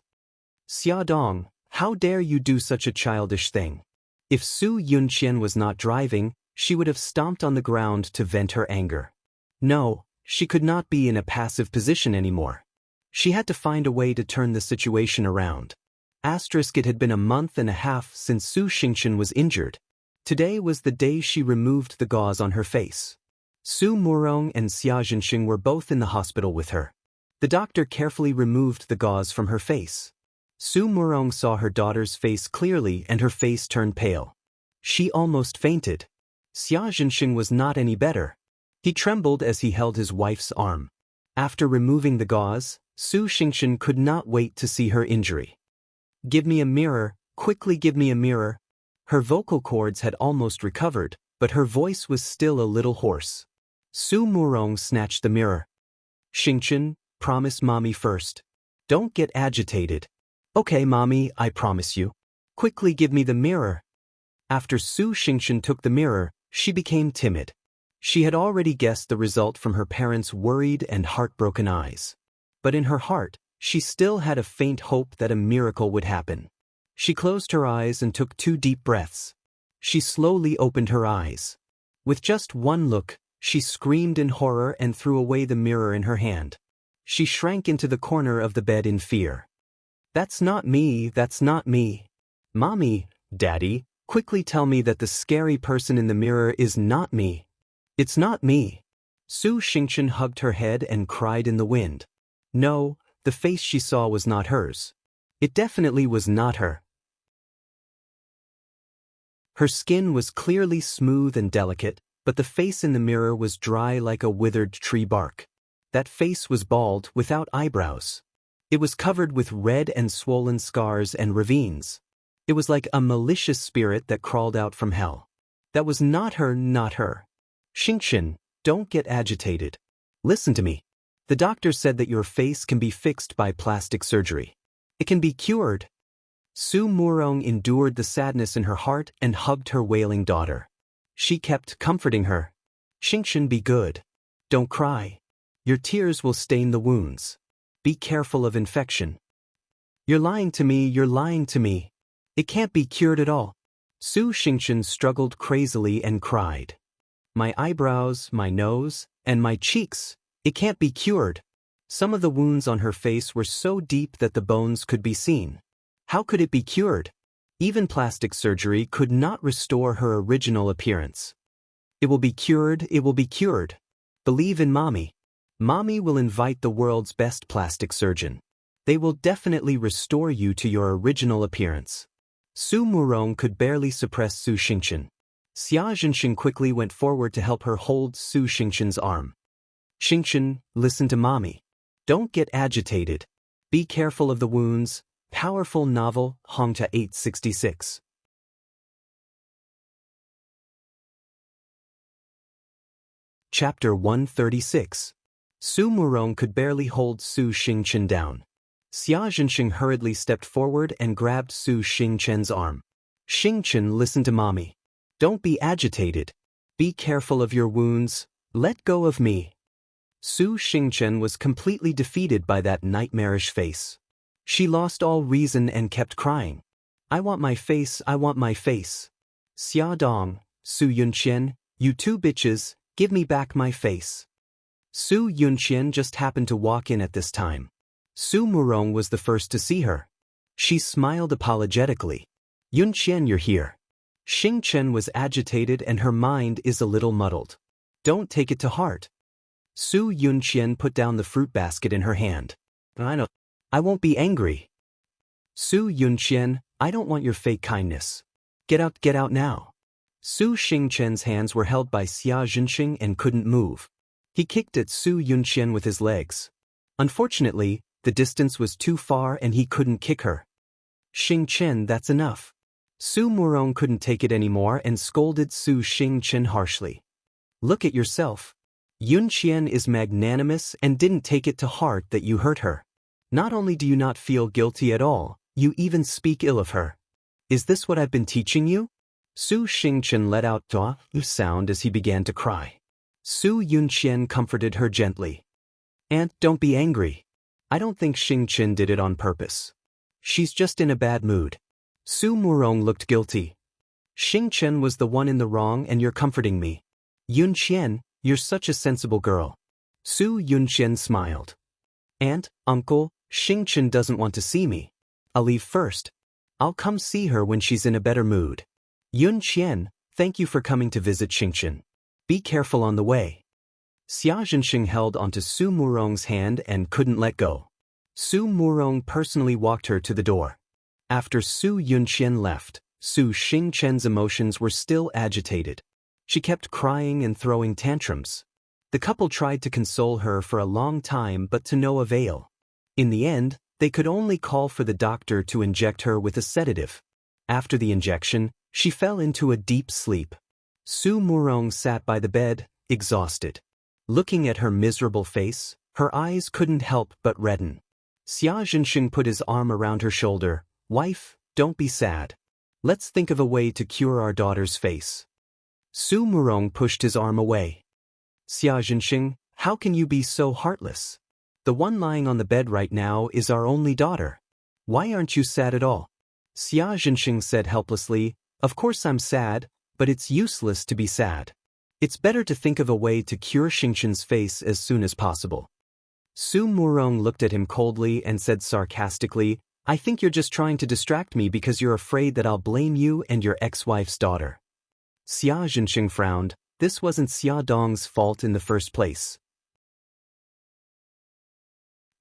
Xia Dong, how dare you do such a childish thing? If Su Yunxian was not driving, she would have stomped on the ground to vent her anger. No, she could not be in a passive position anymore. She had to find a way to turn the situation around. It had been a month and a half since Su Xingqian was injured. Today was the day she removed the gauze on her face. Su Murong and Xia Zhenxing were both in the hospital with her. The doctor carefully removed the gauze from her face. Su Murong saw her daughter's face clearly and her face turned pale. She almost fainted. Xia Zhenxing was not any better. He trembled as he held his wife's arm. After removing the gauze, Su Xingqian could not wait to see her injury. Give me a mirror, quickly give me a mirror. Her vocal cords had almost recovered, but her voice was still a little hoarse. Su Murong snatched the mirror. Xingqian, promise mommy first. Don't get agitated. Okay, mommy, I promise you. Quickly give me the mirror. After Su Xingqian took the mirror, she became timid. She had already guessed the result from her parents' worried and heartbroken eyes. But in her heart, she still had a faint hope that a miracle would happen. She closed her eyes and took 2 deep breaths. She slowly opened her eyes. With just one look, she screamed in horror and threw away the mirror in her hand. She shrank into the corner of the bed in fear. That's not me, that's not me. Mommy, Daddy, quickly tell me that the scary person in the mirror is not me. It's not me. Su Xingqian hugged her head and cried in the wind. No, the face she saw was not hers. It definitely was not her. Her skin was clearly smooth and delicate, but the face in the mirror was dry like a withered tree bark. That face was bald, without eyebrows. It was covered with red and swollen scars and ravines. It was like a malicious spirit that crawled out from hell. That was not her, not her. Xingqian, don't get agitated. Listen to me. The doctor said that your face can be fixed by plastic surgery. It can be cured. Su Murong endured the sadness in her heart and hugged her wailing daughter. She kept comforting her. Xingqian, be good. Don't cry. Your tears will stain the wounds. Be careful of infection. You're lying to me, you're lying to me. It can't be cured at all. Su Xingqian struggled crazily and cried. My eyebrows, my nose, and my cheeks. It can't be cured. Some of the wounds on her face were so deep that the bones could be seen. How could it be cured? Even plastic surgery could not restore her original appearance. It will be cured, it will be cured. Believe in Mommy. Mommy will invite the world's best plastic surgeon. They will definitely restore you to your original appearance. Su Murong could barely suppress Su Xingchen. Xia Zhenxing quickly went forward to help her hold Su Xingchen's arm. Xingchen, listen to mommy. Don't get agitated. Be careful of the wounds. Powerful novel, Hongta 866. Chapter 136. Su Murong could barely hold Su Xingchen down. Xia Zhenxing hurriedly stepped forward and grabbed Su Xingchen's arm. Xingchen, listen to mommy. Don't be agitated. Be careful of your wounds. Let go of me. Su Xingchen was completely defeated by that nightmarish face. She lost all reason and kept crying. I want my face, I want my face. Xia Dong, Su Yunqian, you two bitches, give me back my face. Su Yunqian just happened to walk in at this time. Su Murong was the first to see her. She smiled apologetically. Yunqian, you're here. Xingchen was agitated and her mind is a little muddled. Don't take it to heart. Su Yunqian put down the fruit basket in her hand. I won't be angry. Su Yunqian, I don't want your fake kindness. Get out now. Su Xingchen's hands were held by Xia Zhenxing and couldn't move. He kicked at Su Yunqian with his legs. Unfortunately, the distance was too far and he couldn't kick her. Xingchen, that's enough. Su Murong couldn't take it anymore and scolded Su Xingchen harshly. Look at yourself. Yunqian is magnanimous and didn't take it to heart that you hurt her. Not only do you not feel guilty at all, you even speak ill of her. Is this what I've been teaching you? Su Xingchen let out a sound as he began to cry. Su Yunqian comforted her gently. Aunt, don't be angry. I don't think Xingchen did it on purpose. She's just in a bad mood. Su Murong looked guilty. Xingchen was the one in the wrong and you're comforting me. Yunqian, you're such a sensible girl. Su Yunqian smiled. Aunt, uncle, Xingchen doesn't want to see me. I'll leave first. I'll come see her when she's in a better mood. Yunqian, thank you for coming to visit Xingchen. Be careful on the way. Xia Zhenxing held onto Su Murong's hand and couldn't let go. Su Murong personally walked her to the door. After Su Yunqian left, Su Xingchen's emotions were still agitated. She kept crying and throwing tantrums. The couple tried to console her for a long time but to no avail. In the end, they could only call for the doctor to inject her with a sedative. After the injection, she fell into a deep sleep. Su Murong sat by the bed, exhausted. Looking at her miserable face, her eyes couldn't help but redden. Xia Zhenxing put his arm around her shoulder. Wife, don't be sad. Let's think of a way to cure our daughter's face. Su Murong pushed his arm away. Xia Zhenxing, how can you be so heartless? The one lying on the bed right now is our only daughter. Why aren't you sad at all? Xia Zhenxing said helplessly, of course I'm sad, but it's useless to be sad. It's better to think of a way to cure Xingchen's face as soon as possible. Su Murong looked at him coldly and said sarcastically, I think you're just trying to distract me because you're afraid that I'll blame you and your ex-wife's daughter. Xia Zhenxing frowned. This wasn't Xia Dong's fault in the first place.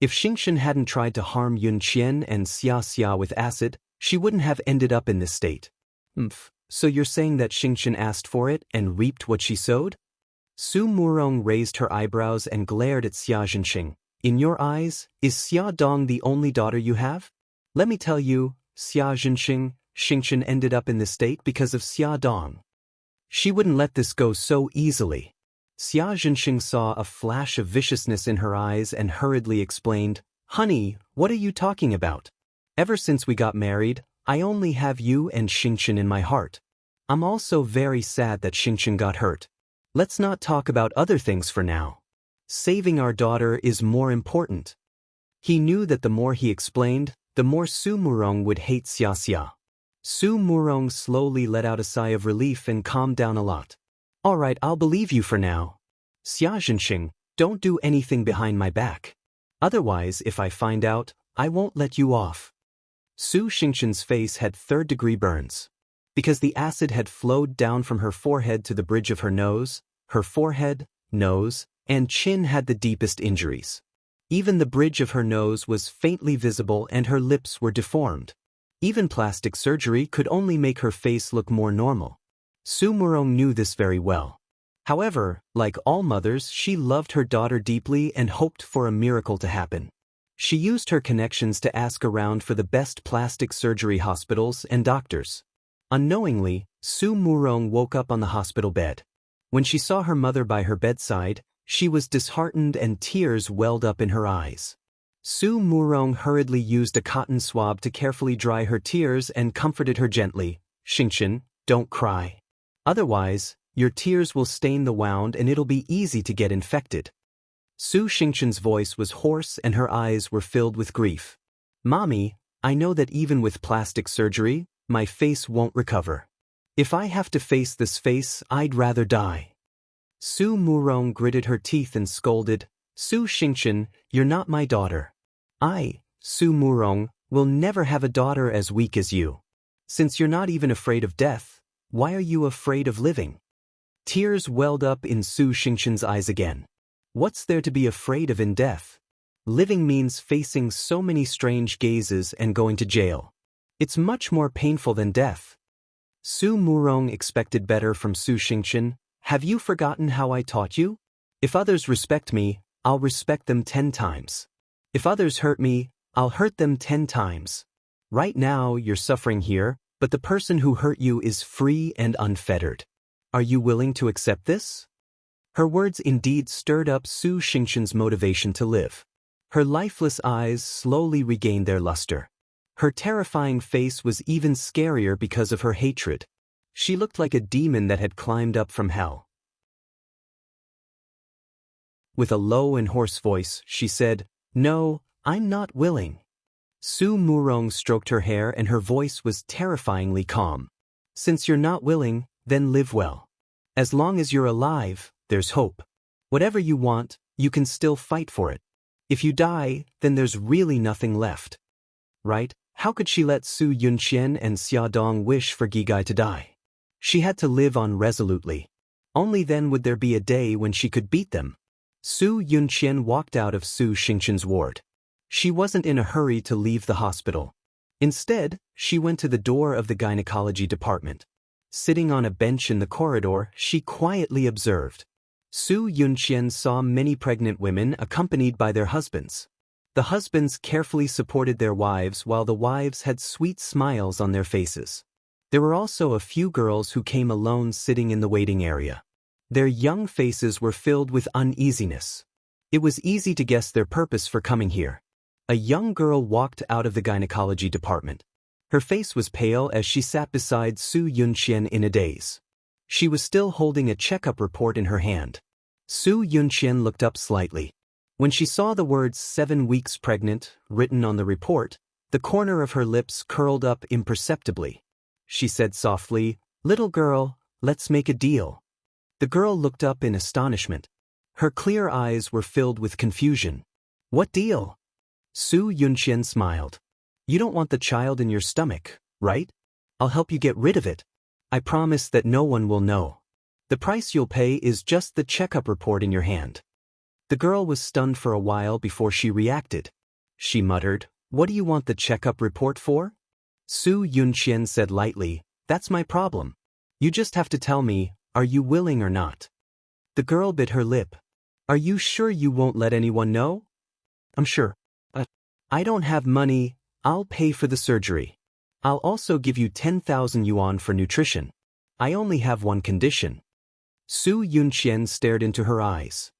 If Xingchen hadn't tried to harm Yunqian and Xia with acid, she wouldn't have ended up in this state. So you're saying that Xingchen asked for it and reaped what she sowed? Su Murong raised her eyebrows and glared at Xia Zhenxing. In your eyes, is Xia Dong the only daughter you have? Let me tell you, Xia Zhenxing, Xingchen ended up in this state because of Xia Dong. She wouldn't let this go so easily. Xia Zhenxing saw a flash of viciousness in her eyes and hurriedly explained, Honey, what are you talking about? Ever since we got married, I only have you and Xingchen in my heart. I'm also very sad that Xingchen got hurt. Let's not talk about other things for now. Saving our daughter is more important. He knew that the more he explained, the more Su Murong would hate Xia. Su Murong slowly let out a sigh of relief and calmed down a lot. All right, I'll believe you for now. Xia Zhenxing, don't do anything behind my back. Otherwise, if I find out, I won't let you off. Su Xingchen's face had third-degree burns. Because the acid had flowed down from her forehead to the bridge of her forehead, nose, and chin had the deepest injuries. Even the bridge of her nose was faintly visible and her lips were deformed. Even plastic surgery could only make her face look more normal. Su Murong knew this very well. However, like all mothers, she loved her daughter deeply and hoped for a miracle to happen. She used her connections to ask around for the best plastic surgery hospitals and doctors. Unknowingly, Su Murong woke up on the hospital bed. When she saw her mother by her bedside, she was disheartened and tears welled up in her eyes. Su Murong hurriedly used a cotton swab to carefully dry her tears and comforted her gently. "Xingqian, don't cry. Otherwise, your tears will stain the wound and it'll be easy to get infected." Su Xingqian's voice was hoarse and her eyes were filled with grief. "Mommy, I know that even with plastic surgery, my face won't recover. If I have to face this face, I'd rather die." Su Murong gritted her teeth and scolded, "Su Xingqian, you're not my daughter. I, Su Murong, will never have a daughter as weak as you. Since you're not even afraid of death, why are you afraid of living?" Tears welled up in Su Xingqian's eyes again. What's there to be afraid of in death? Living means facing so many strange gazes and going to jail. It's much more painful than death. Su Murong expected better from Su Xingqian. "Have you forgotten how I taught you? If others respect me, I'll respect them 10 times. If others hurt me, I'll hurt them 10 times. Right now, you're suffering here, but the person who hurt you is free and unfettered. Are you willing to accept this?" Her words indeed stirred up Su Xingqian's motivation to live. Her lifeless eyes slowly regained their luster. Her terrifying face was even scarier because of her hatred. She looked like a demon that had climbed up from hell. With a low and hoarse voice, she said, "No, I'm not willing." Su Murong stroked her hair and her voice was terrifyingly calm. "Since you're not willing, then live well. As long as you're alive, there's hope. Whatever you want, you can still fight for it. If you die, then there's really nothing left." Right? How could she let Su Yunqian and Xia Dong wish for Gigai to die? She had to live on resolutely. Only then would there be a day when she could beat them. Su Yunqian walked out of Su Xingqian's ward. She wasn't in a hurry to leave the hospital. Instead, she went to the door of the gynecology department. Sitting on a bench in the corridor, she quietly observed. Su Yunqian saw many pregnant women accompanied by their husbands. The husbands carefully supported their wives while the wives had sweet smiles on their faces. There were also a few girls who came alone sitting in the waiting area. Their young faces were filled with uneasiness. It was easy to guess their purpose for coming here. A young girl walked out of the gynecology department. Her face was pale as she sat beside Su Yunqian in a daze. She was still holding a checkup report in her hand. Su Yunqian looked up slightly. When she saw the words 7 weeks pregnant written on the report, the corner of her lips curled up imperceptibly. She said softly, "Little girl, let's make a deal." The girl looked up in astonishment. Her clear eyes were filled with confusion. "What deal?" Su Yunqian smiled. "You don't want the child in your stomach, right? I'll help you get rid of it. I promise that no one will know. The price you'll pay is just the checkup report in your hand." The girl was stunned for a while before she reacted. She muttered, "What do you want the checkup report for?" Su Yunqian said lightly, "That's my problem. You just have to tell me, are you willing or not?" The girl bit her lip. "Are you sure you won't let anyone know?" "I'm sure. I don't have money. I'll pay for the surgery. I'll also give you 10,000 yuan for nutrition. I only have one condition." Su Yunqian stared into her eyes.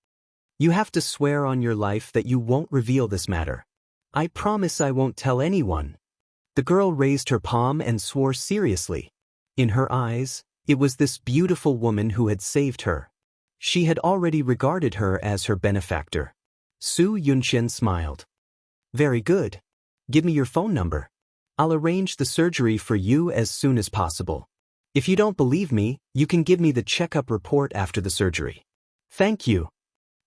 "You have to swear on your life that you won't reveal this matter." "I promise I won't tell anyone." The girl raised her palm and swore seriously. In her eyes, it was this beautiful woman who had saved her. She had already regarded her as her benefactor. Su Yunqian smiled. "Very good. Give me your phone number. I'll arrange the surgery for you as soon as possible. If you don't believe me, you can give me the checkup report after the surgery." "Thank you."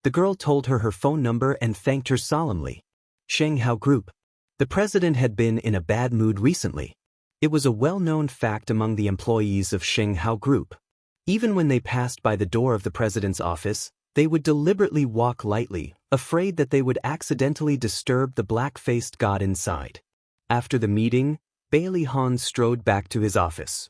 The girl told her her phone number and thanked her solemnly. Shanghao Group. The president had been in a bad mood recently. It was a well-known fact among the employees of Shanghao Group. Even when they passed by the door of the president's office, They would deliberately walk lightly, afraid that they would accidentally disturb the black-faced god inside. After the meeting, Bailey Han strode back to his office.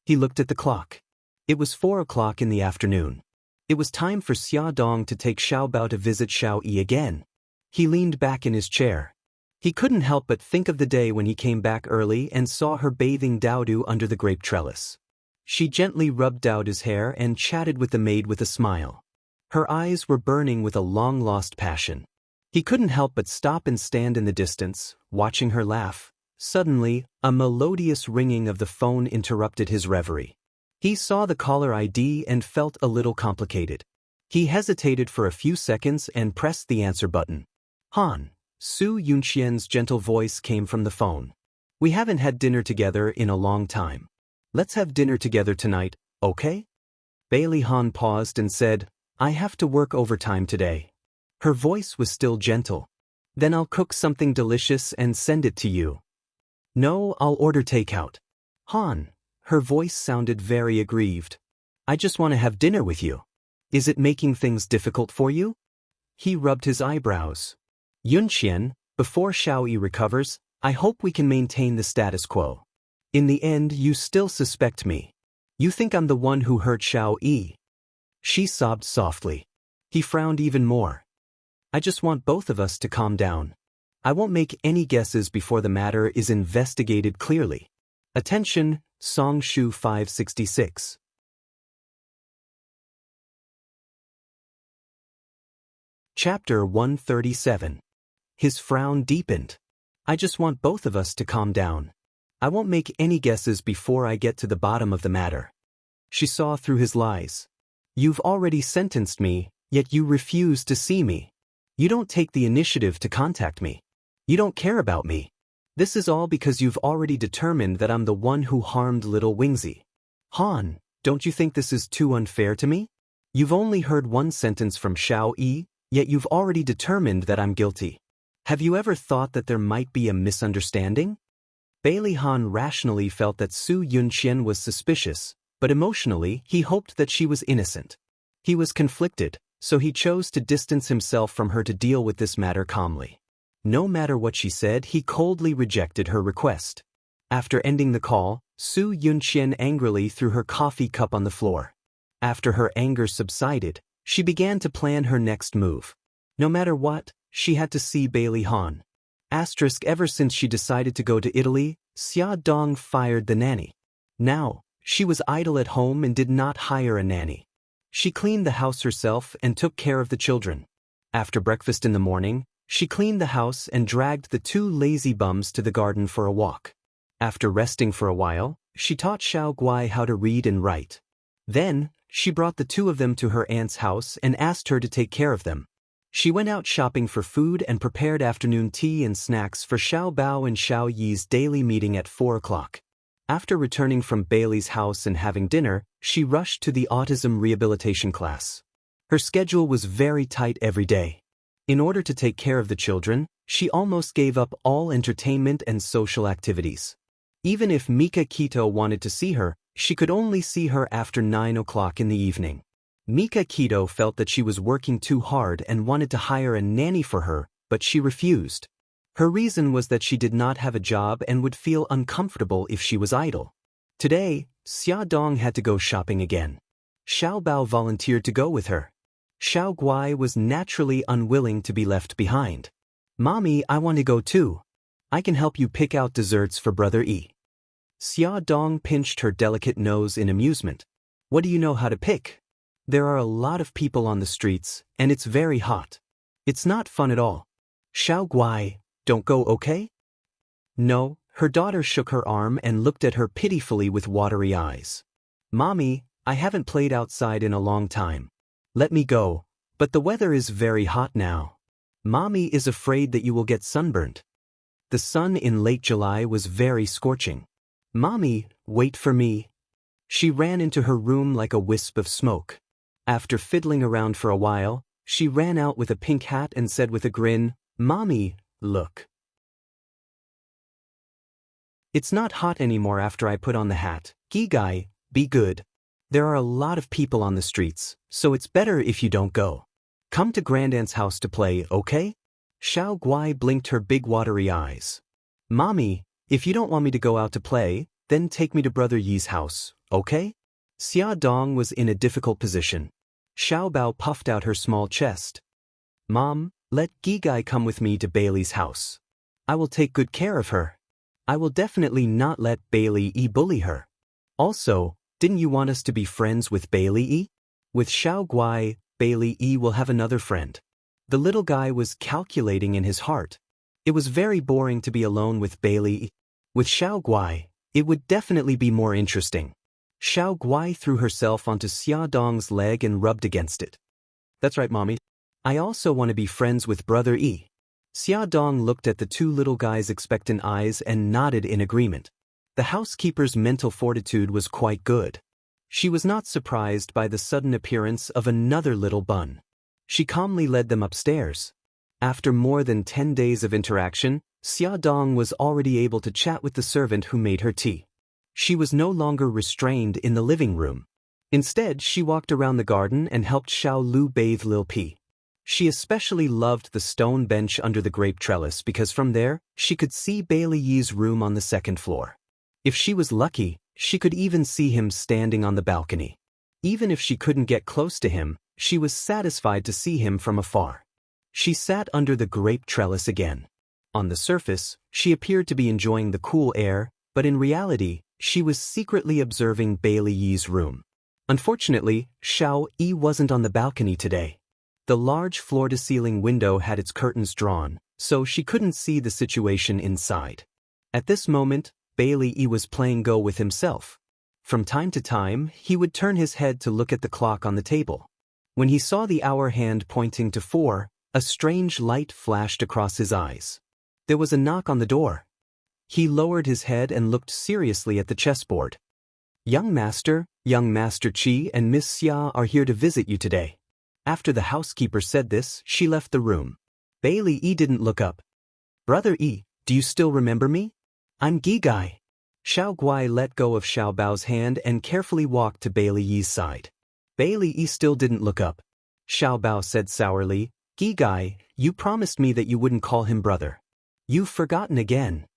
He looked at the clock. It was 4 o'clock in the afternoon. It was time for Xia Dong to take Xiao Bao to visit Xiao Yi again. He leaned back in his chair. He couldn't help but think of the day when he came back early and saw her bathing Daodu under the grape trellis. She gently rubbed Daodu's hair and chatted with the maid with a smile. Her eyes were burning with a long-lost passion. He couldn't help but stop and stand in the distance, watching her laugh. Suddenly, a melodious ringing of the phone interrupted his reverie. He saw the caller ID and felt a little complicated. He hesitated for a few seconds and pressed the answer button. Han, Su Yunxian's gentle voice came from the phone. We haven't had dinner together in a long time. Let's have dinner together tonight, okay? Bailey Han paused and said, I have to work overtime today. Her voice was still gentle. Then I'll cook something delicious and send it to you. No, I'll order takeout. Han, her voice sounded very aggrieved. I just want to have dinner with you. Is it making things difficult for you? He rubbed his eyebrows. Yunxian, before Xiao Yi recovers, I hope we can maintain the status quo. In the end, you still suspect me. You think I'm the one who hurt Xiao Yi. She sobbed softly. He frowned even more. I just want both of us to calm down. I won't make any guesses before the matter is investigated clearly. Attention, Song Shu 566. Chapter 137. His frown deepened. I just want both of us to calm down. I won't make any guesses before I get to the bottom of the matter. She saw through his lies. You've already sentenced me, yet you refuse to see me. You don't take the initiative to contact me. You don't care about me. This is all because you've already determined that I'm the one who harmed little Wingzy. Han, don't you think this is too unfair to me? You've only heard one sentence from Xiao Yi, yet you've already determined that I'm guilty. Have you ever thought that there might be a misunderstanding? Bailey Han rationally felt that Su Yunxian was suspicious, but emotionally he hoped that she was innocent. He was conflicted, so he chose to distance himself from her to deal with this matter calmly. No matter what she said, he coldly rejected her request. After ending the call, Su Yunxian angrily threw her coffee cup on the floor. After her anger subsided, she began to plan her next move. No matter what, she had to see Bailey Han. Ever since she decided to go to Italy, Xia Dong fired the nanny. Now, she was idle at home and did not hire a nanny. She cleaned the house herself and took care of the children. After breakfast in the morning, she cleaned the house and dragged the two lazy bums to the garden for a walk. After resting for a while, she taught Xiao Guai how to read and write. Then, she brought the two of them to her aunt's house and asked her to take care of them. She went out shopping for food and prepared afternoon tea and snacks for Xiao Bao and Xiao Yi's daily meeting at 4 o'clock. After returning from Bailey's house and having dinner, she rushed to the autism rehabilitation class. Her schedule was very tight every day. In order to take care of the children, she almost gave up all entertainment and social activities. Even if Mika Kito wanted to see her, she could only see her after 9 o'clock in the evening. Mika Kito felt that she was working too hard and wanted to hire a nanny for her, but she refused. Her reason was that she did not have a job and would feel uncomfortable if she was idle. Today, Xia Dong had to go shopping again. Xiao Bao volunteered to go with her. Xiao Guai was naturally unwilling to be left behind. Mommy, I want to go too. I can help you pick out desserts for Brother Yi. Xia Dong pinched her delicate nose in amusement. What do you know how to pick? There are a lot of people on the streets, and it's very hot. It's not fun at all. Xiao Guai, don't go, okay? No, her daughter shook her arm and looked at her pitifully with watery eyes. Mommy, I haven't played outside in a long time. Let me go, but the weather is very hot now. Mommy is afraid that you will get sunburned. The sun in late July was very scorching. Mommy, wait for me. She ran into her room like a wisp of smoke. After fiddling around for a while, she ran out with a pink hat and said with a grin, Mommy, look. It's not hot anymore after I put on the hat. Gigai, be good. There are a lot of people on the streets, so it's better if you don't go. Come to Grandaunt's house to play, okay? Xiao Guai blinked her big watery eyes. Mommy, if you don't want me to go out to play, then take me to Brother Yi's house, okay? Xia Dong was in a difficult position. Xiao Bao puffed out her small chest. Mom, let Gigai come with me to Bailey's house. I will take good care of her. I will definitely not let Bailey Yi bully her. Also, didn't you want us to be friends with Bailey Yi? With Xiao Guai, Bailey Yi will have another friend. The little guy was calculating in his heart. It was very boring to be alone with Bailey Yi. With Xiao Guai, it would definitely be more interesting. Xiao Guai threw herself onto Xia Dong's leg and rubbed against it. That's right, Mommy. I also want to be friends with Brother Yi. Xia Dong looked at the two little guys' expectant eyes and nodded in agreement. The housekeeper's mental fortitude was quite good. She was not surprised by the sudden appearance of another little bun. She calmly led them upstairs. After more than 10 days of interaction, Xia Dong was already able to chat with the servant who made her tea. She was no longer restrained in the living room. Instead, she walked around the garden and helped Xiao Lu bathe Lil Pi. She especially loved the stone bench under the grape trellis because from there, she could see Bailey Yi's room on the second floor. If she was lucky, she could even see him standing on the balcony. Even if she couldn't get close to him, she was satisfied to see him from afar. She sat under the grape trellis again. On the surface, she appeared to be enjoying the cool air, but in reality, she was secretly observing Bailey Yi's room. Unfortunately, Xiao Yi wasn't on the balcony today. The large floor-to-ceiling window had its curtains drawn, so she couldn't see the situation inside. At this moment, Bailey Yi was playing Go with himself. From time to time, he would turn his head to look at the clock on the table. When he saw the hour hand pointing to 4, a strange light flashed across his eyes. There was a knock on the door. He lowered his head and looked seriously at the chessboard. Young Master Qi and Miss Xia are here to visit you today. After the housekeeper said this, she left the room. Bailey Yi didn't look up. Brother Yi, do you still remember me? I'm Gigai. Xiao Guai let go of Xiao Bao's hand and carefully walked to Bailey Yi's side. Bailey Yi still didn't look up. Xiao Bao said sourly, Gigai, you promised me that you wouldn't call him brother. You've forgotten again.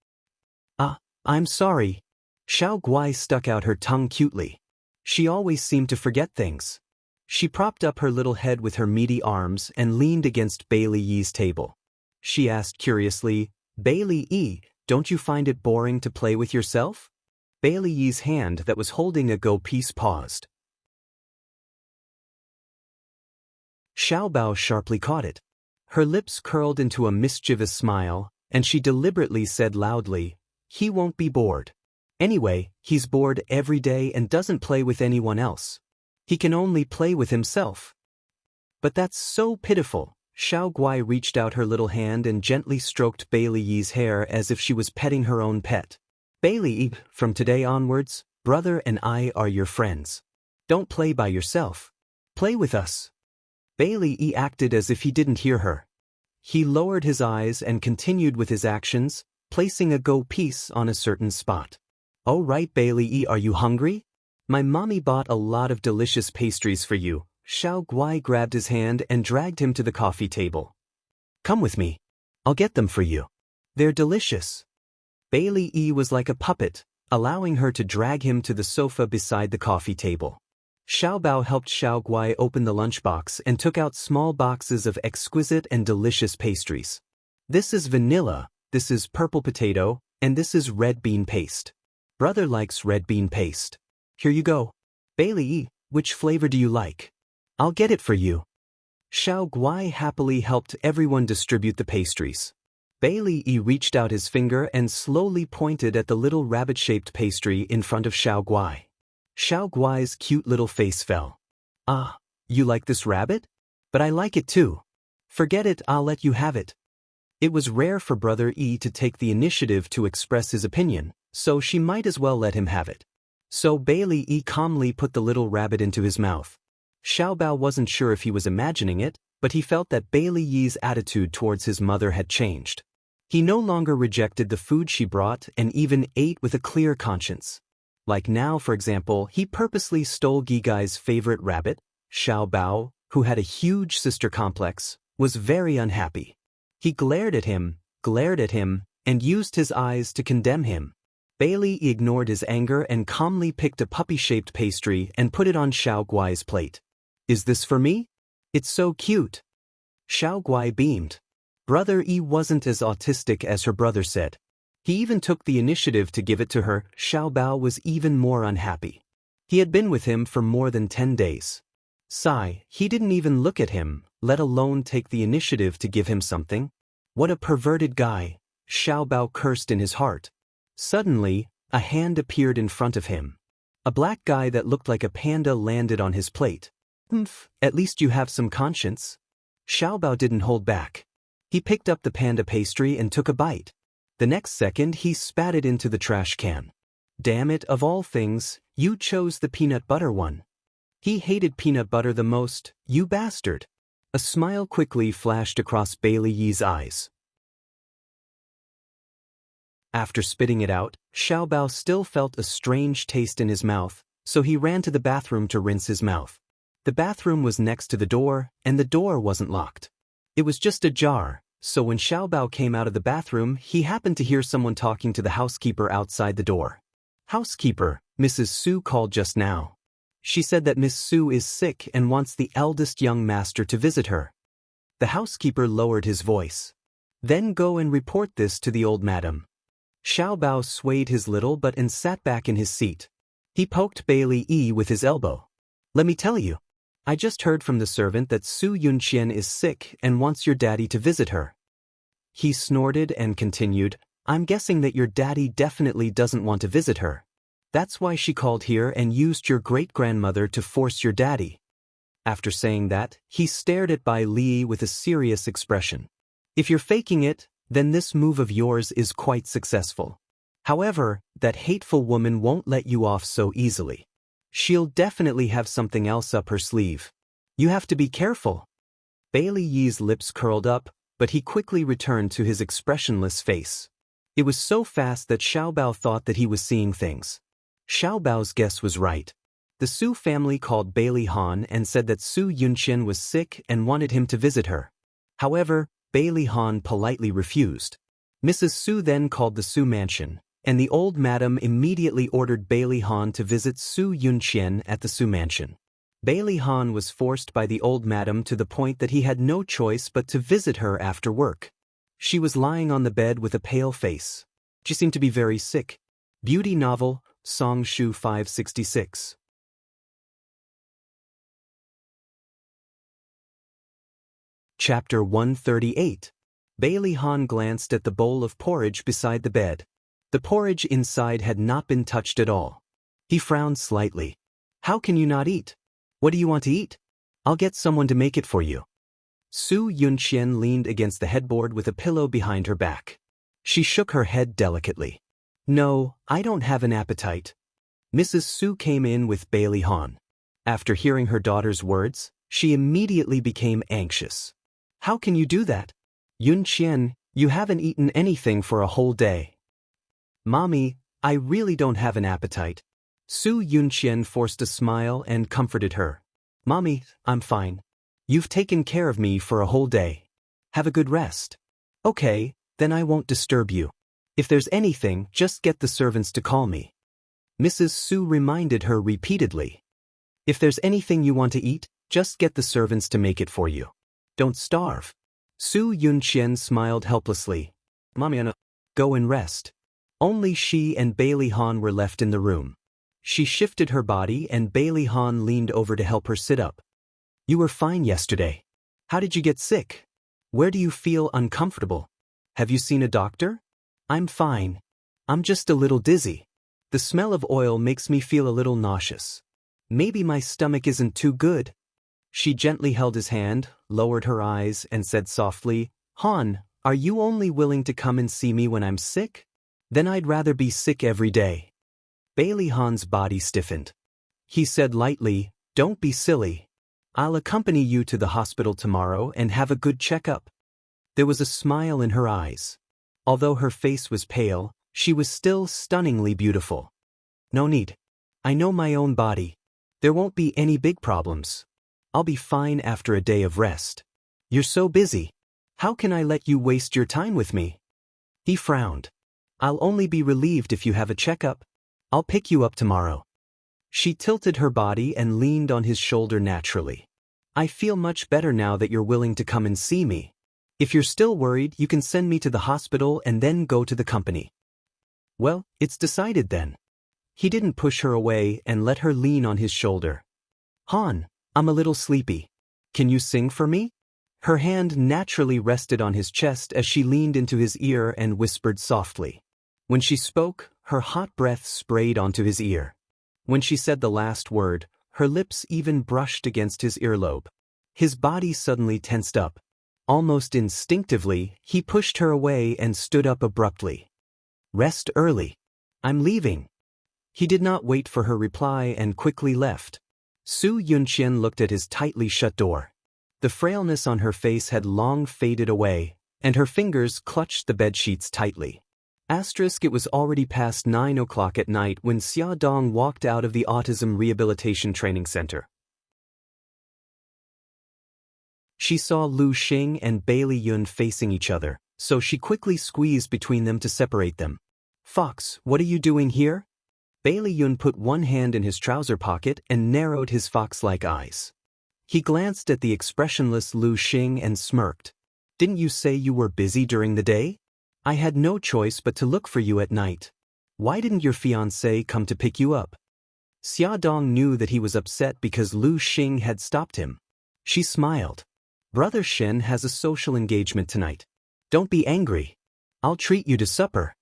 I'm sorry. Xiao Guai stuck out her tongue cutely. She always seemed to forget things. She propped up her little head with her meaty arms and leaned against Bailey Yi's table. She asked curiously, Bailey Yi, don't you find it boring to play with yourself? Bailey Yi's hand that was holding a Go piece paused. Xiao Bao sharply caught it. Her lips curled into a mischievous smile, and she deliberately said loudly, he won't be bored. Anyway, he's bored every day and doesn't play with anyone else. He can only play with himself. But that's so pitiful. Xiao Guai reached out her little hand and gently stroked Bailey Yi's hair as if she was petting her own pet. Bailey Yi, from today onwards, brother and I are your friends. Don't play by yourself. Play with us. Bailey Yi acted as if he didn't hear her. He lowered his eyes and continued with his actions, placing a Go piece on a certain spot. Oh right, Bailey Yi, are you hungry? My mommy bought a lot of delicious pastries for you. Xiao Guai grabbed his hand and dragged him to the coffee table. Come with me. I'll get them for you. They're delicious. Bailey Yi was like a puppet, allowing her to drag him to the sofa beside the coffee table. Xiao Bao helped Xiao Guai open the lunchbox and took out small boxes of exquisite and delicious pastries. This is vanilla, this is purple potato, and this is red bean paste. Brother likes red bean paste. Here you go. Bailey Yi, which flavor do you like? I'll get it for you. Xiao Guai happily helped everyone distribute the pastries. Bailey Yi reached out his finger and slowly pointed at the little rabbit-shaped pastry in front of Xiao Guai. Xiao Guai's cute little face fell. Ah, you like this rabbit? But I like it too. Forget it, I'll let you have it. It was rare for Brother Yi to take the initiative to express his opinion, so she might as well let him have it. So Bailey Yi calmly put the little rabbit into his mouth. Xiao Bao wasn't sure if he was imagining it, but he felt that Bailey Yi's attitude towards his mother had changed. He no longer rejected the food she brought and even ate with a clear conscience. Like now, for example, he purposely stole Gigai's favorite rabbit. Xiao Bao, who had a huge sister complex, was very unhappy. He glared at him, and used his eyes to condemn him. Bailey ignored his anger and calmly picked a puppy-shaped pastry and put it on Xiao Guai's plate. "Is this for me? It's so cute." Xiao Guai beamed. Brother Yi wasn't as autistic as her brother said. He even took the initiative to give it to her. Xiao Bao was even more unhappy. He had been with him for more than 10 days. He didn't even look at him, let alone take the initiative to give him something. What a perverted guy, Xiao Bao cursed in his heart. Suddenly, a hand appeared in front of him. A black guy that looked like a panda landed on his plate. At least you have some conscience." Xiao Bao didn't hold back. He picked up the panda pastry and took a bite. The next second he spat it into the trash can. "Damn it, of all things, you chose the peanut butter one." He hated peanut butter the most, "You bastard." A smile quickly flashed across Bailey Yi's eyes. After spitting it out, Xiao Bao still felt a strange taste in his mouth, so he ran to the bathroom to rinse his mouth. The bathroom was next to the door, and the door wasn't locked. It was just ajar, so when Xiao Bao came out of the bathroom, he happened to hear someone talking to the housekeeper outside the door. "Housekeeper, Mrs. Su called just now. She said that Miss Su is sick and wants the eldest young master to visit her." The housekeeper lowered his voice. "Then go and report this to the old madam." Xiao Bao swayed his little butt and sat back in his seat. He poked Bailey Yi with his elbow. "Let me tell you. I just heard from the servant that Su Yunqian is sick and wants your daddy to visit her." He snorted and continued, "I'm guessing that your daddy definitely doesn't want to visit her. That's why she called here and used your great-grandmother to force your daddy." After saying that, he stared at Bai Li with a serious expression. "If you're faking it, then this move of yours is quite successful. However, that hateful woman won't let you off so easily. She'll definitely have something else up her sleeve. You have to be careful." Bailey Yi's lips curled up, but he quickly returned to his expressionless face. It was so fast that Xiao Bao thought that he was seeing things. Xiao Bao's guess was right. The Su family called Bailey Han and said that Su Yunqian was sick and wanted him to visit her. However, Bailey Han politely refused. Mrs. Su then called the Su mansion, and the old madam immediately ordered Bailey Han to visit Su Yunqian at the Su mansion. Bailey Han was forced by the old madam to the point that he had no choice but to visit her after work. She was lying on the bed with a pale face. She seemed to be very sick. Beauty novel, Song Shu 566. Chapter 138. Bailey Han glanced at the bowl of porridge beside the bed. The porridge inside had not been touched at all. He frowned slightly. "How can you not eat? What do you want to eat? I'll get someone to make it for you." Su Yunqian leaned against the headboard with a pillow behind her back. She shook her head delicately. "No, I don't have an appetite." Mrs. Su came in with Bailey Han. After hearing her daughter's words, she immediately became anxious. "How can you do that? Yunqian, you haven't eaten anything for a whole day." "Mommy, I really don't have an appetite." Su Yunqian forced a smile and comforted her. "Mommy, I'm fine. You've taken care of me for a whole day. Have a good rest." "Okay, then I won't disturb you. If there's anything, just get the servants to call me." Mrs. Su reminded her repeatedly. "If there's anything you want to eat, just get the servants to make it for you. Don't starve." Su Yunqian smiled helplessly. "Mommy, go and rest." Only she and Bailey Han were left in the room. She shifted her body and Bailey Han leaned over to help her sit up. "You were fine yesterday. How did you get sick? Where do you feel uncomfortable? Have you seen a doctor?" "I'm fine. I'm just a little dizzy. The smell of oil makes me feel a little nauseous. Maybe my stomach isn't too good." She gently held his hand, lowered her eyes, and said softly, "Han, are you only willing to come and see me when I'm sick? Then I'd rather be sick every day." Bailey Han's body stiffened. He said lightly, "Don't be silly. I'll accompany you to the hospital tomorrow and have a good checkup." There was a smile in her eyes. Although her face was pale, she was still stunningly beautiful. No need. I know my own body. There won't be any big problems. I'll be fine after a day of rest. You're so busy. How can I let you waste your time with me? He frowned. I'll only be relieved if you have a checkup. I'll pick you up tomorrow. She tilted her body and leaned on his shoulder naturally. I feel much better now that you're willing to come and see me. If you're still worried, you can send me to the hospital and then go to the company. Well, it's decided then. He didn't push her away and let her lean on his shoulder. Han, I'm a little sleepy. Can you sing for me? Her hand naturally rested on his chest as she leaned into his ear and whispered softly. When she spoke, her hot breath sprayed onto his ear. When she said the last word, her lips even brushed against his earlobe. His body suddenly tensed up. Almost instinctively, he pushed her away and stood up abruptly. Rest early. I'm leaving. He did not wait for her reply and quickly left. Su Yunxian looked at his tightly shut door. The frailness on her face had long faded away, and her fingers clutched the bedsheets tightly. It was already past 9 o'clock at night when Xia Dong walked out of the Autism Rehabilitation Training Center. She saw Lu Xing and Bailey Yun facing each other, so she quickly squeezed between them to separate them. Fox, what are you doing here? Bailey Yun put one hand in his trouser pocket and narrowed his fox-like eyes. He glanced at the expressionless Lu Xing and smirked. Didn't you say you were busy during the day? I had no choice but to look for you at night. Why didn't your fiancé come to pick you up? Xia Dong knew that he was upset because Lu Xing had stopped him. She smiled. Brother Shen has a social engagement tonight. Don't be angry. I'll treat you to supper.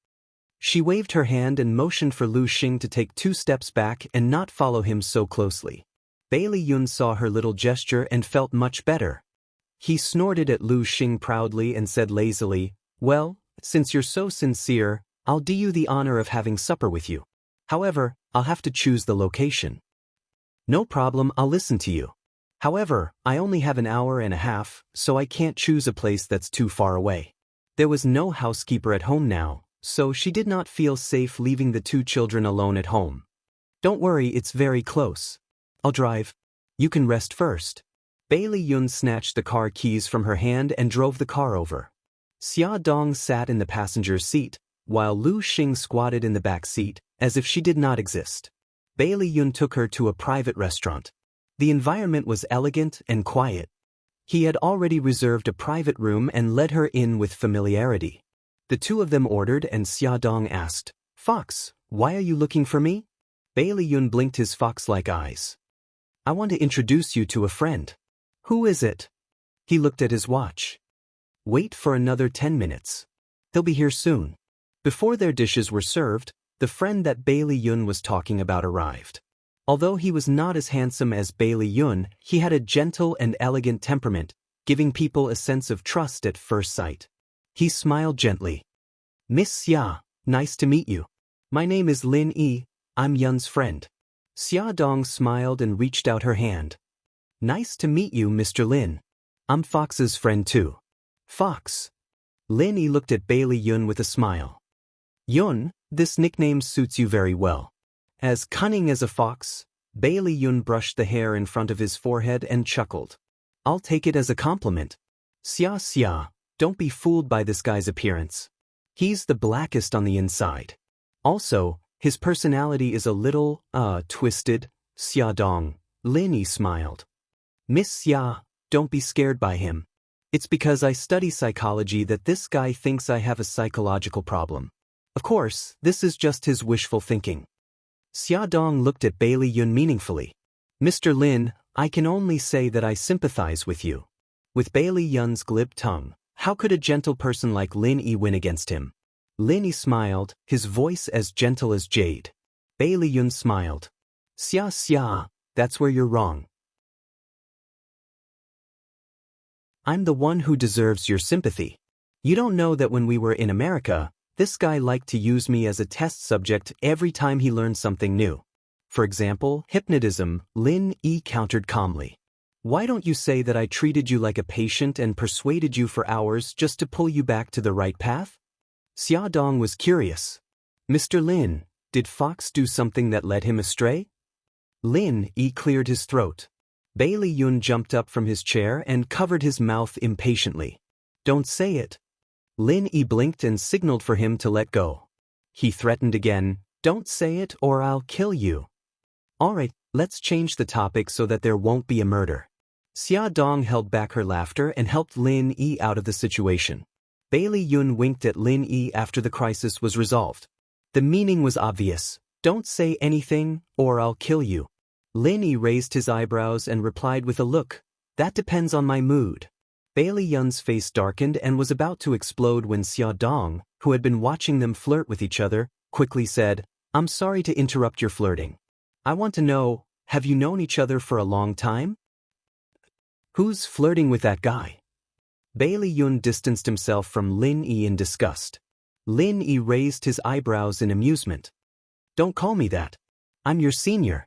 She waved her hand and motioned for Lu Xing to take 2 steps back and not follow him so closely. Bailey Yun saw her little gesture and felt much better. He snorted at Lu Xing proudly and said lazily, Well, since you're so sincere, I'll do you the honor of having supper with you. However, I'll have to choose the location. No problem, I'll listen to you. However, I only have an hour and a half, so I can't choose a place that's too far away. There was no housekeeper at home now, so she did not feel safe leaving the 2 children alone at home. Don't worry, it's very close. I'll drive. You can rest first. Bailey Yun snatched the car keys from her hand and drove the car over. Xia Dong sat in the passenger's seat, while Lu Xing squatted in the back seat, as if she did not exist. Bailey Yun took her to a private restaurant. The environment was elegant and quiet. He had already reserved a private room and led her in with familiarity. The 2 of them ordered and Xia Dong asked, Fox, why are you looking for me? Bailey Yun blinked his fox-like eyes. I want to introduce you to a friend. Who is it? He looked at his watch. Wait for another 10 minutes. They'll be here soon. Before their dishes were served, the friend that Bailey Yun was talking about arrived. Although he was not as handsome as Bailey Yun, he had a gentle and elegant temperament, giving people a sense of trust at first sight. He smiled gently. Miss Xia, nice to meet you. My name is Lin Yi, I'm Yun's friend. Xia Dong smiled and reached out her hand. Nice to meet you, Mr. Lin. I'm Fox's friend too. Fox. Lin Yi looked at Bailey Yun with a smile. Yun, this nickname suits you very well. As cunning as a fox, Bailey Yun brushed the hair in front of his forehead and chuckled. I'll take it as a compliment. Xia, don't be fooled by this guy's appearance. He's the blackest on the inside. Also, his personality is a little, twisted. Xia Dong. Lin Yi smiled. Miss Xia, don't be scared by him. It's because I study psychology that this guy thinks I have a psychological problem. Of course, this is just his wishful thinking. Xia Dong looked at Bailey Yun meaningfully. Mr. Lin, I can only say that I sympathize with you. With Bailey Yun's glib tongue, how could a gentle person like Lin Yi win against him? Lin Yi smiled, his voice as gentle as jade. Bailey Yun smiled. Xia, that's where you're wrong. I'm the one who deserves your sympathy. You don't know that when we were in America, this guy liked to use me as a test subject every time he learned something new. For example, hypnotism, Lin Yi countered calmly. Why don't you say that I treated you like a patient and persuaded you for hours just to pull you back to the right path? Xia Dong was curious. Mr. Lin, Did Fox do something that led him astray? Lin Yi cleared his throat. Bailey Yun jumped up from his chair and covered his mouth impatiently. Don't say it. Lin Yi blinked and signaled for him to let go. He threatened again, don't say it or I'll kill you. Alright, let's change the topic so that there won't be a murder. Xia Dong held back her laughter and helped Lin Yi out of the situation. Bailey Yun winked at Lin Yi after the crisis was resolved. The meaning was obvious. Don't say anything, or I'll kill you. Lin Yi raised his eyebrows and replied with a look. That depends on my mood. Bailey Yun's face darkened and was about to explode when Xia Dong, who had been watching them flirt with each other, quickly said, I'm sorry to interrupt your flirting. I want to know, have you known each other for a long time? Who's flirting with that guy? Bailey Yun distanced himself from Lin Yi in disgust. Lin Yi raised his eyebrows in amusement. Don't call me that. I'm your senior.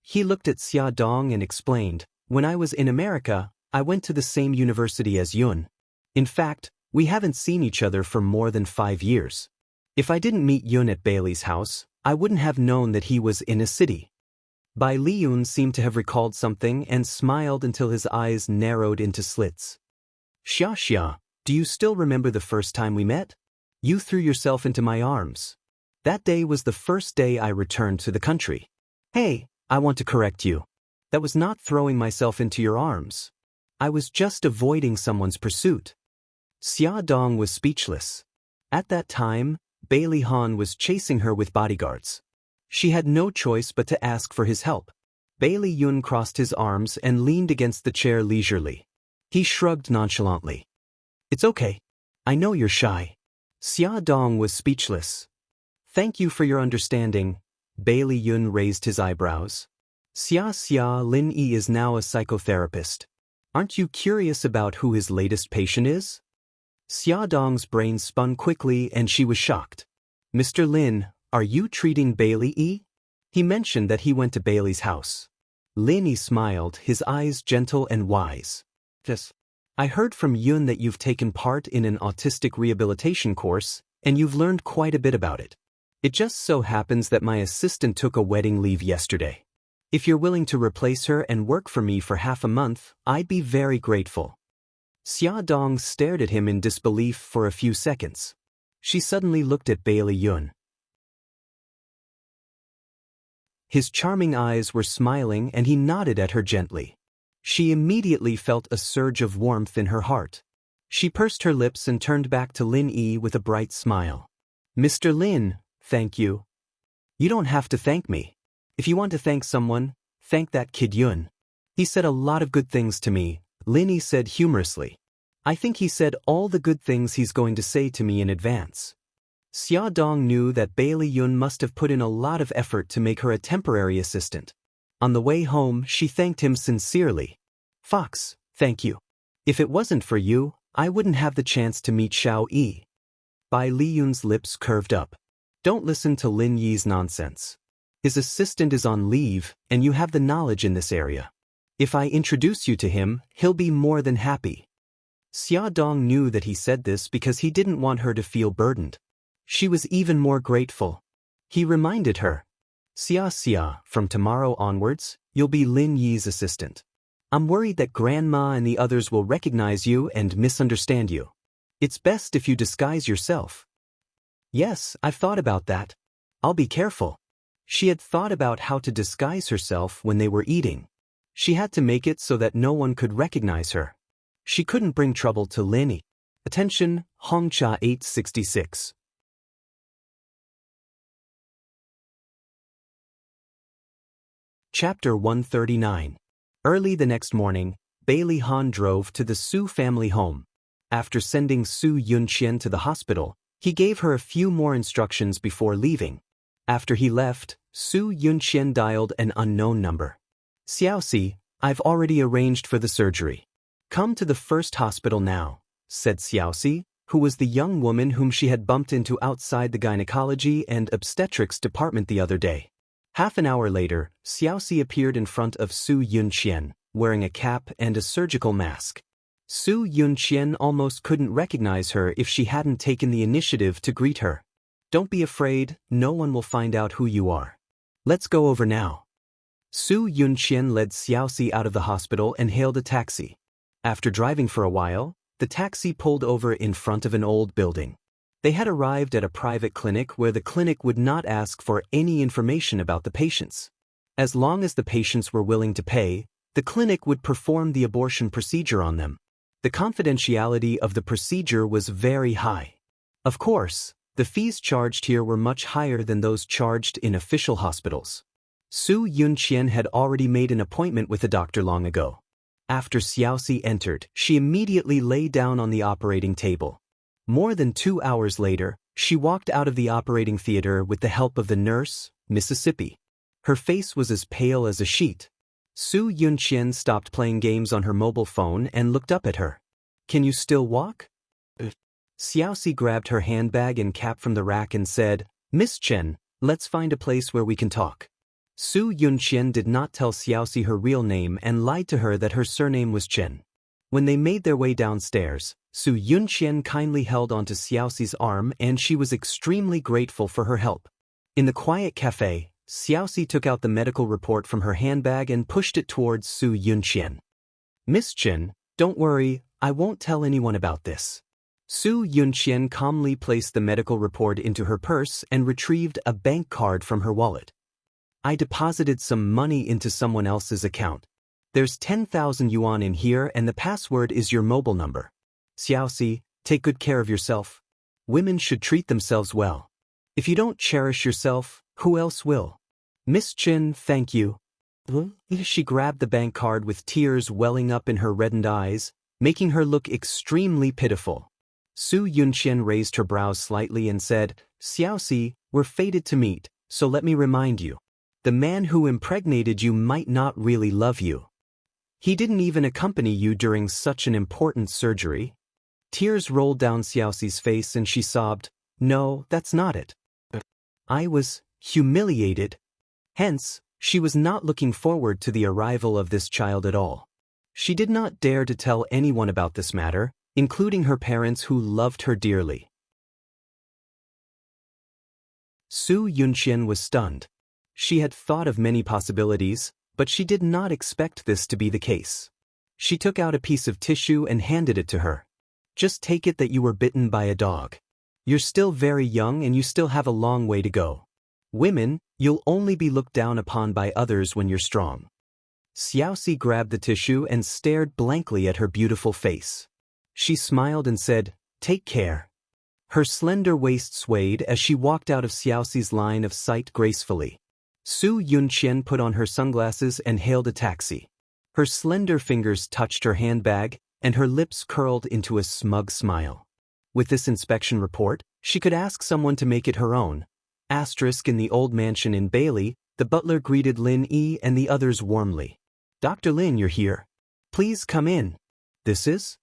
He looked at Xia Dong and explained, when I was in America, I went to the same university as Yun. In fact, we haven't seen each other for more than 5 years. If I didn't meet Yun at Bailey's house, I wouldn't have known that he was in a city. Bai Liyun seemed to have recalled something and smiled until his eyes narrowed into slits. Xia, do you still remember the first time we met? You threw yourself into my arms. That day was the first day I returned to the country. Hey, I want to correct you. That was not throwing myself into your arms. I was just avoiding someone's pursuit. Xia Dong was speechless. At that time, Bailey Han was chasing her with bodyguards. She had no choice but to ask for his help. Bailey Yun crossed his arms and leaned against the chair leisurely. He shrugged nonchalantly. It's okay. I know you're shy. Xia Dong was speechless. Thank you for your understanding. Bailey Yun raised his eyebrows. Xia, Lin Yi is now a psychotherapist. Aren't you curious about who his latest patient is? Xia Dong's brain spun quickly and she was shocked. Mr. Lin, are you treating Bailey Yi? He mentioned that he went to Bailey's house. Lin Yi smiled, his eyes gentle and wise. Yes. I heard from Yun that you've taken part in an autistic rehabilitation course, and you've learned quite a bit about it. It just so happens that my assistant took a wedding leave yesterday. If you're willing to replace her and work for me for half a month, I'd be very grateful. Xia Dong stared at him in disbelief for a few seconds. She suddenly looked at Bailey Yun. His charming eyes were smiling and he nodded at her gently. She immediately felt a surge of warmth in her heart. She pursed her lips and turned back to Lin Yi with a bright smile. Mr. Lin, thank you. You don't have to thank me. If you want to thank someone, thank that kid Yun. He said a lot of good things to me, Lin Yi said humorously. I think he said all the good things he's going to say to me in advance. Xia Dong knew that Bailey Yun must have put in a lot of effort to make her a temporary assistant. On the way home, she thanked him sincerely. Fox, thank you. If it wasn't for you, I wouldn't have the chance to meet Xiao Yi. Bai Liyun's lips curved up. Don't listen to Lin Yi's nonsense. His assistant is on leave, and you have the knowledge in this area. If I introduce you to him, he'll be more than happy. Xia Dong knew that he said this because he didn't want her to feel burdened. She was even more grateful. He reminded her. Xia, from tomorrow onwards, you'll be Lin Yi's assistant. I'm worried that Grandma and the others will recognize you and misunderstand you. It's best if you disguise yourself. Yes, I've thought about that. I'll be careful. She had thought about how to disguise herself when they were eating. She had to make it so that no one could recognize her. She couldn't bring trouble to Lin Yi. Attention, Hongcha 866. Chapter 139. Early the next morning, Bailey Han drove to the Su family home. After sending Su Yunqian to the hospital, he gave her a few more instructions before leaving. After he left, Su Yunqian dialed an unknown number. Xiaoxi, I've already arranged for the surgery. Come to the first hospital now, said Xiaoxi, who was the young woman whom she had bumped into outside the gynecology and obstetrics department the other day. Half an hour later, Xiaoxi appeared in front of Su Yunqian, wearing a cap and a surgical mask. Su Yunqian almost couldn't recognize her if she hadn't taken the initiative to greet her. Don't be afraid, no one will find out who you are. Let's go over now. Su Yunqian led Xiaoxi out of the hospital and hailed a taxi. After driving for a while, the taxi pulled over in front of an old building. They had arrived at a private clinic where the clinic would not ask for any information about the patients. As long as the patients were willing to pay, the clinic would perform the abortion procedure on them. The confidentiality of the procedure was very high. Of course, the fees charged here were much higher than those charged in official hospitals. Su Yunqian had already made an appointment with a doctor long ago. After Xiaoxi entered, she immediately lay down on the operating table. More than 2 hours later, she walked out of the operating theater with the help of the nurse, Mississippi. Her face was as pale as a sheet. Su Yunqian stopped playing games on her mobile phone and looked up at her. "Can you still walk?" Xiaoxi grabbed her handbag and cap from the rack and said, "Miss Chen, let's find a place where we can talk." Su Yunqian did not tell Xiaoxi her real name and lied to her that her surname was Chen. When they made their way downstairs, Su Yunqian kindly held onto Xiaoxi's arm and she was extremely grateful for her help. In the quiet cafe, Xiaoxi took out the medical report from her handbag and pushed it towards Su Yunqian. "Miss Chen, don't worry, I won't tell anyone about this." Su Yunqian calmly placed the medical report into her purse and retrieved a bank card from her wallet. "I deposited some money into someone else's account. There's 10,000 yuan in here and the password is your mobile number. Xiaoxi, take good care of yourself. Women should treat themselves well. If you don't cherish yourself, who else will?" "Miss Chen, thank you." She grabbed the bank card with tears welling up in her reddened eyes, making her look extremely pitiful. Su Yunqian raised her brows slightly and said, "Xiaoxi, we're fated to meet, so let me remind you. The man who impregnated you might not really love you. He didn't even accompany you during such an important surgery." Tears rolled down Xiaoxi's face and she sobbed, "No, that's not it. I was humiliated." Hence, she was not looking forward to the arrival of this child at all. She did not dare to tell anyone about this matter, including her parents who loved her dearly. Su Yunqian was stunned. She had thought of many possibilities, but she did not expect this to be the case. She took out a piece of tissue and handed it to her. "Just take it that you were bitten by a dog. You're still very young and you still have a long way to go. Women, you'll only be looked down upon by others when you're strong." Xiaoxi grabbed the tissue and stared blankly at her beautiful face. She smiled and said, "Take care." Her slender waist swayed as she walked out of Xiaoxi's line of sight gracefully. Su Yunqian put on her sunglasses and hailed a taxi. Her slender fingers touched her handbag, and her lips curled into a smug smile. With this inspection report, she could ask someone to make it her own. In the old mansion in Bailey, the butler greeted Lin Yi and the others warmly. "Dr. Lin, you're here. Please come in." "This is?"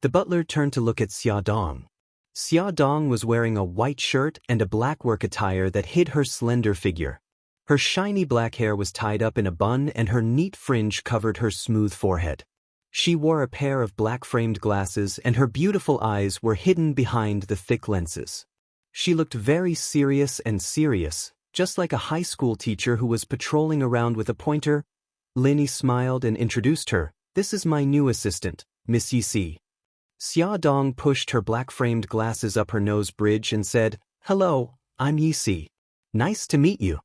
The butler turned to look at Xia Dong. Xia Dong was wearing a white shirt and a black work attire that hid her slender figure. Her shiny black hair was tied up in a bun and her neat fringe covered her smooth forehead. She wore a pair of black-framed glasses and her beautiful eyes were hidden behind the thick lenses. She looked very serious, just like a high school teacher who was patrolling around with a pointer. Lin smiled and introduced her. "This is my new assistant, Miss Yi." Xia Dong pushed her black-framed glasses up her nose bridge and said, "Hello, I'm Yi. Nice to meet you."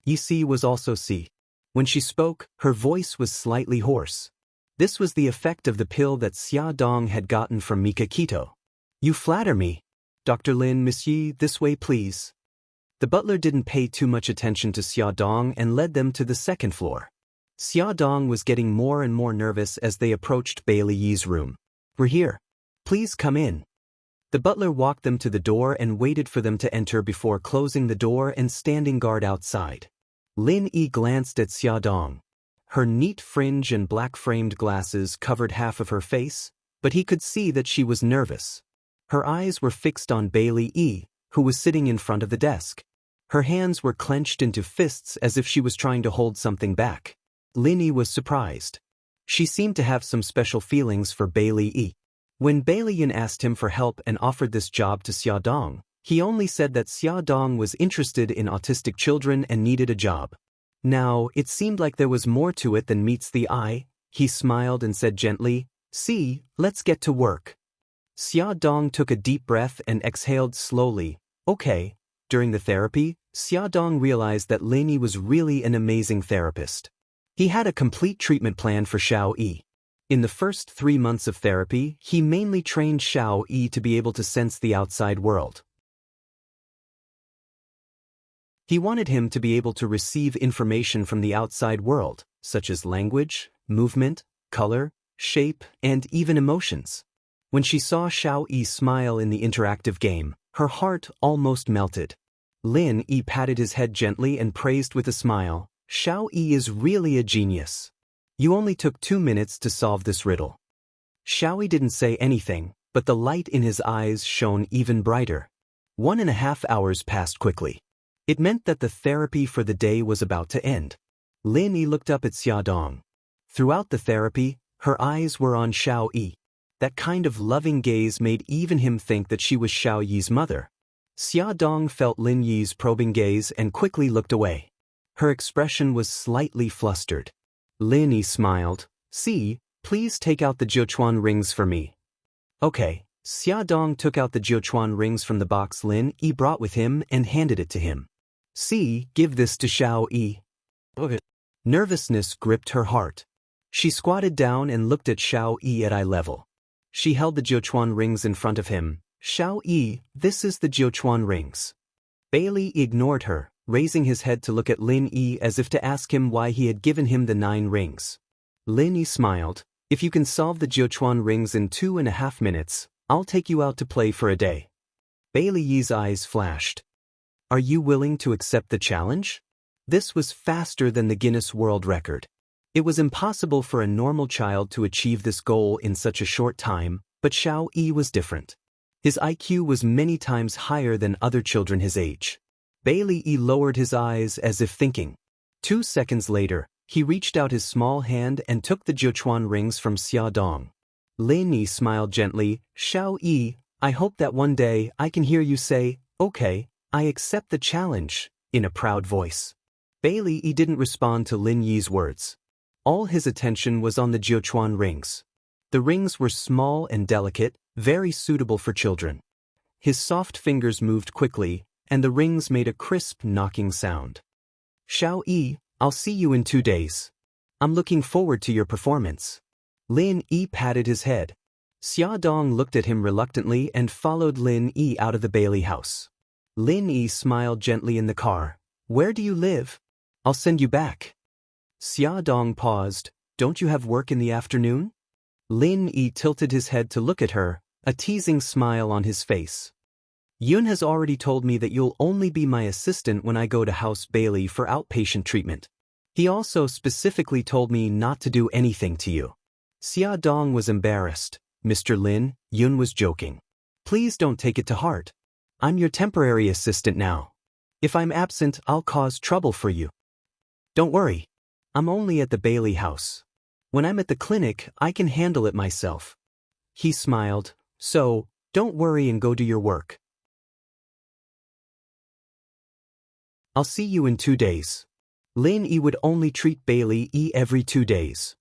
Yi was also Si. When she spoke, her voice was slightly hoarse. This was the effect of the pill that Xia Dong had gotten from Mikakito. "You flatter me. Dr. Lin, Miss Yi, this way please." The butler didn't pay too much attention to Xia Dong and led them to the second floor. Xia Dong was getting more and more nervous as they approached Bailey Yi's room. "We're here. Please come in." The butler walked them to the door and waited for them to enter before closing the door and standing guard outside. Lin Yi glanced at Xia Dong. Her neat fringe and black-framed glasses covered half of her face, but he could see that she was nervous. Her eyes were fixed on Bailey Yi, who was sitting in front of the desk. Her hands were clenched into fists as if she was trying to hold something back. Lin Yi was surprised. She seemed to have some special feelings for Bailey Yi. When Bailey Yin asked him for help and offered this job to Xia Dong, He only said that Xia Dong was interested in autistic children and needed a job. Now, it seemed like there was more to it than meets the eye. He smiled and said gently, "See, let's get to work." Xia Dong took a deep breath and exhaled slowly. Okay. During the therapy, Xia Dong realized that Lin Yi was really an amazing therapist. He had a complete treatment plan for Xiao Yi. In the first 3 months of therapy, he mainly trained Xiao Yi to be able to sense the outside world. He wanted him to be able to receive information from the outside world, such as language, movement, color, shape, and even emotions. When she saw Xiao Yi smile in the interactive game, her heart almost melted. Lin Yi patted his head gently and praised with a smile, "Xiao Yi is really a genius. You only took 2 minutes to solve this riddle." Xiao Yi didn't say anything, but the light in his eyes shone even brighter. 1.5 hours passed quickly. It meant that the therapy for the day was about to end. Lin Yi looked up at Xia Dong. Throughout the therapy, her eyes were on Xiao Yi. That kind of loving gaze made even him think that she was Xiao Yi's mother. Xia Dong felt Lin Yi's probing gaze and quickly looked away. Her expression was slightly flustered. Lin Yi smiled. "See, please take out the Jiuquan rings for me." Okay. Xia Dong took out the Jiuquan rings from the box Lin Yi brought with him and handed it to him. "See, give this to Xiao Yi." Okay. Nervousness gripped her heart. She squatted down and looked at Xiao Yi at eye level. She held the Jiuquan rings in front of him. "Xiao Yi, this is the Jiuquan rings." Bailey ignored her, raising his head to look at Lin Yi as if to ask him why he had given him the 9 rings. Lin Yi smiled. "If you can solve the Jiuquan rings in 2.5 minutes, I'll take you out to play for a day." Bailey Yi's eyes flashed. "Are you willing to accept the challenge?" This was faster than the Guinness World Record. It was impossible for a normal child to achieve this goal in such a short time, but Xiao Yi was different. His IQ was many times higher than other children his age. Bailey Yi lowered his eyes as if thinking. 2 seconds later, he reached out his small hand and took the Jiuquan rings from Xia Dong. Lin Yi smiled gently. "Xiao Yi, I hope that one day I can hear you say, 'Okay, I accept the challenge,'" in a proud voice. Bailey Yi didn't respond to Lin Yi's words. All his attention was on the Jiuquan rings. The rings were small and delicate, very suitable for children. His soft fingers moved quickly, and the rings made a crisp knocking sound. "Xiao Yi, I'll see you in 2 days. I'm looking forward to your performance." Lin Yi patted his head. Xia Dong looked at him reluctantly and followed Lin Yi out of the Bailey house. Lin Yi smiled gently in the car. "Where do you live? I'll send you back." Xia Dong paused. "Don't you have work in the afternoon?" Lin Yi tilted his head to look at her, a teasing smile on his face. "Yun has already told me that you'll only be my assistant when I go to House Bailey for outpatient treatment. He also specifically told me not to do anything to you." Xia Dong was embarrassed. "Mr. Lin, Yun was joking. Please don't take it to heart. I'm your temporary assistant now. If I'm absent, I'll cause trouble for you. Don't worry. I'm only at the Bailey house. When I'm at the clinic, I can handle it myself." He smiled. "So, don't worry and go do your work. I'll see you in 2 days." Lin Yi would only treat Bailey Yi every 2 days.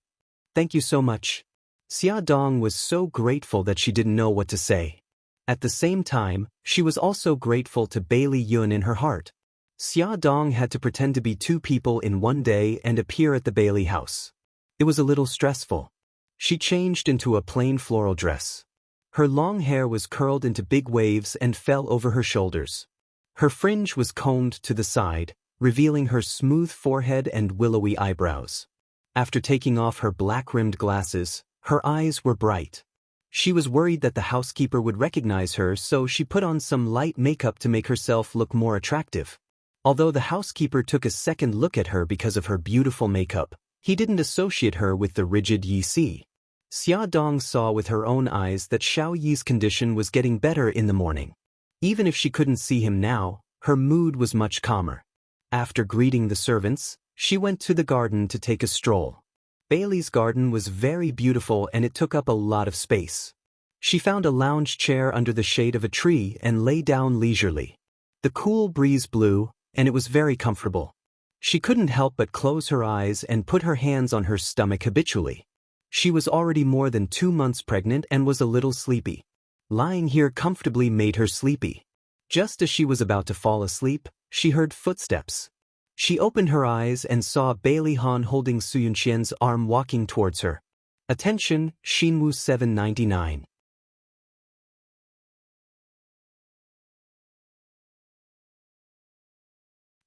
"Thank you so much." Xia Dong was so grateful that she didn't know what to say. At the same time, she was also grateful to Bailey Yun in her heart. Xia Dong had to pretend to be 2 people in 1 day and appear at the Bailey house. It was a little stressful. She changed into a plain floral dress. Her long hair was curled into big waves and fell over her shoulders. Her fringe was combed to the side, revealing her smooth forehead and willowy eyebrows. After taking off her black-rimmed glasses, her eyes were bright. She was worried that the housekeeper would recognize her, so she put on some light makeup to make herself look more attractive. Although the housekeeper took a second look at her because of her beautiful makeup, he didn't associate her with the rigid Yi Si. Xia Dong saw with her own eyes that Xiao Yi's condition was getting better in the morning. Even if she couldn't see him now, her mood was much calmer. After greeting the servants, she went to the garden to take a stroll. Bailey's garden was very beautiful and it took up a lot of space. She found a lounge chair under the shade of a tree and lay down leisurely. The cool breeze blew, and it was very comfortable. She couldn't help but close her eyes and put her hands on her stomach habitually. She was already more than 2 months pregnant and was a little sleepy. Lying here comfortably made her sleepy. Just as she was about to fall asleep, she heard footsteps. She opened her eyes and saw Bailey Han holding Su Yunqian's arm walking towards her. Attention, Xinwu 799.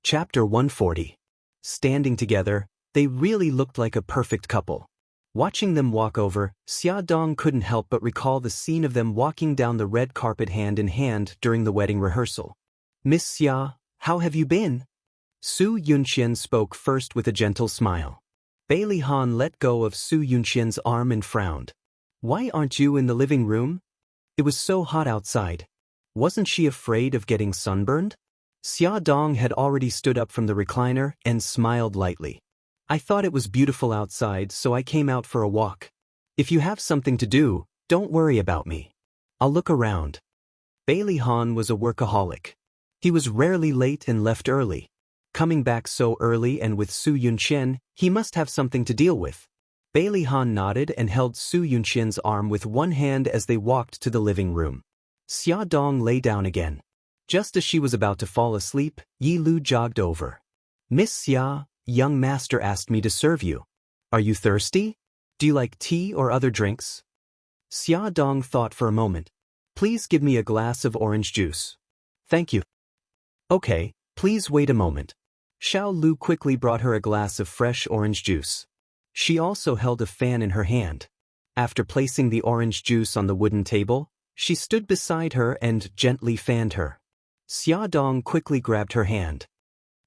Chapter 140. Standing together, they really looked like a perfect couple. Watching them walk over, Xia Dong couldn't help but recall the scene of them walking down the red carpet hand in hand during the wedding rehearsal. "Miss Xia, how have you been?" Su Yunqian spoke first with a gentle smile. Bailey Han let go of Su Yunqian's arm and frowned. "Why aren't you in the living room? It was so hot outside. Wasn't she afraid of getting sunburned?" Xia Dong had already stood up from the recliner and smiled lightly. "I thought it was beautiful outside, so I came out for a walk. If you have something to do, don't worry about me. I'll look around." Bailey Han was a workaholic. He was rarely late and left early. Coming back so early and with Su Yunqian, he must have something to deal with. Bailey Han nodded and held Su Yunqian's arm with one hand as they walked to the living room. Xia Dong lay down again. Just as she was about to fall asleep, Yi Lu jogged over. "Miss Xia, young master asked me to serve you. Are you thirsty? Do you like tea or other drinks?" Xia Dong thought for a moment. "Please give me a glass of orange juice." "Thank you." "Okay, please wait a moment." Xiao Lu quickly brought her a glass of fresh orange juice. She also held a fan in her hand. After placing the orange juice on the wooden table, she stood beside her and gently fanned her. Xia Dong quickly grabbed her hand.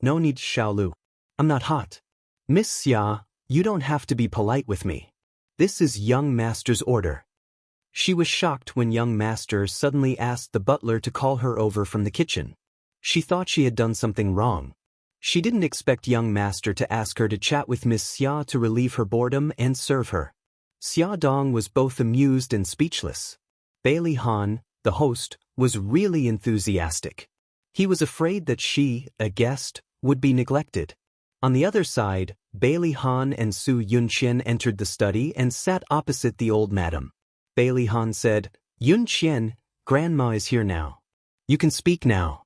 "No need, Xiao Lu. I'm not hot." "Miss Xia, you don't have to be polite with me. This is young master's order." She was shocked when young master suddenly asked the butler to call her over from the kitchen. She thought she had done something wrong. She didn't expect young master to ask her to chat with Miss Xia to relieve her boredom and serve her. Xia Dong was both amused and speechless. Bailey Han, the host, was really enthusiastic. He was afraid that she, a guest, would be neglected. On the other side, Bailey Han and Su Yunqian entered the study and sat opposite the old madam. Bailey Han said, "Yunqian, Grandma is here now. You can speak now."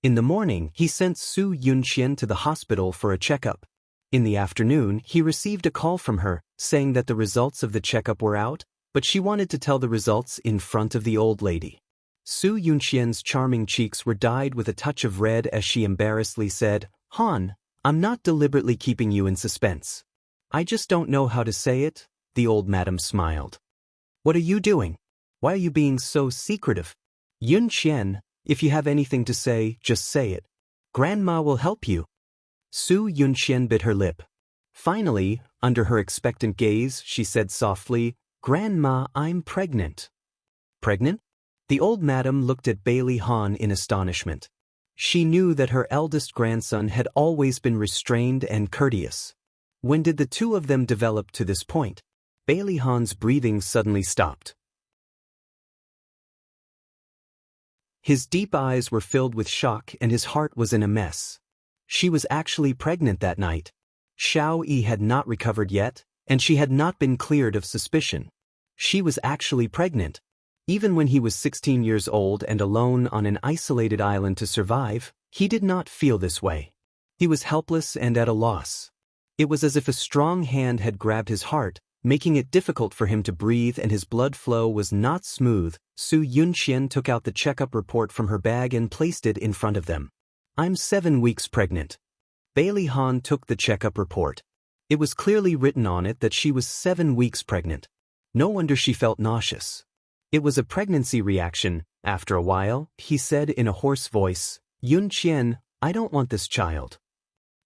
In the morning, he sent Su Yunqian to the hospital for a checkup. In the afternoon, he received a call from her, saying that the results of the checkup were out, but she wanted to tell the results in front of the old lady. Su Yunqian's charming cheeks were dyed with a touch of red as she embarrassedly said, "Han, I'm not deliberately keeping you in suspense. I just don't know how to say it." The old madam smiled. "What are you doing? Why are you being so secretive? Yunqian, if you have anything to say, just say it. Grandma will help you." Su Yunqian bit her lip. Finally, under her expectant gaze, she said softly, "Grandma, I'm pregnant." "Pregnant?" The old madam looked at Bailey Han in astonishment. She knew that her eldest grandson had always been restrained and courteous. When did the two of them develop to this point? Bailey Han's breathing suddenly stopped. His deep eyes were filled with shock and his heart was in a mess. She was actually pregnant that night. Xiao Yi had not recovered yet, and she had not been cleared of suspicion. She was actually pregnant. Even when he was 16 years old and alone on an isolated island to survive, he did not feel this way. He was helpless and at a loss. It was as if a strong hand had grabbed his heart, making it difficult for him to breathe, and his blood flow was not smooth. Su Yunqian took out the checkup report from her bag and placed it in front of them. "I'm 7 weeks pregnant." Bailey Han took the checkup report. It was clearly written on it that she was 7 weeks pregnant. No wonder she felt nauseous. It was a pregnancy reaction. After a while, he said in a hoarse voice, "Yunqian, I don't want this child."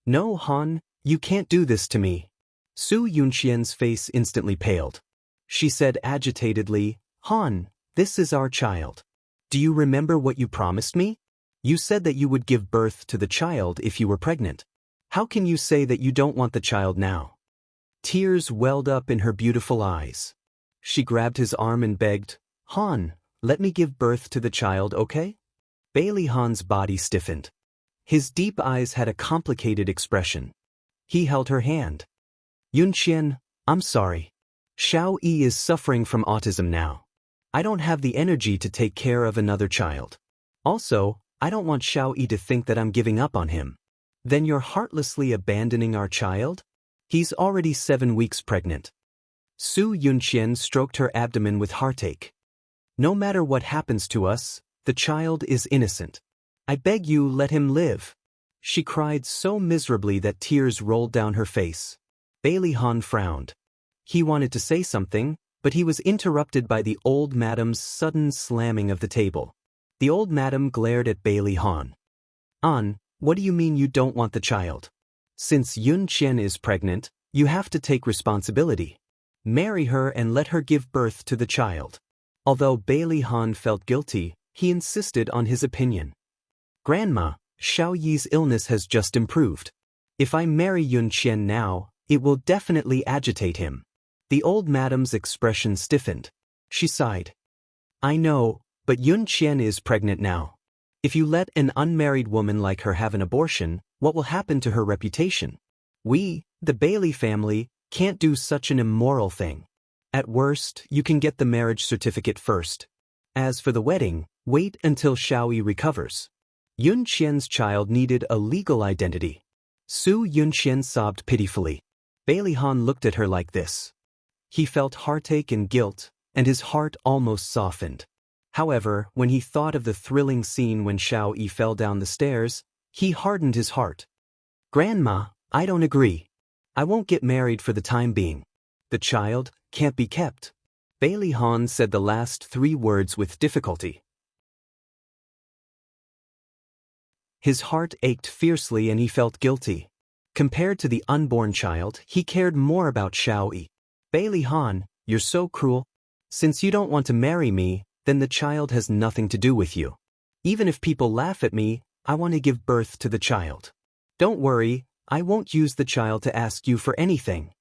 "No, Han, you can't do this to me." Su Yunqian's face instantly paled. She said agitatedly, "Han, this is our child. Do you remember what you promised me? You said that you would give birth to the child if you were pregnant. How can you say that you don't want the child now?" Tears welled up in her beautiful eyes. She grabbed his arm and begged, Han, let me give birth to the child, okay? Bailey Han's body stiffened. His deep eyes had a complicated expression. He held her hand. Yunqian, I'm sorry. Xiao Yi is suffering from autism now. I don't have the energy to take care of another child. Also, I don't want Xiao Yi to think that I'm giving up on him. Then you're heartlessly abandoning our child? He's already 7 weeks pregnant. Su Yunqian stroked her abdomen with heartache. No matter what happens to us, the child is innocent. I beg you, let him live. She cried so miserably that tears rolled down her face. Bailey Han frowned. He wanted to say something, but he was interrupted by the old madam's sudden slamming of the table. The old madam glared at Bailey Han. An, what do you mean you don't want the child? Since Yun Qian is pregnant, you have to take responsibility. Marry her and let her give birth to the child. Although Bailey Han felt guilty, he insisted on his opinion. Grandma, Xiao Yi's illness has just improved. If I marry Yun Qian now, it will definitely agitate him. The old madam's expression stiffened. She sighed. I know, but Yun Qian is pregnant now. If you let an unmarried woman like her have an abortion, what will happen to her reputation? We, the Bailey family, can't do such an immoral thing. At worst, you can get the marriage certificate first. As for the wedding, wait until Xiao Yi recovers. Yun Qian's child needed a legal identity. Su Yunqian sobbed pitifully. Bailey Han looked at her like this. He felt heartache and guilt, and his heart almost softened. However, when he thought of the thrilling scene when Xiao Yi fell down the stairs, he hardened his heart. Grandma, I don't agree. I won't get married for the time being. The child can't be kept. Bailey Han said the last 3 words with difficulty. His heart ached fiercely and he felt guilty. Compared to the unborn child, he cared more about Xiao Yi. Bailey Han, you're so cruel. Since you don't want to marry me, then the child has nothing to do with you. Even if people laugh at me, I want to give birth to the child. Don't worry, I won't use the child to ask you for anything.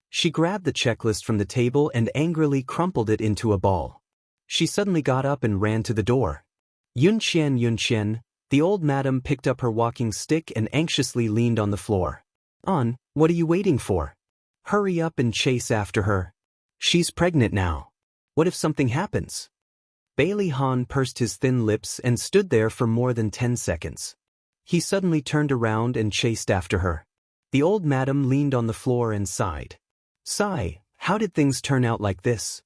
She grabbed the checklist from the table and angrily crumpled it into a ball. She suddenly got up and ran to the door. Yun Qian, the old madam picked up her walking stick and anxiously leaned on the floor. An, what are you waiting for? Hurry up and chase after her. She's pregnant now. What if something happens? Bailey Han pursed his thin lips and stood there for more than 10 seconds. He suddenly turned around and chased after her. The old madam leaned on the floor and sighed. Sigh, how did things turn out like this?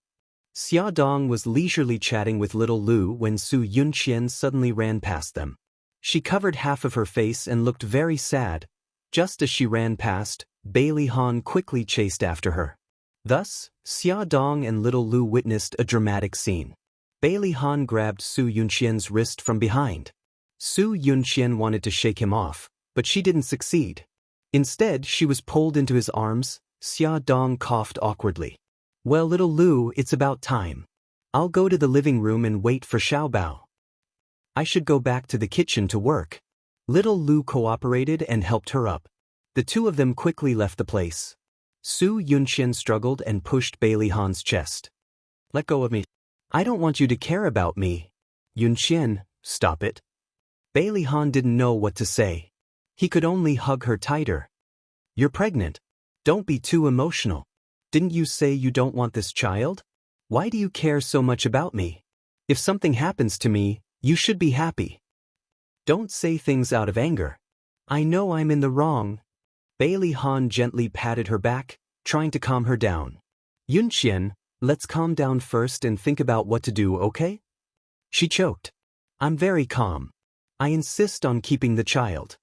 Xia Dong was leisurely chatting with little Lu when Su Yunqian suddenly ran past them. She covered half of her face and looked very sad. Just as she ran past, Bailey Han quickly chased after her. Thus, Xia Dong and little Lu witnessed a dramatic scene. Bailey Han grabbed Su Yunqian's wrist from behind. Su Yunqian wanted to shake him off, but she didn't succeed. Instead, she was pulled into his arms. Xia Dong coughed awkwardly. Well, little Lu, it's about time. I'll go to the living room and wait for Xiaobao. I should go back to the kitchen to work. Little Lu cooperated and helped her up. The two of them quickly left the place. Su Yunqian struggled and pushed Bailey Han's chest. Let go of me. I don't want you to care about me. Yunqian, stop it. Bailey Han didn't know what to say. He could only hug her tighter. You're pregnant. Don't be too emotional. Didn't you say you don't want this child? Why do you care so much about me? If something happens to me, you should be happy. Don't say things out of anger. I know I'm in the wrong. Bailey Han gently patted her back, trying to calm her down. Yunqian, let's calm down first and think about what to do, okay? She choked. I'm very calm. I insist on keeping the child.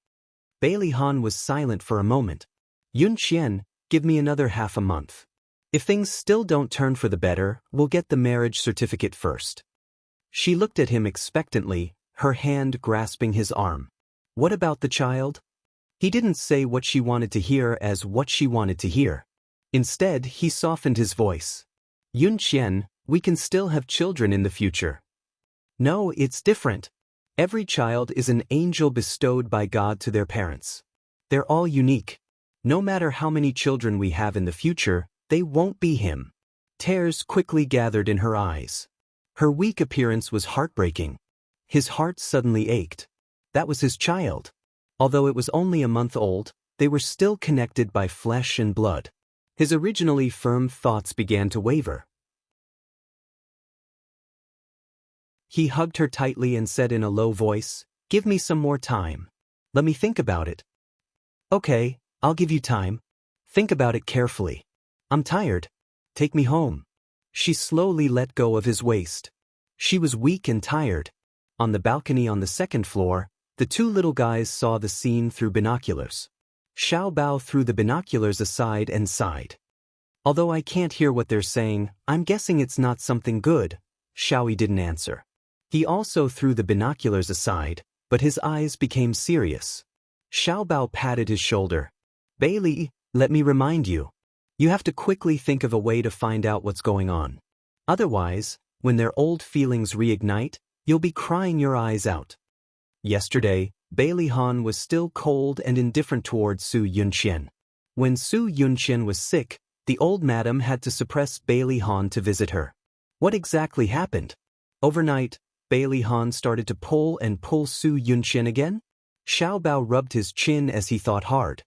Bailey Han was silent for a moment. Yunqian, give me another half a month. If things still don't turn for the better, we'll get the marriage certificate first. She looked at him expectantly, her hand grasping his arm. What about the child? He didn't say what she wanted to hear as what she wanted to hear. Instead, he softened his voice. Yunqian, we can still have children in the future. No, it's different. Every child is an angel bestowed by God to their parents. They're all unique. No matter how many children we have in the future, they won't be him. Tears quickly gathered in her eyes. Her weak appearance was heartbreaking. His heart suddenly ached. That was his child. Although it was only a month old, they were still connected by flesh and blood. His originally firm thoughts began to waver. He hugged her tightly and said in a low voice, "Give me some more time. Let me think about it." "Okay, I'll give you time. Think about it carefully. I'm tired. Take me home." She slowly let go of his waist. She was weak and tired. On the balcony on the second floor, the two little guys saw the scene through binoculars. Xiao Bao threw the binoculars aside and sighed. "Although I can't hear what they're saying, I'm guessing it's not something good." Xiaoyi didn't answer. He also threw the binoculars aside, but his eyes became serious. Xiao Bao patted his shoulder. "Bailey, let me remind you. You have to quickly think of a way to find out what's going on. Otherwise, when their old feelings reignite, you'll be crying your eyes out." Yesterday, Bailey Han was still cold and indifferent toward Su Yunqian. When Su Yunqian was sick, the old madam had to suppress Bailey Han to visit her. What exactly happened? Overnight, Bailey Han started to pull Su Yunqian again? Xiao Bao rubbed his chin as he thought hard.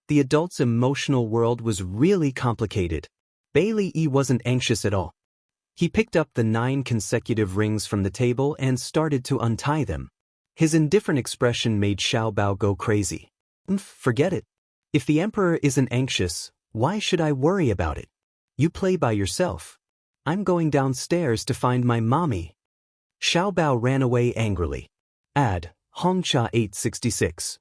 The adult's emotional world was really complicated. Bailey wasn't anxious at all. He picked up the 9 consecutive rings from the table and started to untie them. His indifferent expression made Xiao Bao go crazy. Forget it. If the emperor isn't anxious, why should I worry about it? You play by yourself. I'm going downstairs to find my mommy." Xiao Bao ran away angrily. Ad. Hongcha 866.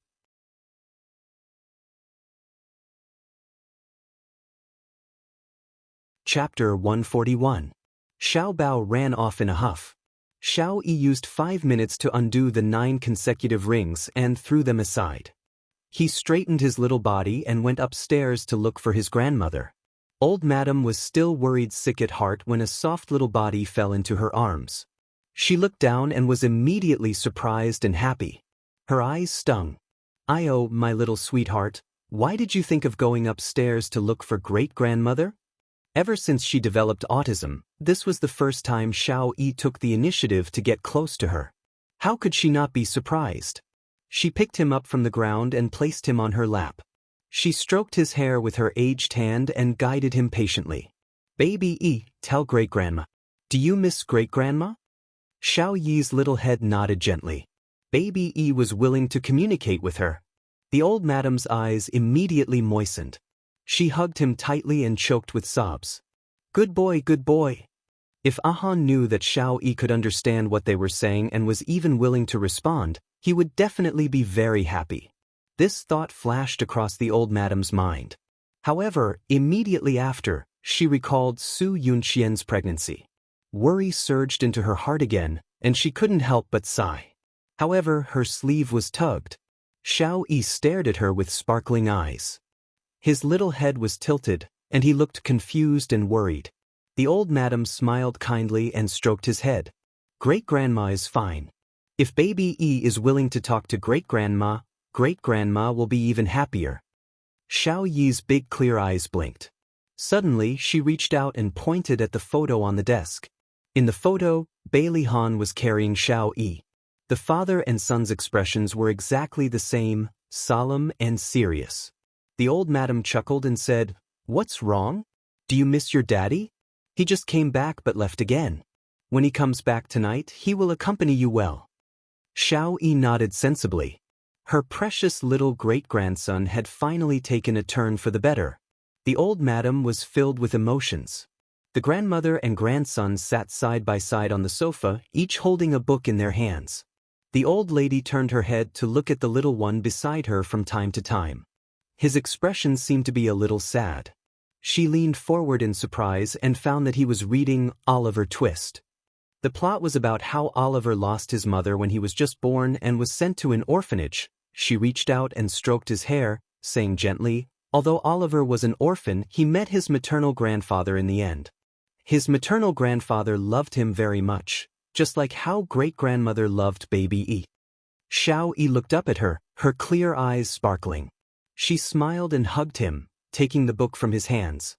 Chapter 141. Xiao Bao ran off in a huff. Xiao Yi used 5 minutes to undo the 9 consecutive rings and threw them aside. He straightened his little body and went upstairs to look for his grandmother. Old Madam was still worried sick at heart when a soft little body fell into her arms. She looked down and was immediately surprised and happy. Her eyes stung. "Io, my little sweetheart, why did you think of going upstairs to look for great-grandmother?" Ever since she developed autism, this was the first time Xiao Yi took the initiative to get close to her. How could she not be surprised? She picked him up from the ground and placed him on her lap. She stroked his hair with her aged hand and guided him patiently. "Baby E, tell great-grandma. Do you miss great-grandma?" Xiao Yi's little head nodded gently. Baby E was willing to communicate with her. The old madam's eyes immediately moistened. She hugged him tightly and choked with sobs. Good boy, good boy." If Ahan knew that Xiao Yi could understand what they were saying and was even willing to respond, he would definitely be very happy. This thought flashed across the old madam's mind. However, immediately after, she recalled Su Yunqian's pregnancy. Worry surged into her heart again, and she couldn't help but sigh. However, her sleeve was tugged. Xiao Yi stared at her with sparkling eyes. His little head was tilted, and he looked confused and worried. The old madam smiled kindly and stroked his head. "Great-grandma is fine. If baby E is willing to talk to great-grandma will be even happier." Xiao Yi's big clear eyes blinked. Suddenly, she reached out and pointed at the photo on the desk. In the photo, Bailey Han was carrying Xiao Yi. The father and son's expressions were exactly the same, solemn and serious. The old madam chuckled and said, "What's wrong? Do you miss your daddy? He just came back but left again. When he comes back tonight, he will accompany you well." Xiao Yi nodded sensibly. Her precious little great-grandson had finally taken a turn for the better. The old madam was filled with emotions. The grandmother and grandson sat side by side on the sofa, each holding a book in their hands. The old lady turned her head to look at the little one beside her from time to time. His expression seemed to be a little sad. She leaned forward in surprise and found that he was reading Oliver Twist. The plot was about how Oliver lost his mother when he was just born and was sent to an orphanage. She reached out and stroked his hair, saying gently, although Oliver was an orphan, he met his maternal grandfather in the end. His maternal grandfather loved him very much, just like how great-grandmother loved baby E. Xiao Yi looked up at her, her clear eyes sparkling. She smiled and hugged him, taking the book from his hands.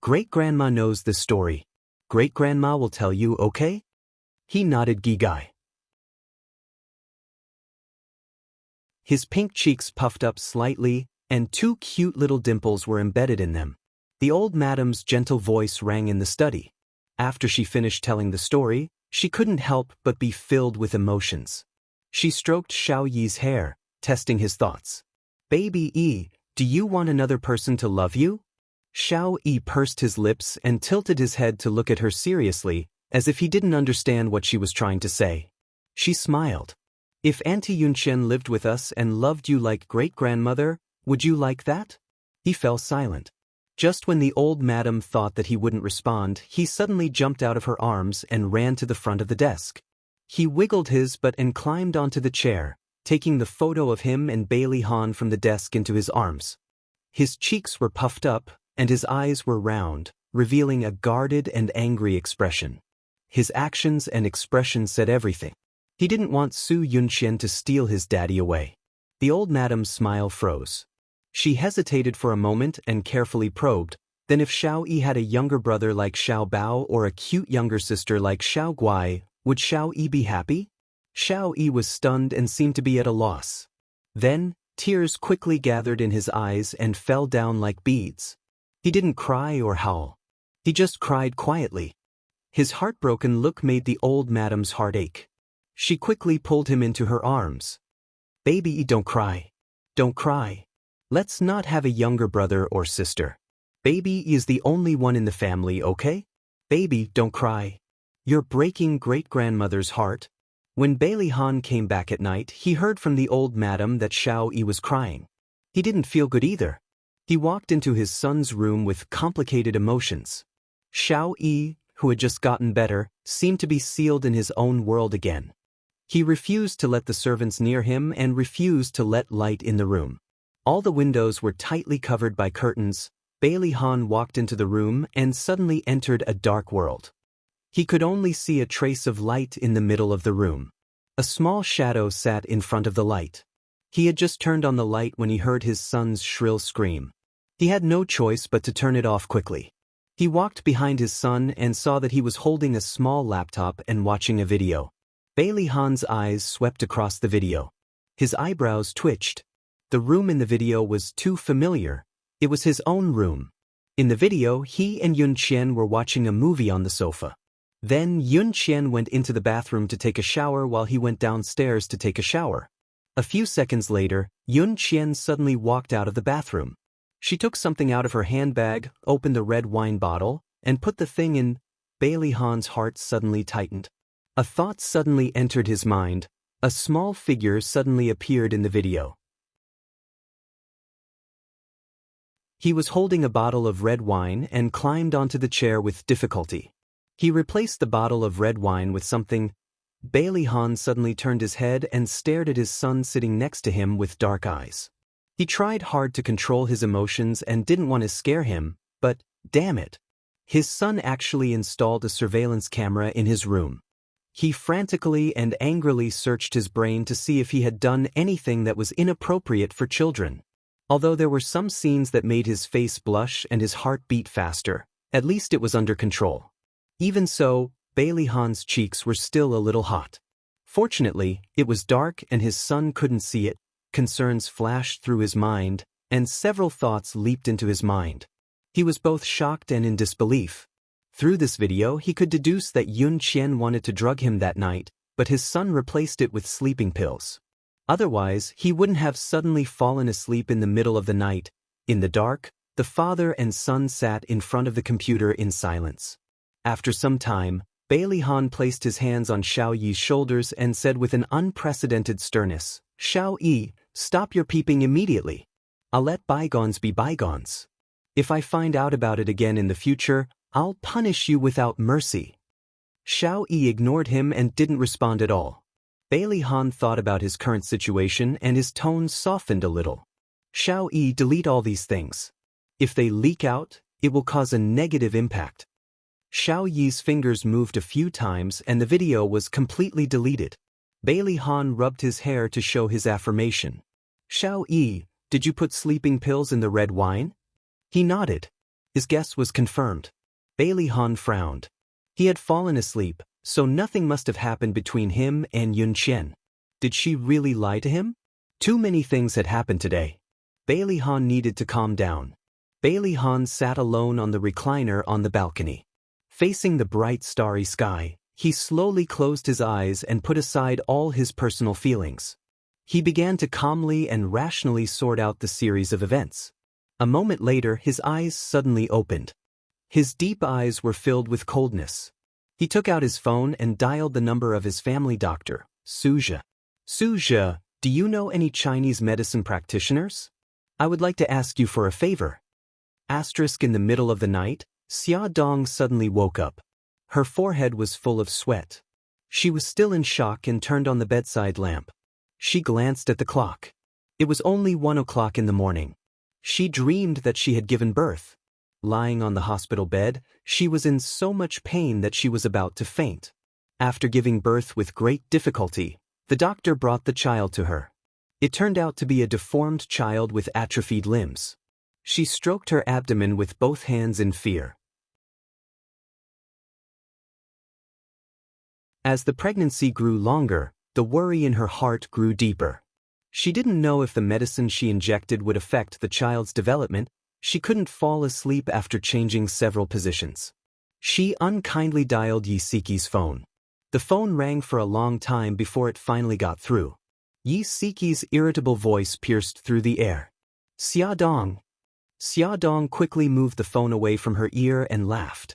"Great-grandma knows this story. Great-grandma will tell you, okay? He nodded Gigai. His pink cheeks puffed up slightly, and 2 cute little dimples were embedded in them. The old madam's gentle voice rang in the study. After she finished telling the story, she couldn't help but be filled with emotions. She stroked Xiao Yi's hair, testing his thoughts. Baby E, do you want another person to love you? Xiao Yi pursed his lips and tilted his head to look at her seriously, as if he didn't understand what she was trying to say. She smiled. If Auntie Yunqian lived with us and loved you like great-grandmother, would you like that? He fell silent. Just when the old madam thought that he wouldn't respond, he suddenly jumped out of her arms and ran to the front of the desk. He wiggled his butt and climbed onto the chair, taking the photo of him and Bailey Han from the desk into his arms. His cheeks were puffed up, and his eyes were round, revealing a guarded and angry expression. His actions and expression said everything. He didn't want Su Yunqian to steal his daddy away. The old madam's smile froze. She hesitated for a moment and carefully probed, then if Xiao Yi had a younger brother like Xiao Bao or a cute younger sister like Xiao Guai, would Xiao Yi be happy? Xiao Yi was stunned and seemed to be at a loss. Then, tears quickly gathered in his eyes and fell down like beads. He didn't cry or howl. He just cried quietly. His heartbroken look made the old madam's heart ache. She quickly pulled him into her arms. Baby, don't cry. Don't cry. Let's not have a younger brother or sister. Baby is the only one in the family, okay? Baby, don't cry. You're breaking great-grandmother's heart. When Bailey Han came back at night, he heard from the old madam that Xiao Yi was crying. He didn't feel good either. He walked into his son's room with complicated emotions. Xiao Yi, who had just gotten better, seemed to be sealed in his own world again. He refused to let the servants near him and refused to let light in the room. All the windows were tightly covered by curtains. Bailey Han walked into the room and suddenly entered a dark world. He could only see a trace of light in the middle of the room. A small shadow sat in front of the light. He had just turned on the light when he heard his son's shrill scream. He had no choice but to turn it off quickly. He walked behind his son and saw that he was holding a small laptop and watching a video. Bailey Han's eyes swept across the video. His eyebrows twitched. The room in the video was too familiar. It was his own room. In the video, he and Yunqian were watching a movie on the sofa. Then Yunqian went into the bathroom to take a shower while he went downstairs to take a shower. A few seconds later, Yunqian suddenly walked out of the bathroom. She took something out of her handbag, opened the red wine bottle, and put the thing in. Bailey Han's heart suddenly tightened. A thought suddenly entered his mind. A small figure suddenly appeared in the video. He was holding a bottle of red wine and climbed onto the chair with difficulty. He replaced the bottle of red wine with something. Bailey Han suddenly turned his head and stared at his son sitting next to him with dark eyes. He tried hard to control his emotions and didn't want to scare him, but, damn it. His son actually installed a surveillance camera in his room. He frantically and angrily searched his brain to see if he had done anything that was inappropriate for children. Although there were some scenes that made his face blush and his heart beat faster, at least it was under control. Even so, Bailey Han's cheeks were still a little hot. Fortunately, it was dark and his son couldn't see it. Concerns flashed through his mind, and several thoughts leaped into his mind. He was both shocked and in disbelief. Through this video, he could deduce that Yunqian wanted to drug him that night, but his son replaced it with sleeping pills. Otherwise, he wouldn't have suddenly fallen asleep in the middle of the night. In the dark, the father and son sat in front of the computer in silence. After some time, Bailey Han placed his hands on Xiao Yi's shoulders and said with an unprecedented sternness, "Xiao Yi, stop your peeping immediately. I'll let bygones be bygones. If I find out about it again in the future, I'll punish you without mercy." Xiao Yi ignored him and didn't respond at all. Bailey Han thought about his current situation and his tone softened a little. "Xiao Yi, delete all these things. If they leak out, it will cause a negative impact." Xiao Yi's fingers moved a few times and the video was completely deleted. Bailey Han rubbed his hair to show his affirmation. "Xiao Yi, did you put sleeping pills in the red wine?" He nodded. His guess was confirmed. Bailey Han frowned. He had fallen asleep, so nothing must have happened between him and Yunqian. Did she really lie to him? Too many things had happened today. Bailey Han needed to calm down. Bailey Han sat alone on the recliner on the balcony. Facing the bright starry sky, he slowly closed his eyes and put aside all his personal feelings. He began to calmly and rationally sort out the series of events. A moment later, his eyes suddenly opened. His deep eyes were filled with coldness. He took out his phone and dialed the number of his family doctor, Suzha. Suzha, do you know any Chinese medicine practitioners? I would like to ask you for a favor. Asterisk in the middle of the night, Xia Dong suddenly woke up. Her forehead was full of sweat. She was still in shock and turned on the bedside lamp. She glanced at the clock. It was only 1 o'clock in the morning. She dreamed that she had given birth. Lying on the hospital bed, she was in so much pain that she was about to faint. After giving birth with great difficulty, the doctor brought the child to her. It turned out to be a deformed child with atrophied limbs. She stroked her abdomen with both hands in fear. As the pregnancy grew longer, the worry in her heart grew deeper. She didn't know if the medicine she injected would affect the child's development. She couldn't fall asleep after changing several positions. She unkindly dialed Yi Siki's phone. The phone rang for a long time before it finally got through. Yi Siki's irritable voice pierced through the air. Xia Dong. Xia Dong quickly moved the phone away from her ear and laughed.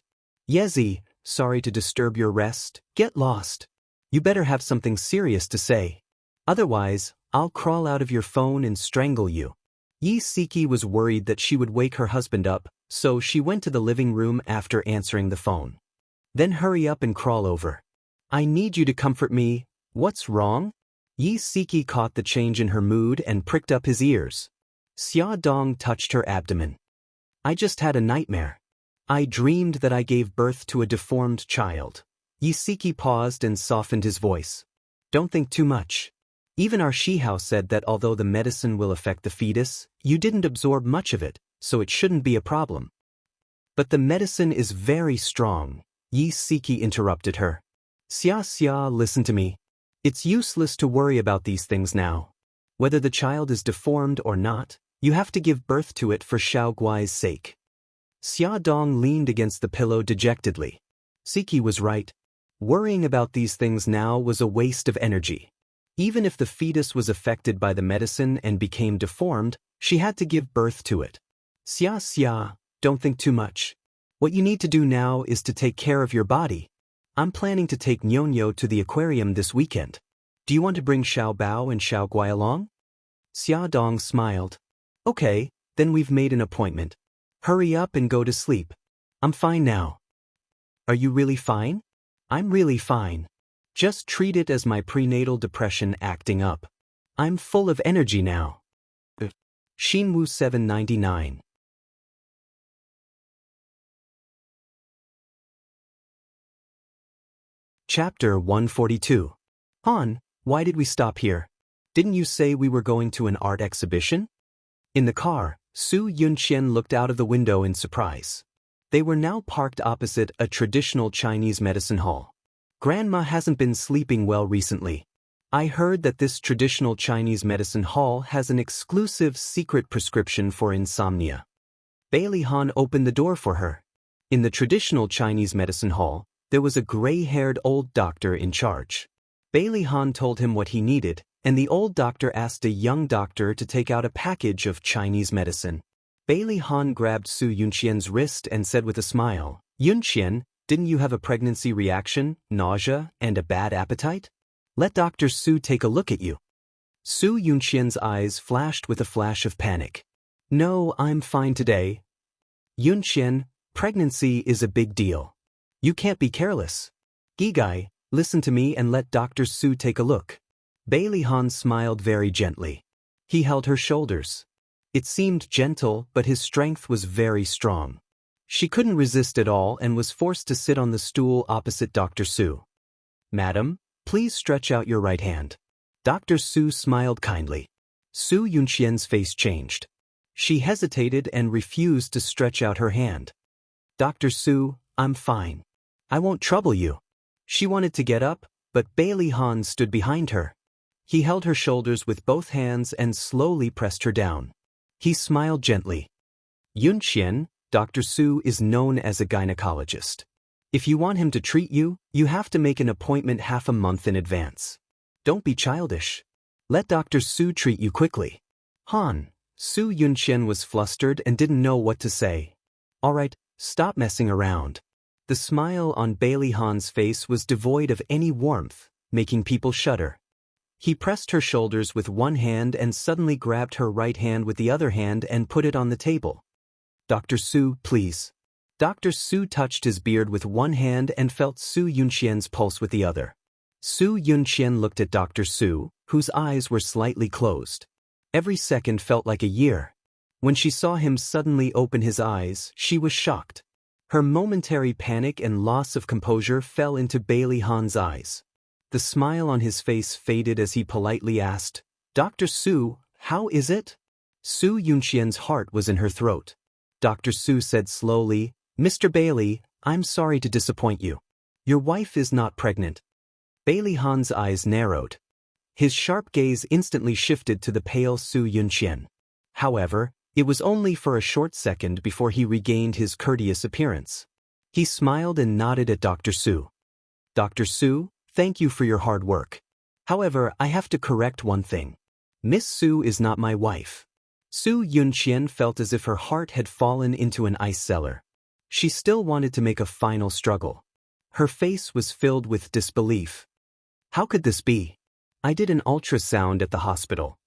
Yezi, sorry to disturb your rest. Get lost. You better have something serious to say. Otherwise, I'll crawl out of your phone and strangle you. Yi Siki was worried that she would wake her husband up, so she went to the living room after answering the phone. Then hurry up and crawl over. I need you to comfort me. What's wrong? Yi Siki caught the change in her mood and pricked up his ears. Xia Dong touched her abdomen. I just had a nightmare. I dreamed that I gave birth to a deformed child. Yi Siki paused and softened his voice. Don't think too much. Even our Shihao said that although the medicine will affect the fetus, you didn't absorb much of it, so it shouldn't be a problem. But the medicine is very strong, Yi Siki interrupted her. Xia, listen to me. It's useless to worry about these things now. Whether the child is deformed or not, you have to give birth to it for Xiao Guai's sake. Xia Dong leaned against the pillow dejectedly. Siki was right. Worrying about these things now was a waste of energy. Even if the fetus was affected by the medicine and became deformed, she had to give birth to it. Xia, don't think too much. What you need to do now is to take care of your body. I'm planning to take Nyonyo to the aquarium this weekend. Do you want to bring Xiao Bao and Xiao Guai along? Xia Dong smiled. Okay, then we've made an appointment. Hurry up and go to sleep. I'm fine now. Are you really fine? I'm really fine. Just treat it as my prenatal depression acting up. I'm full of energy now. Shinwoo 799. Chapter 142. Han, why did we stop here? Didn't you say we were going to an art exhibition? In the car, Su Yunqian looked out of the window in surprise. They were now parked opposite a traditional Chinese medicine hall. Grandma hasn't been sleeping well recently. I heard that this traditional Chinese medicine hall has an exclusive secret prescription for insomnia. Bailey Han opened the door for her. In the traditional Chinese medicine hall, there was a gray-haired old doctor in charge. Bailey Han told him what he needed, and the old doctor asked a young doctor to take out a package of Chinese medicine. Bailey Han grabbed Su Yunqian's wrist and said with a smile, Yunqian, didn't you have a pregnancy reaction, nausea, and a bad appetite? Let Dr. Su take a look at you. Su Yunqian's eyes flashed with a flash of panic. No, I'm fine today. Yunqian, pregnancy is a big deal. You can't be careless. Gigai, listen to me and let Dr. Su take a look. Bailey Han smiled very gently. He held her shoulders. It seemed gentle, but his strength was very strong. She couldn't resist at all and was forced to sit on the stool opposite Dr. Su. Madam, please stretch out your right hand. Dr. Su smiled kindly. Su Yunqian's face changed. She hesitated and refused to stretch out her hand. Dr. Su, I'm fine. I won't trouble you. She wanted to get up, but Bailey Han stood behind her. He held her shoulders with both hands and slowly pressed her down. He smiled gently. Yunqian, Dr. Su is known as a gynecologist. If you want him to treat you, you have to make an appointment half a month in advance. Don't be childish. Let Dr. Su treat you quickly. Han, Su Yunqian was flustered and didn't know what to say. All right, stop messing around. The smile on Bailey Han's face was devoid of any warmth, making people shudder. He pressed her shoulders with one hand and suddenly grabbed her right hand with the other hand and put it on the table. Dr. Su, please. Dr. Su touched his beard with one hand and felt Su Yunqian's pulse with the other. Su Yunqian looked at Dr. Su, whose eyes were slightly closed. Every second felt like a year. When she saw him suddenly open his eyes, she was shocked. Her momentary panic and loss of composure fell into Bailey Han's eyes. The smile on his face faded as he politely asked, Dr. Su, how is it? Su Yunqian's heart was in her throat. Dr. Su said slowly, Mr. Bailey, I'm sorry to disappoint you. Your wife is not pregnant. Bailey Han's eyes narrowed. His sharp gaze instantly shifted to the pale Su Yunqian. However, it was only for a short second before he regained his courteous appearance. He smiled and nodded at Dr. Su. Dr. Su, thank you for your hard work. However, I have to correct one thing. Miss Su is not my wife. Su Yunqian felt as if her heart had fallen into an ice cellar. She still wanted to make a final struggle. Her face was filled with disbelief. How could this be? I did an ultrasound at the hospital.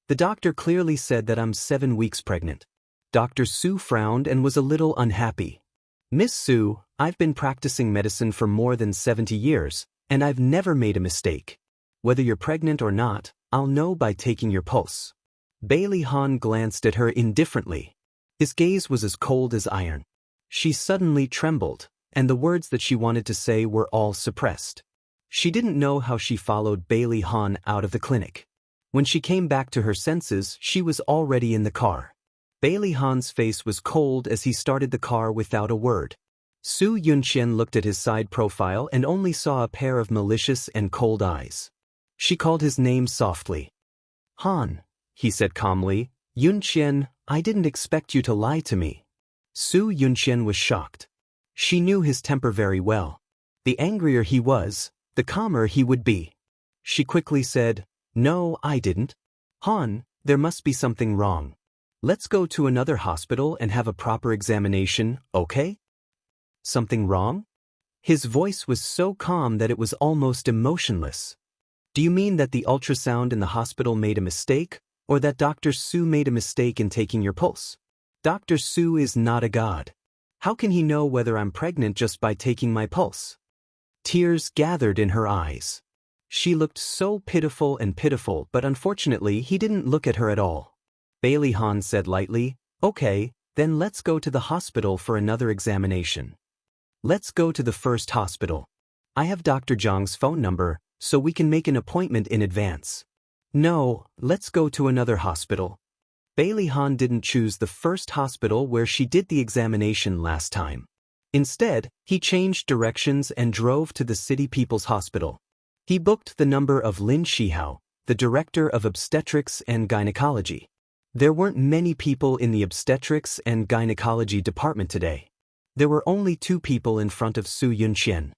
The doctor clearly said that I'm 7 weeks pregnant. Dr. Su frowned and was a little unhappy. Miss Su, I've been practicing medicine for more than 70 years, and I've never made a mistake. Whether you're pregnant or not, I'll know by taking your pulse. Bailey Han glanced at her indifferently. His gaze was as cold as iron. She suddenly trembled, and the words that she wanted to say were all suppressed. She didn't know how she followed Bailey Han out of the clinic. When she came back to her senses, she was already in the car. Bailey Han's face was cold as he started the car without a word. Su Yunqian looked at his side profile and only saw a pair of malicious and cold eyes. She called his name softly. Han, he said calmly, Yunqian, I didn't expect you to lie to me. Su Yunqian was shocked. She knew his temper very well. The angrier he was, the calmer he would be. She quickly said, No, I didn't. Han, there must be something wrong. Let's go to another hospital and have a proper examination, okay? Something wrong? His voice was so calm that it was almost emotionless. Do you mean that the ultrasound in the hospital made a mistake, or that Dr. Su made a mistake in taking your pulse? Dr. Su is not a god. How can he know whether I'm pregnant just by taking my pulse? Tears gathered in her eyes. She looked so pitiful, but unfortunately he didn't look at her at all. Bailey Han said lightly, Okay, then let's go to the hospital for another examination. Let's go to the first hospital. I have Dr. Zhang's phone number, so we can make an appointment in advance. No, let's go to another hospital. Bailey Han didn't choose the first hospital where she did the examination last time. Instead, he changed directions and drove to the City People's Hospital. He booked the number of Lin Shihao, the director of obstetrics and gynecology. There weren't many people in the obstetrics and gynecology department today. There were only 2 people in front of Su Yunqian.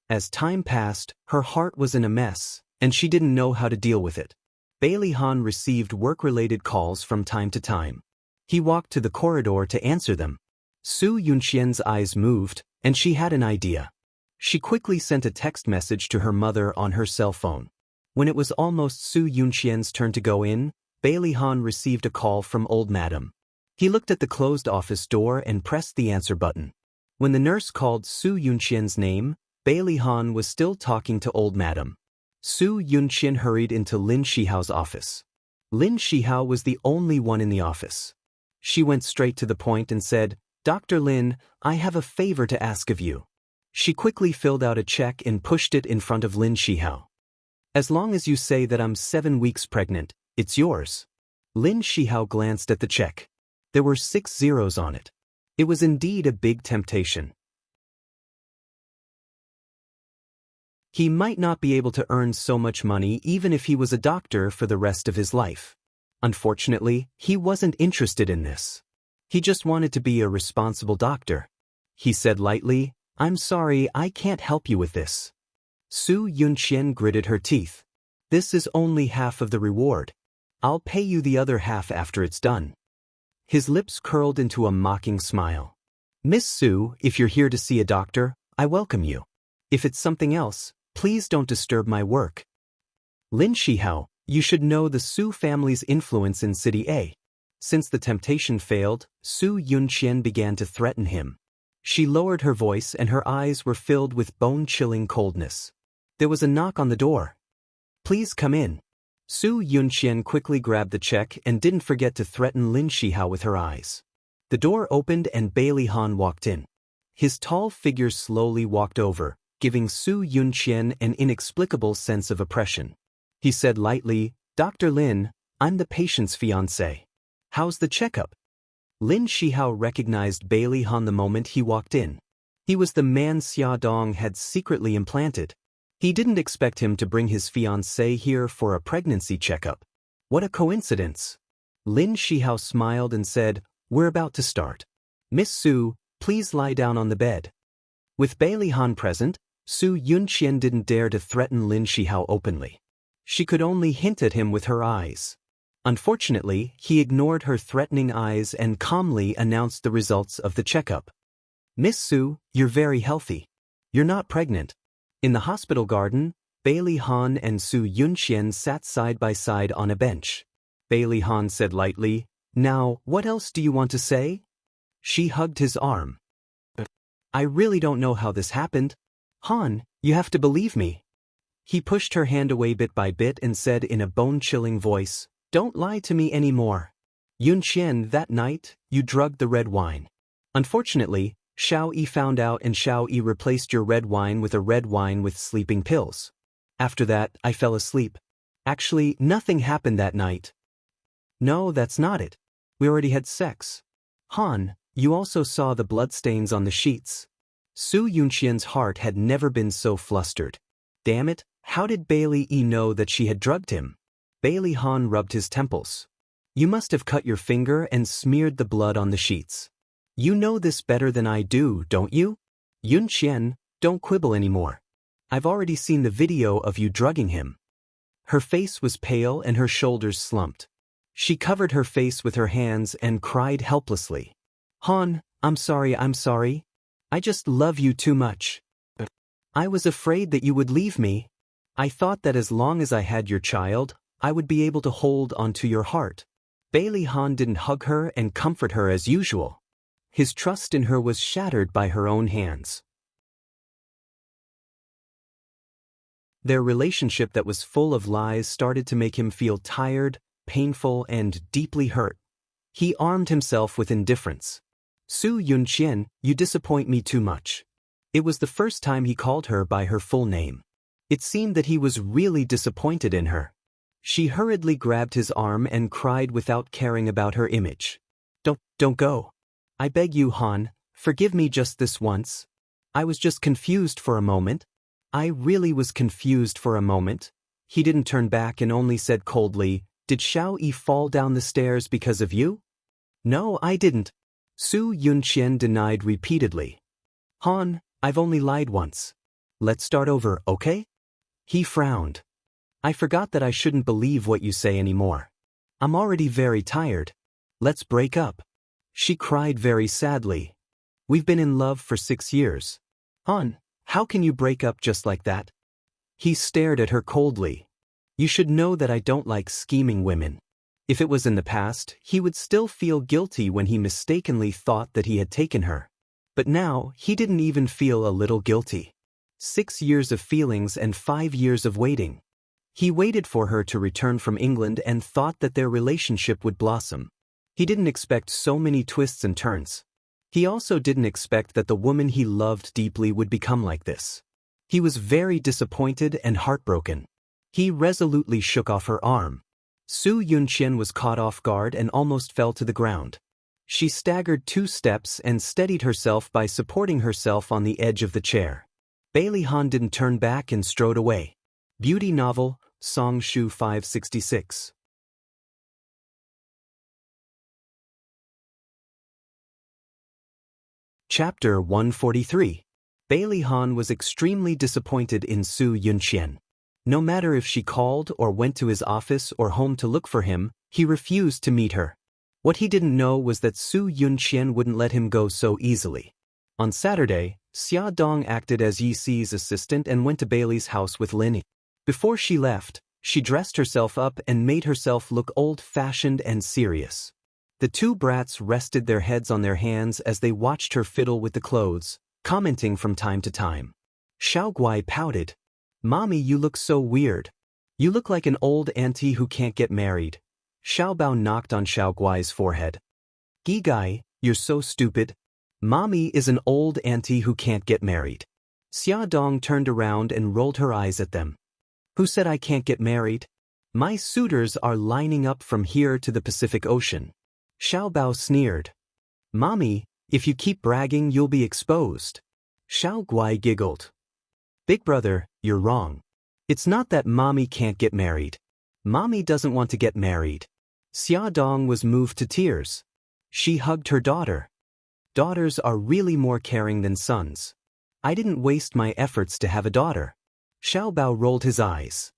As time passed, her heart was in a mess, and she didn't know how to deal with it. Bailey Han received work-related calls from time to time. He walked to the corridor to answer them. Su Yunqian's eyes moved, and she had an idea. She quickly sent a text message to her mother on her cell phone. When it was almost Su Yunqian's turn to go in, Bailey Han received a call from Old Madam. He looked at the closed office door and pressed the answer button. When the nurse called Su Yunqian's name, Bailey Han was still talking to Old Madam. Su Yunqian hurried into Lin Shihao's office. Lin Shihao was the only one in the office. She went straight to the point and said, Dr. Lin, I have a favor to ask of you. She quickly filled out a check and pushed it in front of Lin Shihao. As long as you say that I'm 7 weeks pregnant, it's yours. Lin Shihao glanced at the check. There were 6 zeros on it. It was indeed a big temptation. He might not be able to earn so much money even if he was a doctor for the rest of his life. Unfortunately, he wasn't interested in this. He just wanted to be a responsible doctor. He said lightly, "I'm sorry, I can't help you with this." Su Yunqian gritted her teeth. "This is only half of the reward. I'll pay you the other half after it's done." His lips curled into a mocking smile. "Miss Su, if you're here to see a doctor, I welcome you. If it's something else, please don't disturb my work." Lin Shihao, you should know the Su family's influence in City A. Since the temptation failed, Su Yunqian began to threaten him. She lowered her voice and her eyes were filled with bone-chilling coldness. There was a knock on the door. "Please come in." Su Yunqian quickly grabbed the check and didn't forget to threaten Lin Shihao with her eyes. The door opened and Bailey Han walked in. His tall figure slowly walked over, giving Su Yunqian an inexplicable sense of oppression. He said lightly, "Dr. Lin, I'm the patient's fiancé. How's the checkup?" Lin Shihao recognized Bailey Han the moment he walked in. He was the man Xia Dong had secretly implanted. He didn't expect him to bring his fiancée here for a pregnancy checkup. What a coincidence. Lin Shihao smiled and said, "We're about to start. Miss Su, please lie down on the bed." With Bailey Han present, Su Yunqian didn't dare to threaten Lin Shihao openly. She could only hint at him with her eyes. Unfortunately, he ignored her threatening eyes and calmly announced the results of the checkup. "Miss Su, you're very healthy. You're not pregnant." In the hospital garden, Bailey Han and Su Yunqian sat side by side on a bench. Bailey Han said lightly, "Now, what else do you want to say?" She hugged his arm. "I really don't know how this happened. Han, you have to believe me." He pushed her hand away bit by bit and said in a bone-chilling voice, "Don't lie to me anymore. Yunqian, that night, you drugged the red wine. Unfortunately, Xiao Yi found out and Xiao Yi replaced your red wine with a red wine with sleeping pills. After that, I fell asleep. Actually, nothing happened that night." "No, that's not it. We already had sex. Han, you also saw the bloodstains on the sheets." Su Yunqian's heart had never been so flustered. Damn it, how did Bailey Yi know that she had drugged him? Bailey Han rubbed his temples. "You must have cut your finger and smeared the blood on the sheets. You know this better than I do, don't you? Yunqian, don't quibble anymore. I've already seen the video of you drugging him." Her face was pale and her shoulders slumped. She covered her face with her hands and cried helplessly. "Han, I'm sorry. I just love you too much. I was afraid that you would leave me. I thought that as long as I had your child, I would be able to hold onto your heart." Bailey Han didn't hug her and comfort her as usual. His trust in her was shattered by her own hands. Their relationship that was full of lies started to make him feel tired, painful, and deeply hurt. He armed himself with indifference. "Su Yunqian, you disappoint me too much." It was the first time he called her by her full name. It seemed that he was really disappointed in her. She hurriedly grabbed his arm and cried without caring about her image. Don't go. I beg you, Han, forgive me just this once. I was just confused for a moment. I really was confused for a moment." He didn't turn back and only said coldly, "Did Xiao Yi fall down the stairs because of you?" "No, I didn't." Su Yunqian denied repeatedly. "Han, I've only lied once. Let's start over, okay?" He frowned. "I forgot that I shouldn't believe what you say anymore. I'm already very tired. Let's break up." She cried very sadly. "We've been in love for 6 years. Han, how can you break up just like that?" He stared at her coldly. "You should know that I don't like scheming women." If it was in the past, he would still feel guilty when he mistakenly thought that he had taken her. But now, he didn't even feel a little guilty. 6 years of feelings and 5 years of waiting. He waited for her to return from England and thought that their relationship would blossom. He didn't expect so many twists and turns. He also didn't expect that the woman he loved deeply would become like this. He was very disappointed and heartbroken. He resolutely shook off her arm. Su Yunqian was caught off guard and almost fell to the ground. She staggered 2 steps and steadied herself by supporting herself on the edge of the chair. Bailey Han didn't turn back and strode away. Beauty novel, Song Shu 566. Chapter 143. Bailey Han was extremely disappointed in Su Yunxian. No matter if she called or went to his office or home to look for him, he refused to meet her. What he didn't know was that Su Yunxian wouldn't let him go so easily. On Saturday, Xia Dong acted as Yi Si's assistant and went to Bailey's house with Lin Yi. Before she left, she dressed herself up and made herself look old-fashioned and serious. The 2 brats rested their heads on their hands as they watched her fiddle with the clothes, commenting from time to time. Xiao Guai pouted. "Mommy, you look so weird. You look like an old auntie who can't get married." Xiao Bao knocked on Xiao Guai's forehead. "Gigai, you're so stupid. Mommy is an old auntie who can't get married." Xia Dong turned around and rolled her eyes at them. "Who said I can't get married? My suitors are lining up from here to the Pacific Ocean." Xiao Bao sneered. "Mommy, if you keep bragging you'll be exposed." Xiao Guai giggled. "Big brother, you're wrong. It's not that Mommy can't get married. Mommy doesn't want to get married." Xia Dong was moved to tears. She hugged her daughter. "Daughters are really more caring than sons. I didn't waste my efforts to have a daughter." Xiao Bao rolled his eyes.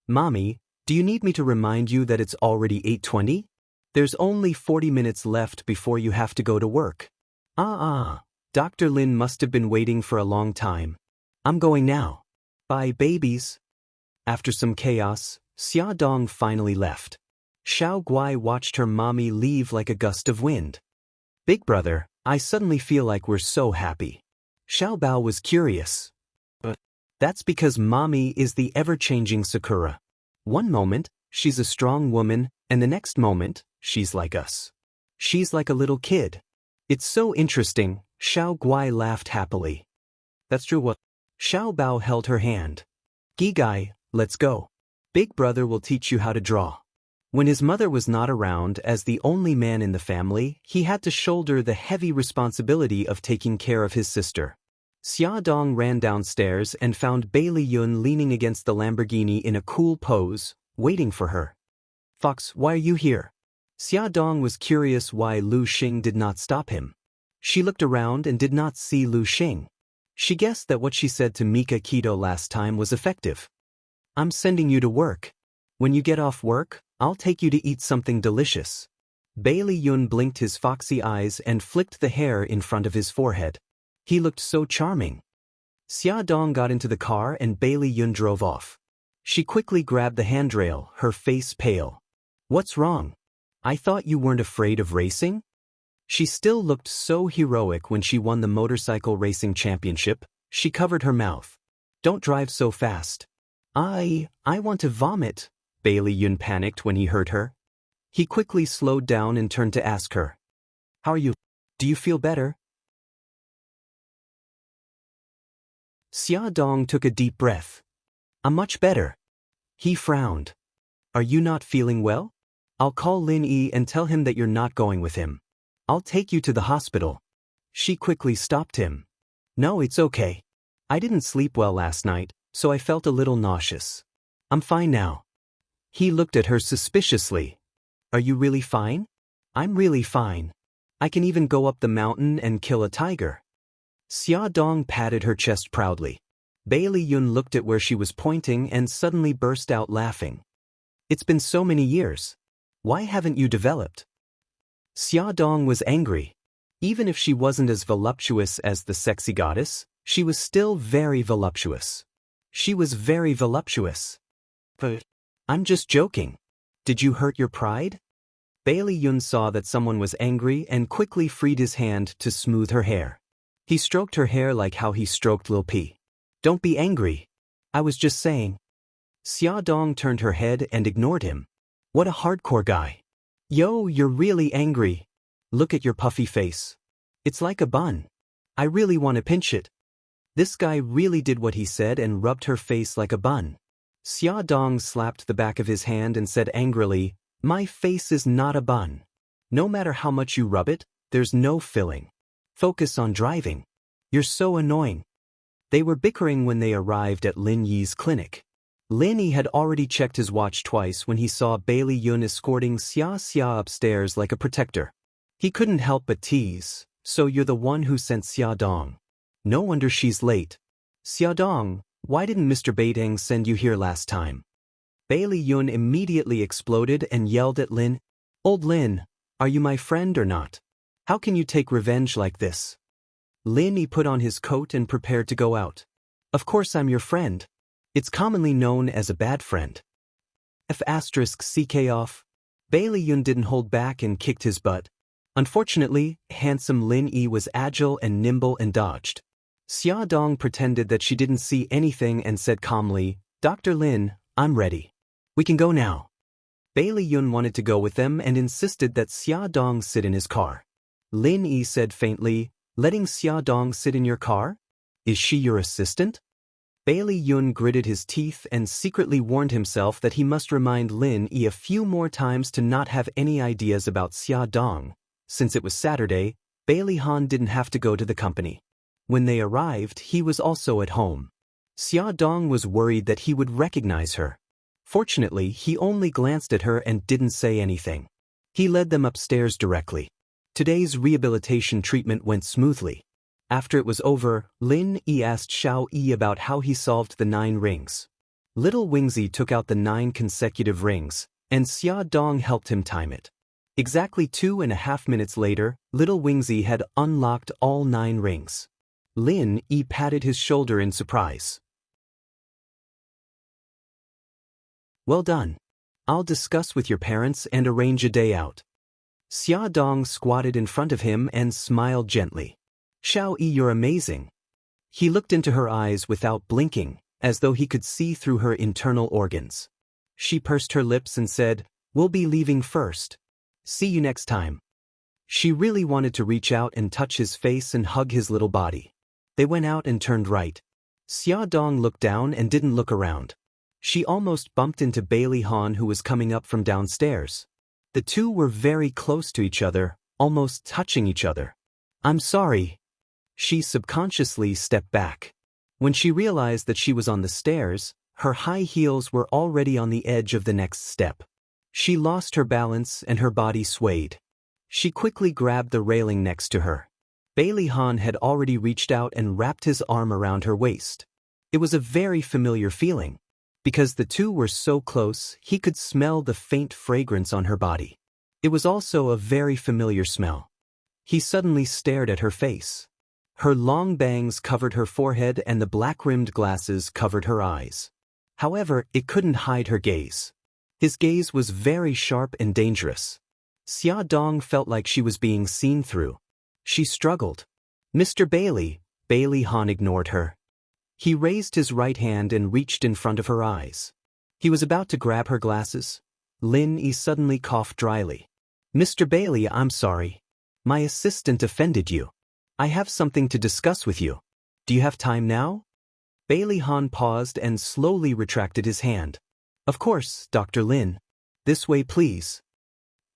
"Mommy, do you need me to remind you that it's already 8:20? There's only 40 minutes left before you have to go to work." Dr. Lin must have been waiting for a long time. "I'm going now. Bye, babies." After some chaos, Xia Dong finally left. Xiao Guai watched her mommy leave like a gust of wind. "Big brother, I suddenly feel like we're so happy." Xiao Bao was curious. "But that's because mommy is the ever-changing Sakura. One moment, she's a strong woman, and the next moment, she's like us. She's like a little kid. It's so interesting." Xiao Guai laughed happily. "That's true what?" Xiao Bao held her hand. "Gigai, let's go. Big brother will teach you how to draw." When his mother was not around as the only man in the family, he had to shoulder the heavy responsibility of taking care of his sister. Xia Dong ran downstairs and found Bailey Yun leaning against the Lamborghini in a cool pose, waiting for her. "Fox, why are you here?" Xia Dong was curious why Lu Xing did not stop him. She looked around and did not see Lu Xing. She guessed that what she said to Mika Keto last time was effective. "I'm sending you to work. When you get off work, I'll take you to eat something delicious." Bailey Yun blinked his foxy eyes and flicked the hair in front of his forehead. He looked so charming. Xia Dong got into the car and Bailey Yun drove off. She quickly grabbed the handrail, her face pale. "What's wrong? I thought you weren't afraid of racing?" She still looked so heroic when she won the motorcycle racing championship. She covered her mouth. "Don't drive so fast." I want to vomit." Bailey Yun panicked when he heard her. He quickly slowed down and turned to ask her. "How are you? Do you feel better?" Xia Dong took a deep breath. "I'm much better." He frowned. "Are you not feeling well? I'll call Lin Yi and tell him that you're not going with him. I'll take you to the hospital." She quickly stopped him. "No, it's okay. I didn't sleep well last night, so I felt a little nauseous. I'm fine now." He looked at her suspiciously. "Are you really fine?" "I'm really fine. I can even go up the mountain and kill a tiger." Xia Dong patted her chest proudly. Bailey Yun looked at where she was pointing and suddenly burst out laughing. "It's been so many years. Why haven't you developed?" Xia Dong was angry. Even if she wasn't as voluptuous as the sexy goddess, she was still very voluptuous. She was very voluptuous. "But I'm just joking. Did you hurt your pride?" Bailey Yun saw that someone was angry and quickly freed his hand to smooth her hair. He stroked her hair like how he stroked Lil P. "Don't be angry. I was just saying." Xia Dong turned her head and ignored him. What a hardcore guy. "Yo, you're really angry. Look at your puffy face. It's like a bun. I really want to pinch it." This guy really did what he said and rubbed her face like a bun. Xia Dong slapped the back of his hand and said angrily, "My face is not a bun. No matter how much you rub it, there's no filling. Focus on driving. You're so annoying. They were bickering when they arrived at Lin Yi's clinic. Lin Yi had already checked his watch twice when he saw Bailey Yun escorting Xia Xia upstairs like a protector. He couldn't help but tease, "So you're the one who sent Xia Dong. No wonder she's late. Xia Dong, why didn't Mr. Baiteng send you here last time?" Bailey Yun immediately exploded and yelled at Lin, "Old Lin, are you my friend or not? How can you take revenge like this?" Lin Yi put on his coat and prepared to go out. "Of course I'm your friend. It's commonly known as a bad friend." F***ck off. Bailey Yun didn't hold back and kicked his butt. Unfortunately, handsome Lin Yi was agile and nimble and dodged. Xia Dong pretended that she didn't see anything and said calmly, "Dr. Lin, I'm ready. We can go now." Bailey Yun wanted to go with them and insisted that Xia Dong sit in his car. Lin Yi said faintly, "Letting Xia Dong sit in your car? Is she your assistant?" Bailey Yun gritted his teeth and secretly warned himself that he must remind Lin Yi a few more times to not have any ideas about Xia Dong. Since it was Saturday, Bailey Han didn't have to go to the company. When they arrived, he was also at home. Xia Dong was worried that he would recognize her. Fortunately, he only glanced at her and didn't say anything. He led them upstairs directly. Today's rehabilitation treatment went smoothly. After it was over, Lin Yi asked Xiao Yi about how he solved the 9 rings. Little Wingzi took out the 9 consecutive rings, and Xia Dong helped him time it. Exactly 2.5 minutes later, Little Wingzi had unlocked all 9 rings. Lin Yi patted his shoulder in surprise. "Well done. I'll discuss with your parents and arrange a day out." Xia Dong squatted in front of him and smiled gently. "Xiao Yi, you're amazing." He looked into her eyes without blinking, as though he could see through her internal organs. She pursed her lips and said, "We'll be leaving first. See you next time." She really wanted to reach out and touch his face and hug his little body. They went out and turned right. Xia Dong looked down and didn't look around. She almost bumped into Bailey Han, who was coming up from downstairs. The two were very close to each other, almost touching each other. "I'm sorry." She subconsciously stepped back. When she realized that she was on the stairs, her high heels were already on the edge of the next step. She lost her balance and her body swayed. She quickly grabbed the railing next to her. Bailey Han had already reached out and wrapped his arm around her waist. It was a very familiar feeling. Because the two were so close, he could smell the faint fragrance on her body. It was also a very familiar smell. He suddenly stared at her face. Her long bangs covered her forehead and the black-rimmed glasses covered her eyes. However, it couldn't hide her gaze. His gaze was very sharp and dangerous. Xia Dong felt like she was being seen through. She struggled. "Mr. Bailey." Bailey Han ignored her. He raised his right hand and reached in front of her eyes. He was about to grab her glasses. Lin Yi suddenly coughed dryly. "Mr. Bailey, I'm sorry. My assistant offended you. I have something to discuss with you. Do you have time now?" Bailey Han paused and slowly retracted his hand. "Of course, Dr. Lin. This way, please."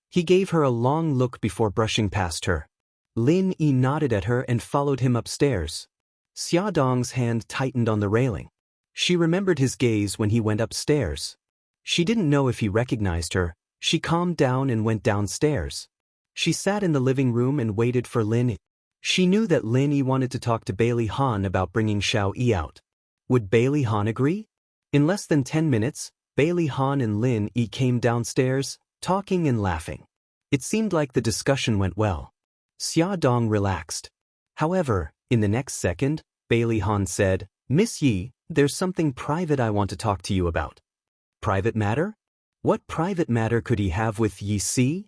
He gave her a long look before brushing past her. Lin Yi nodded at her and followed him upstairs. Xia Dong's hand tightened on the railing. She remembered his gaze when he went upstairs. She didn't know if he recognized her. She calmed down and went downstairs. She sat in the living room and waited for Lin Yi. She knew that Lin Yi wanted to talk to Bailey Han about bringing Xiao Yi out. Would Bailey Han agree? In less than 10 minutes, Bailey Han and Lin Yi came downstairs, talking and laughing. It seemed like the discussion went well. Xia Dong relaxed. However, in the next second, Bailey Han said, "Miss Yi, there's something private I want to talk to you about." "Private matter? What private matter could he have with Yi Si?"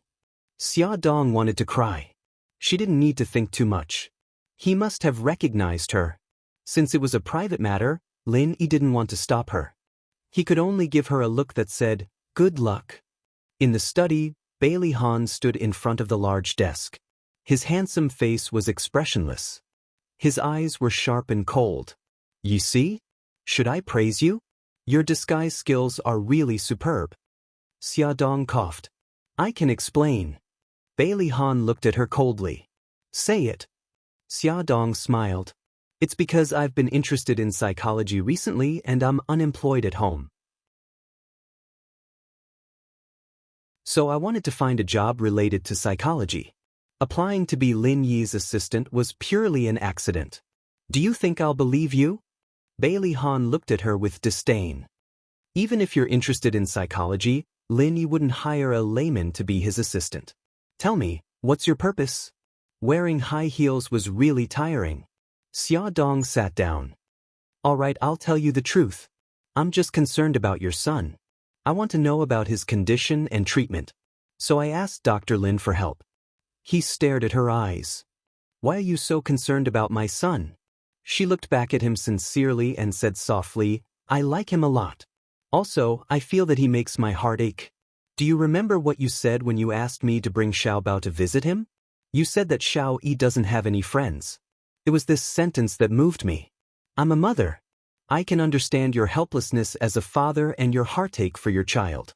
Xia Dong wanted to cry. She didn't need to think too much. He must have recognized her. Since it was a private matter, Lin Yi didn't want to stop her. He could only give her a look that said, "Good luck." In the study, Bailey Han stood in front of the large desk. His handsome face was expressionless. His eyes were sharp and cold. "You see? Should I praise you? Your disguise skills are really superb." Xia Dong coughed. "I can explain." Bailey Han looked at her coldly. Say it. Xiaodong smiled. It's because I've been interested in psychology recently and I'm unemployed at home. So I wanted to find a job related to psychology. Applying to be Lin Yi's assistant was purely an accident. Do you think I'll believe you? Bailey Han looked at her with disdain. Even if you're interested in psychology, Lin Yi wouldn't hire a layman to be his assistant. Tell me, what's your purpose? Wearing high heels was really tiring. Xiaodong sat down. All right, I'll tell you the truth. I'm just concerned about your son. I want to know about his condition and treatment. So I asked Dr. Lin for help. He stared at her eyes. Why are you so concerned about my son? She looked back at him sincerely and said softly, I like him a lot. Also, I feel that he makes my heart ache. Do you remember what you said when you asked me to bring Xiao Bao to visit him? You said that Xiao Yi doesn't have any friends. It was this sentence that moved me. I'm a mother. I can understand your helplessness as a father and your heartache for your child.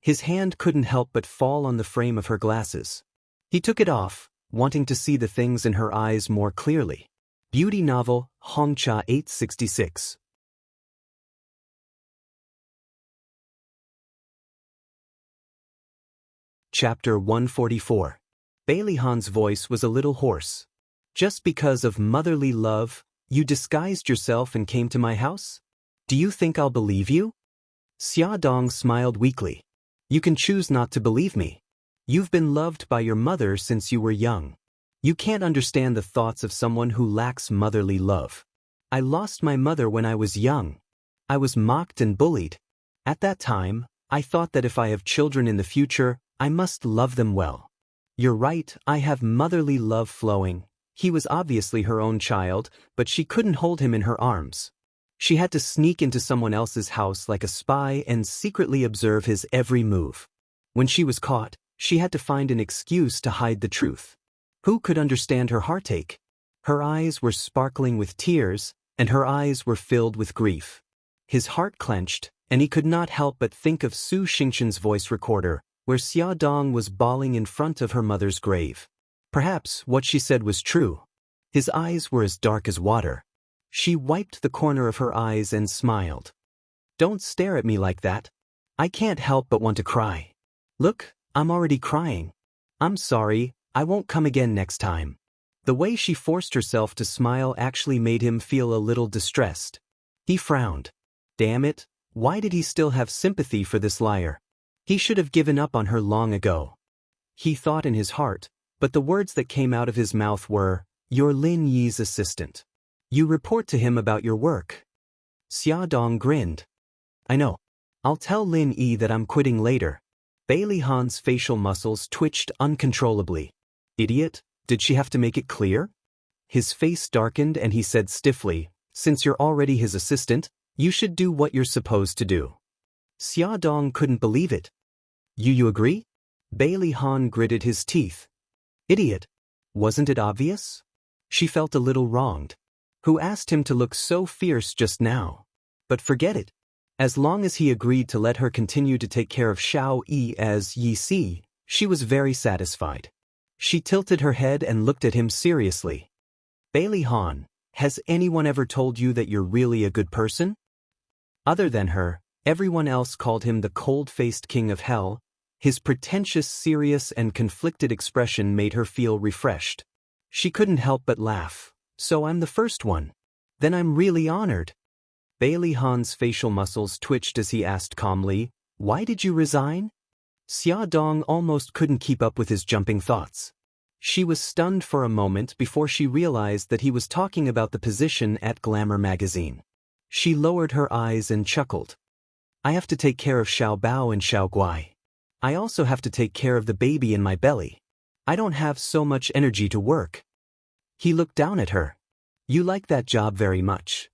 His hand couldn't help but fall on the frame of her glasses. He took it off, wanting to see the things in her eyes more clearly. Beauty novel, Hongcha 866. Chapter 144. Bailey Han's voice was a little hoarse. Just because of motherly love, you disguised yourself and came to my house? Do you think I'll believe you? Xiaodong smiled weakly. You can choose not to believe me. You've been loved by your mother since you were young. You can't understand the thoughts of someone who lacks motherly love. I lost my mother when I was young. I was mocked and bullied. At that time, I thought that if I have children in the future, I must love them well. You're right, I have motherly love flowing. He was obviously her own child, but she couldn't hold him in her arms. She had to sneak into someone else's house like a spy and secretly observe his every move. When she was caught, she had to find an excuse to hide the truth. Who could understand her heartache? Her eyes were sparkling with tears, and her eyes were filled with grief. His heart clenched, and he could not help but think of Su Xingqian's voice recorder, where Xiaodong was bawling in front of her mother's grave. Perhaps what she said was true. His eyes were as dark as water. She wiped the corner of her eyes and smiled. Don't stare at me like that. I can't help but want to cry. Look, I'm already crying. I'm sorry, I won't come again next time. The way she forced herself to smile actually made him feel a little distressed. He frowned. Damn it, why did he still have sympathy for this liar? He should have given up on her long ago. He thought in his heart, but the words that came out of his mouth were, You're Lin Yi's assistant. You report to him about your work. Xiaodong grinned. I know. I'll tell Lin Yi that I'm quitting later. Bailey Han's facial muscles twitched uncontrollably. Idiot, did she have to make it clear? His face darkened and he said stiffly, Since you're already his assistant, you should do what you're supposed to do. Xiaodong couldn't believe it. You agree? Bailey Han gritted his teeth. Idiot. Wasn't it obvious? She felt a little wronged. Who asked him to look so fierce just now? But forget it. As long as he agreed to let her continue to take care of Xiao Yi as Yi Si, she was very satisfied. She tilted her head and looked at him seriously. Bailey Han, has anyone ever told you that you're really a good person? Other than her, everyone else called him the cold-faced king of hell. His pretentious, serious, and conflicted expression made her feel refreshed. She couldn't help but laugh. So I'm the first one. Then I'm really honored. Bailey Han's facial muscles twitched as he asked calmly, Why did you resign? Xiaodong almost couldn't keep up with his jumping thoughts. She was stunned for a moment before she realized that he was talking about the position at Glamour magazine. She lowered her eyes and chuckled. I have to take care of Xiao Bao and Xiao Guai. I also have to take care of the baby in my belly. I don't have so much energy to work. He looked down at her. You like that job very much.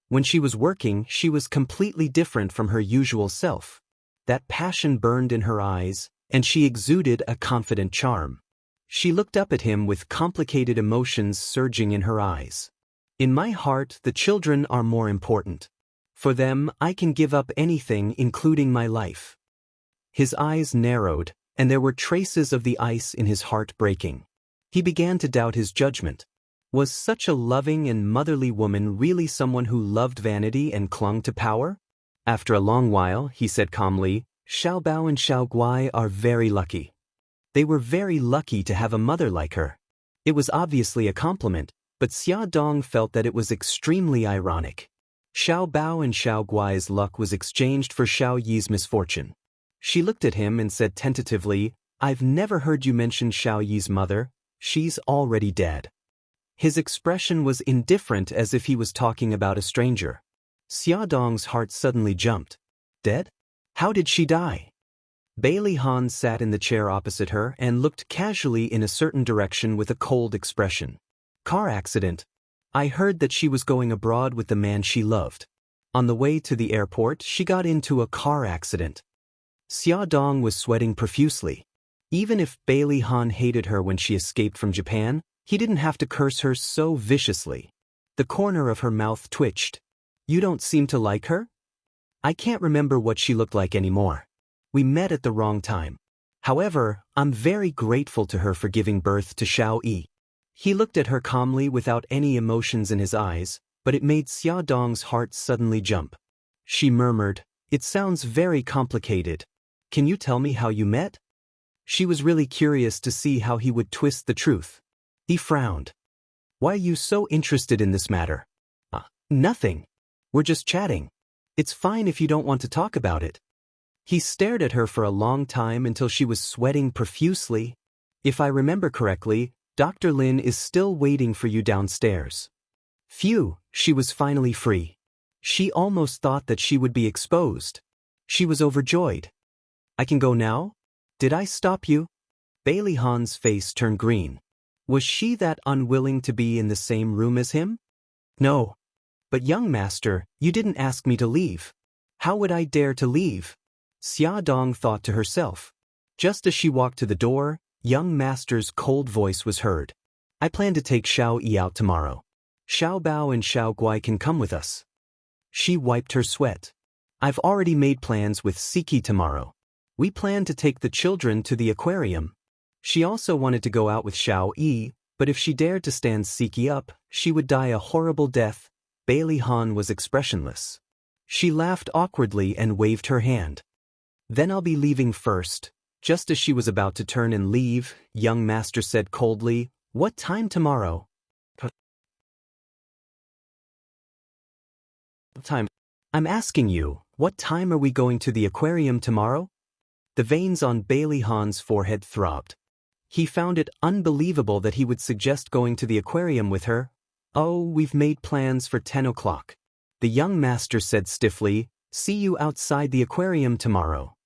When she was working, she was completely different from her usual self. That passion burned in her eyes, and she exuded a confident charm. She looked up at him with complicated emotions surging in her eyes. In my heart, the children are more important. For them, I can give up anything, including my life. His eyes narrowed, and there were traces of the ice in his heart breaking. He began to doubt his judgment. Was such a loving and motherly woman really someone who loved vanity and clung to power? After a long while, he said calmly, Xiao Bao and Xiao Guai are very lucky. They were very lucky to have a mother like her. It was obviously a compliment, but Xia Dong felt that it was extremely ironic. Xiao Bao and Xiao Guai's luck was exchanged for Xiao Yi's misfortune. She looked at him and said tentatively, I've never heard you mention Xiao Yi's mother. She's already dead. His expression was indifferent, as if he was talking about a stranger. Xia Dong's heart suddenly jumped. Dead? How did she die? Bailey Han sat in the chair opposite her and looked casually in a certain direction with a cold expression. Car accident. I heard that she was going abroad with the man she loved. On the way to the airport, she got into a car accident. Xia Dong was sweating profusely. Even if Bailey Han hated her when she escaped from Japan, he didn't have to curse her so viciously. The corner of her mouth twitched. You don't seem to like her? I can't remember what she looked like anymore. We met at the wrong time. However, I'm very grateful to her for giving birth to Xiao Yi. He looked at her calmly without any emotions in his eyes, but it made Xia Dong's heart suddenly jump. She murmured, It sounds very complicated. Can you tell me how you met? She was really curious to see how he would twist the truth. He frowned. Why are you so interested in this matter? Nothing. We're just chatting. It's fine if you don't want to talk about it. He stared at her for a long time until she was sweating profusely. If I remember correctly, Dr. Lin is still waiting for you downstairs. Phew, she was finally free. She almost thought that she would be exposed. She was overjoyed. I can go now? Did I stop you? Bailey Han's face turned green. Was she that unwilling to be in the same room as him? No. But young master, you didn't ask me to leave. How would I dare to leave? Xia Dong thought to herself. Just as she walked to the door, young master's cold voice was heard. I plan to take Xiao Yi out tomorrow. Xiao Bao and Xiao Guai can come with us. She wiped her sweat. I've already made plans with Siki tomorrow. We plan to take the children to the aquarium. She also wanted to go out with Xiao Yi, but if she dared to stand Siki up, she would die a horrible death. Bailey Han was expressionless. She laughed awkwardly and waved her hand. Then I'll be leaving first. Just as she was about to turn and leave, young master said coldly, What time tomorrow? Time. I'm asking you, what time are we going to the aquarium tomorrow? The veins on Bailey Han's forehead throbbed. He found it unbelievable that he would suggest going to the aquarium with her. Oh, we've made plans for 10 o'clock. The young master said stiffly, See you outside the aquarium tomorrow.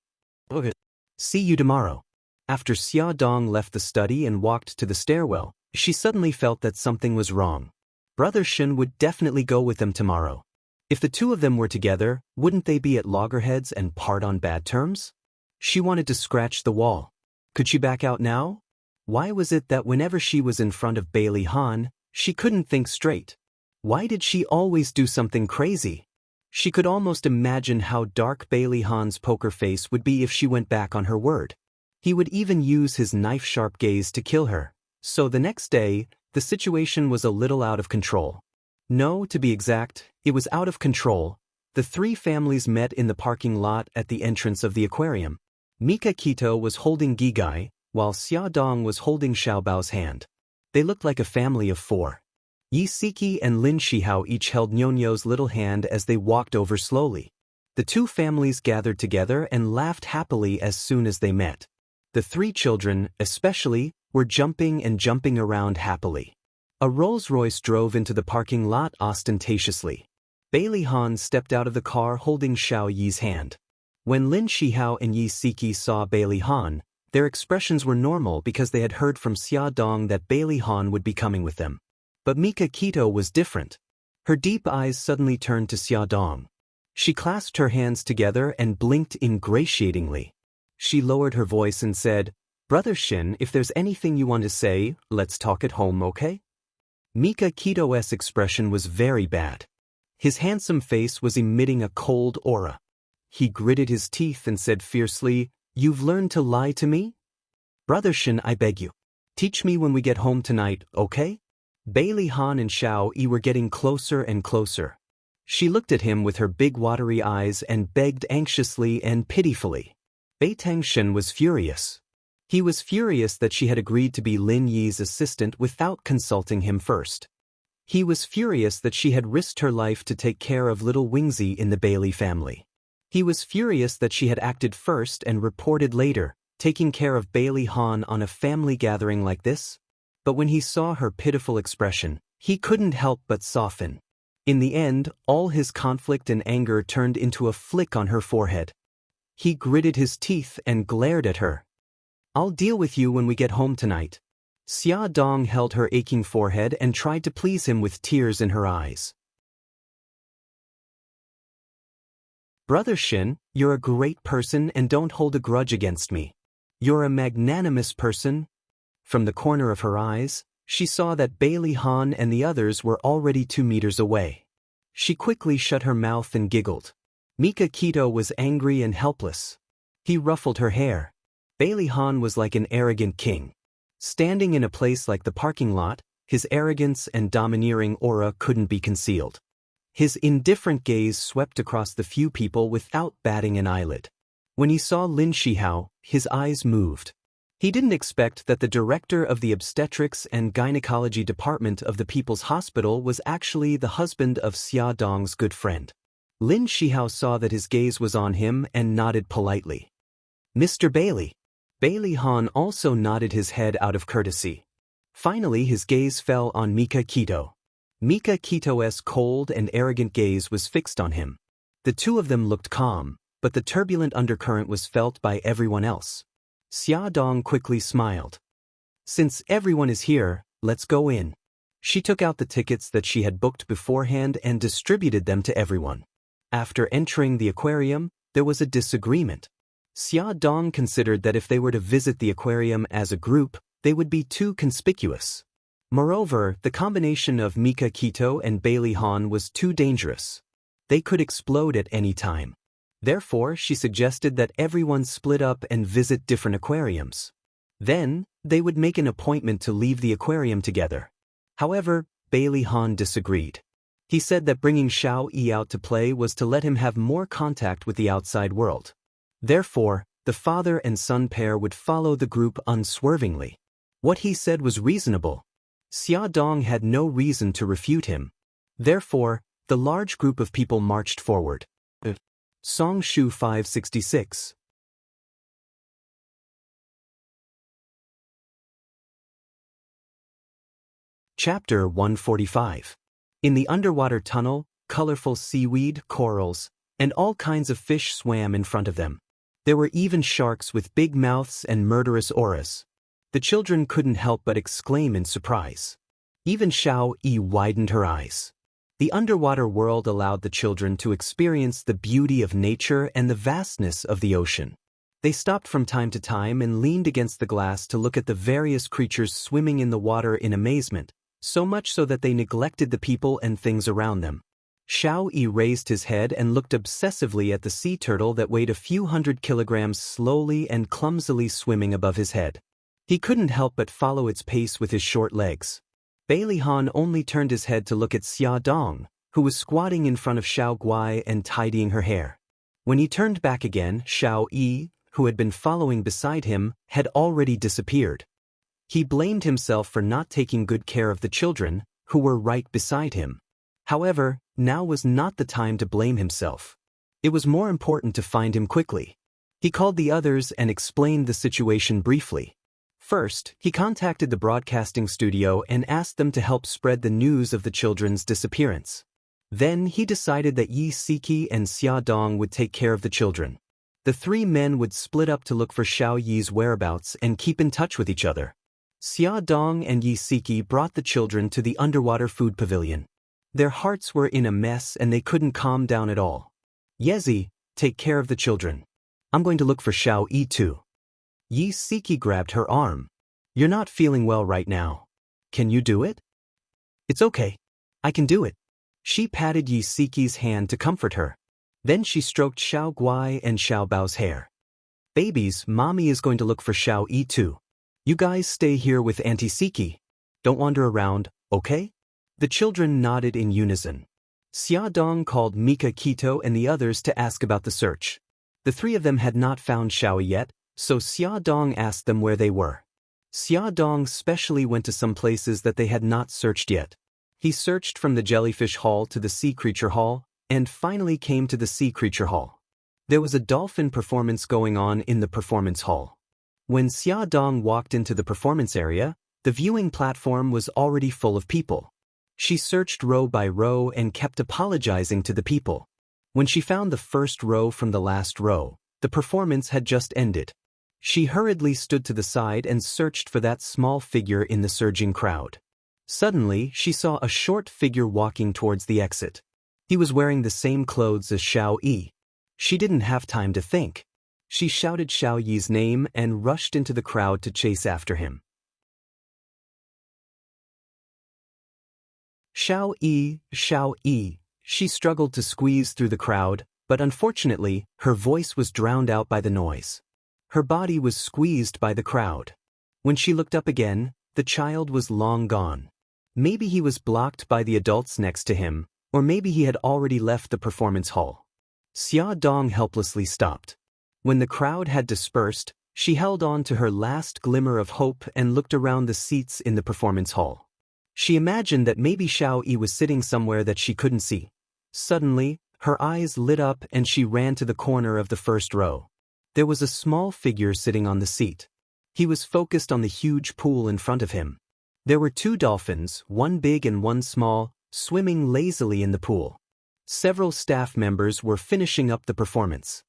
Okay. See you tomorrow. After Xia Dong left the study and walked to the stairwell, she suddenly felt that something was wrong. Brother Shen would definitely go with them tomorrow. If the two of them were together, wouldn't they be at loggerheads and part on bad terms? She wanted to scratch the wall. Could she back out now? Why was it that whenever she was in front of Bailey Han, she couldn't think straight? Why did she always do something crazy? She could almost imagine how dark Bailey Han's poker face would be if she went back on her word. He would even use his knife-sharp gaze to kill her. So the next day, the situation was a little out of control. No, to be exact, it was out of control. The three families met in the parking lot at the entrance of the aquarium. Mika Kito was holding Gigai, while Xia Dong was holding Xiao Bao's hand. They looked like a family of four. Yi Siki and Lin Shihao each held Nyonyo's little hand as they walked over slowly. The two families gathered together and laughed happily as soon as they met. The three children, especially, were jumping and jumping around happily. A Rolls-Royce drove into the parking lot ostentatiously. Bailey Han stepped out of the car holding Xiao Yi's hand. When Lin Shihao and Yi Siki saw Bailey Han, their expressions were normal because they had heard from Xia Dong that Bailey Han would be coming with them. But Mika Kito was different. Her deep eyes suddenly turned to Xia Dong. She clasped her hands together and blinked ingratiatingly. She lowered her voice and said, Brother Shin, if there's anything you want to say, let's talk at home, okay? Mika Kito's expression was very bad. His handsome face was emitting a cold aura. He gritted his teeth and said fiercely, You've learned to lie to me? Brother Shin, I beg you. Teach me when we get home tonight, okay? Bailey Han and Xiao Yi were getting closer and closer. She looked at him with her big watery eyes and begged anxiously and pitifully. Bai Tangshen was furious. He was furious that she had agreed to be Lin Yi's assistant without consulting him first. He was furious that she had risked her life to take care of little Wingzi in the Bailey family. He was furious that she had acted first and reported later, taking care of Bailey Han on a family gathering like this. But when he saw her pitiful expression, he couldn't help but soften. In the end, all his conflict and anger turned into a flick on her forehead. He gritted his teeth and glared at her. I'll deal with you when we get home tonight. Xia Dong held her aching forehead and tried to please him with tears in her eyes. Brother Shin, you're a great person and don't hold a grudge against me. You're a magnanimous person. From the corner of her eyes, she saw that Bailey Han and the others were already 2 meters away. She quickly shut her mouth and giggled. Mika Kito was angry and helpless. He ruffled her hair. Bailey Han was like an arrogant king. Standing in a place like the parking lot, his arrogance and domineering aura couldn't be concealed. His indifferent gaze swept across the few people without batting an eyelid. When he saw Lin Shihao, his eyes moved. He didn't expect that the director of the obstetrics and gynecology department of the People's Hospital was actually the husband of Xia Dong's good friend. Lin Shihao saw that his gaze was on him and nodded politely. Mr. Bailey. Bailey Han also nodded his head out of courtesy. Finally his gaze fell on Mika Kito. Mika Kito's cold and arrogant gaze was fixed on him. The two of them looked calm, but the turbulent undercurrent was felt by everyone else. Xia Dong quickly smiled. Since everyone is here, let's go in. She took out the tickets that she had booked beforehand and distributed them to everyone. After entering the aquarium, there was a disagreement. Xia Dong considered that if they were to visit the aquarium as a group, they would be too conspicuous. Moreover, the combination of Mika Kito and Bailey Han was too dangerous. They could explode at any time. Therefore, she suggested that everyone split up and visit different aquariums. Then, they would make an appointment to leave the aquarium together. However, Bailey Han disagreed. He said that bringing Xiao Yi out to play was to let him have more contact with the outside world. Therefore, the father and son pair would follow the group unswervingly. What he said was reasonable. Xia Dong had no reason to refute him. Therefore, the large group of people marched forward. Song Shu 566. Chapter 145. In the underwater tunnel, colorful seaweed, corals, and all kinds of fish swam in front of them. There were even sharks with big mouths and murderous auras. The children couldn't help but exclaim in surprise. Even Xiao Yi widened her eyes. The underwater world allowed the children to experience the beauty of nature and the vastness of the ocean. They stopped from time to time and leaned against the glass to look at the various creatures swimming in the water in amazement, so much so that they neglected the people and things around them. Xiao Yi raised his head and looked obsessively at the sea turtle that weighed a few 100 kilograms slowly and clumsily swimming above his head. He couldn't help but follow its pace with his short legs. Bailey Han only turned his head to look at Xia Dong, who was squatting in front of Xiao Guai and tidying her hair. When he turned back again, Xiao Yi, who had been following beside him, had already disappeared. He blamed himself for not taking good care of the children, who were right beside him. However, now was not the time to blame himself. It was more important to find him quickly. He called the others and explained the situation briefly. First, he contacted the broadcasting studio and asked them to help spread the news of the children's disappearance. Then he decided that Yi Siki and Xia Dong would take care of the children. The 3 men would split up to look for Xiao Yi's whereabouts and keep in touch with each other. Xia Dong and Yi Siki brought the children to the underwater food pavilion. Their hearts were in a mess and they couldn't calm down at all. Yezi, take care of the children. I'm going to look for Xiao Yi too. Yi Siki grabbed her arm. You're not feeling well right now. Can you do it? It's okay. I can do it. She patted Yi Siki's hand to comfort her. Then she stroked Xiao Guai and Xiao Bao's hair. Babies, mommy is going to look for Xiao Yi too. You guys stay here with Auntie Siki. Don't wander around, okay? The children nodded in unison. Xia Dong called Mika Kito and the others to ask about the search. The three of them had not found Xiaoyi yet, so Xia Dong asked them where they were. Xia Dong specially went to some places that they had not searched yet. He searched from the jellyfish hall to the sea creature hall, and finally came to the sea creature hall. There was a dolphin performance going on in the performance hall. When Xia Dong walked into the performance area, the viewing platform was already full of people. She searched row by row and kept apologizing to the people. When she found the first row from the last row, the performance had just ended. She hurriedly stood to the side and searched for that small figure in the surging crowd. Suddenly, she saw a short figure walking towards the exit. He was wearing the same clothes as Xiaoyi. She didn't have time to think. She shouted Xiaoyi's name and rushed into the crowd to chase after him. Xiaoyi, Xiaoyi. She struggled to squeeze through the crowd, but unfortunately, her voice was drowned out by the noise. Her body was squeezed by the crowd. When she looked up again, the child was long gone. Maybe he was blocked by the adults next to him, or maybe he had already left the performance hall. Xia Dong helplessly stopped. When the crowd had dispersed, she held on to her last glimmer of hope and looked around the seats in the performance hall. She imagined that maybe Xiaoyi was sitting somewhere that she couldn't see. Suddenly, her eyes lit up and she ran to the corner of the first row. There was a small figure sitting on the seat. He was focused on the huge pool in front of him. There were two dolphins, one big and one small, swimming lazily in the pool. Several staff members were finishing up the performance.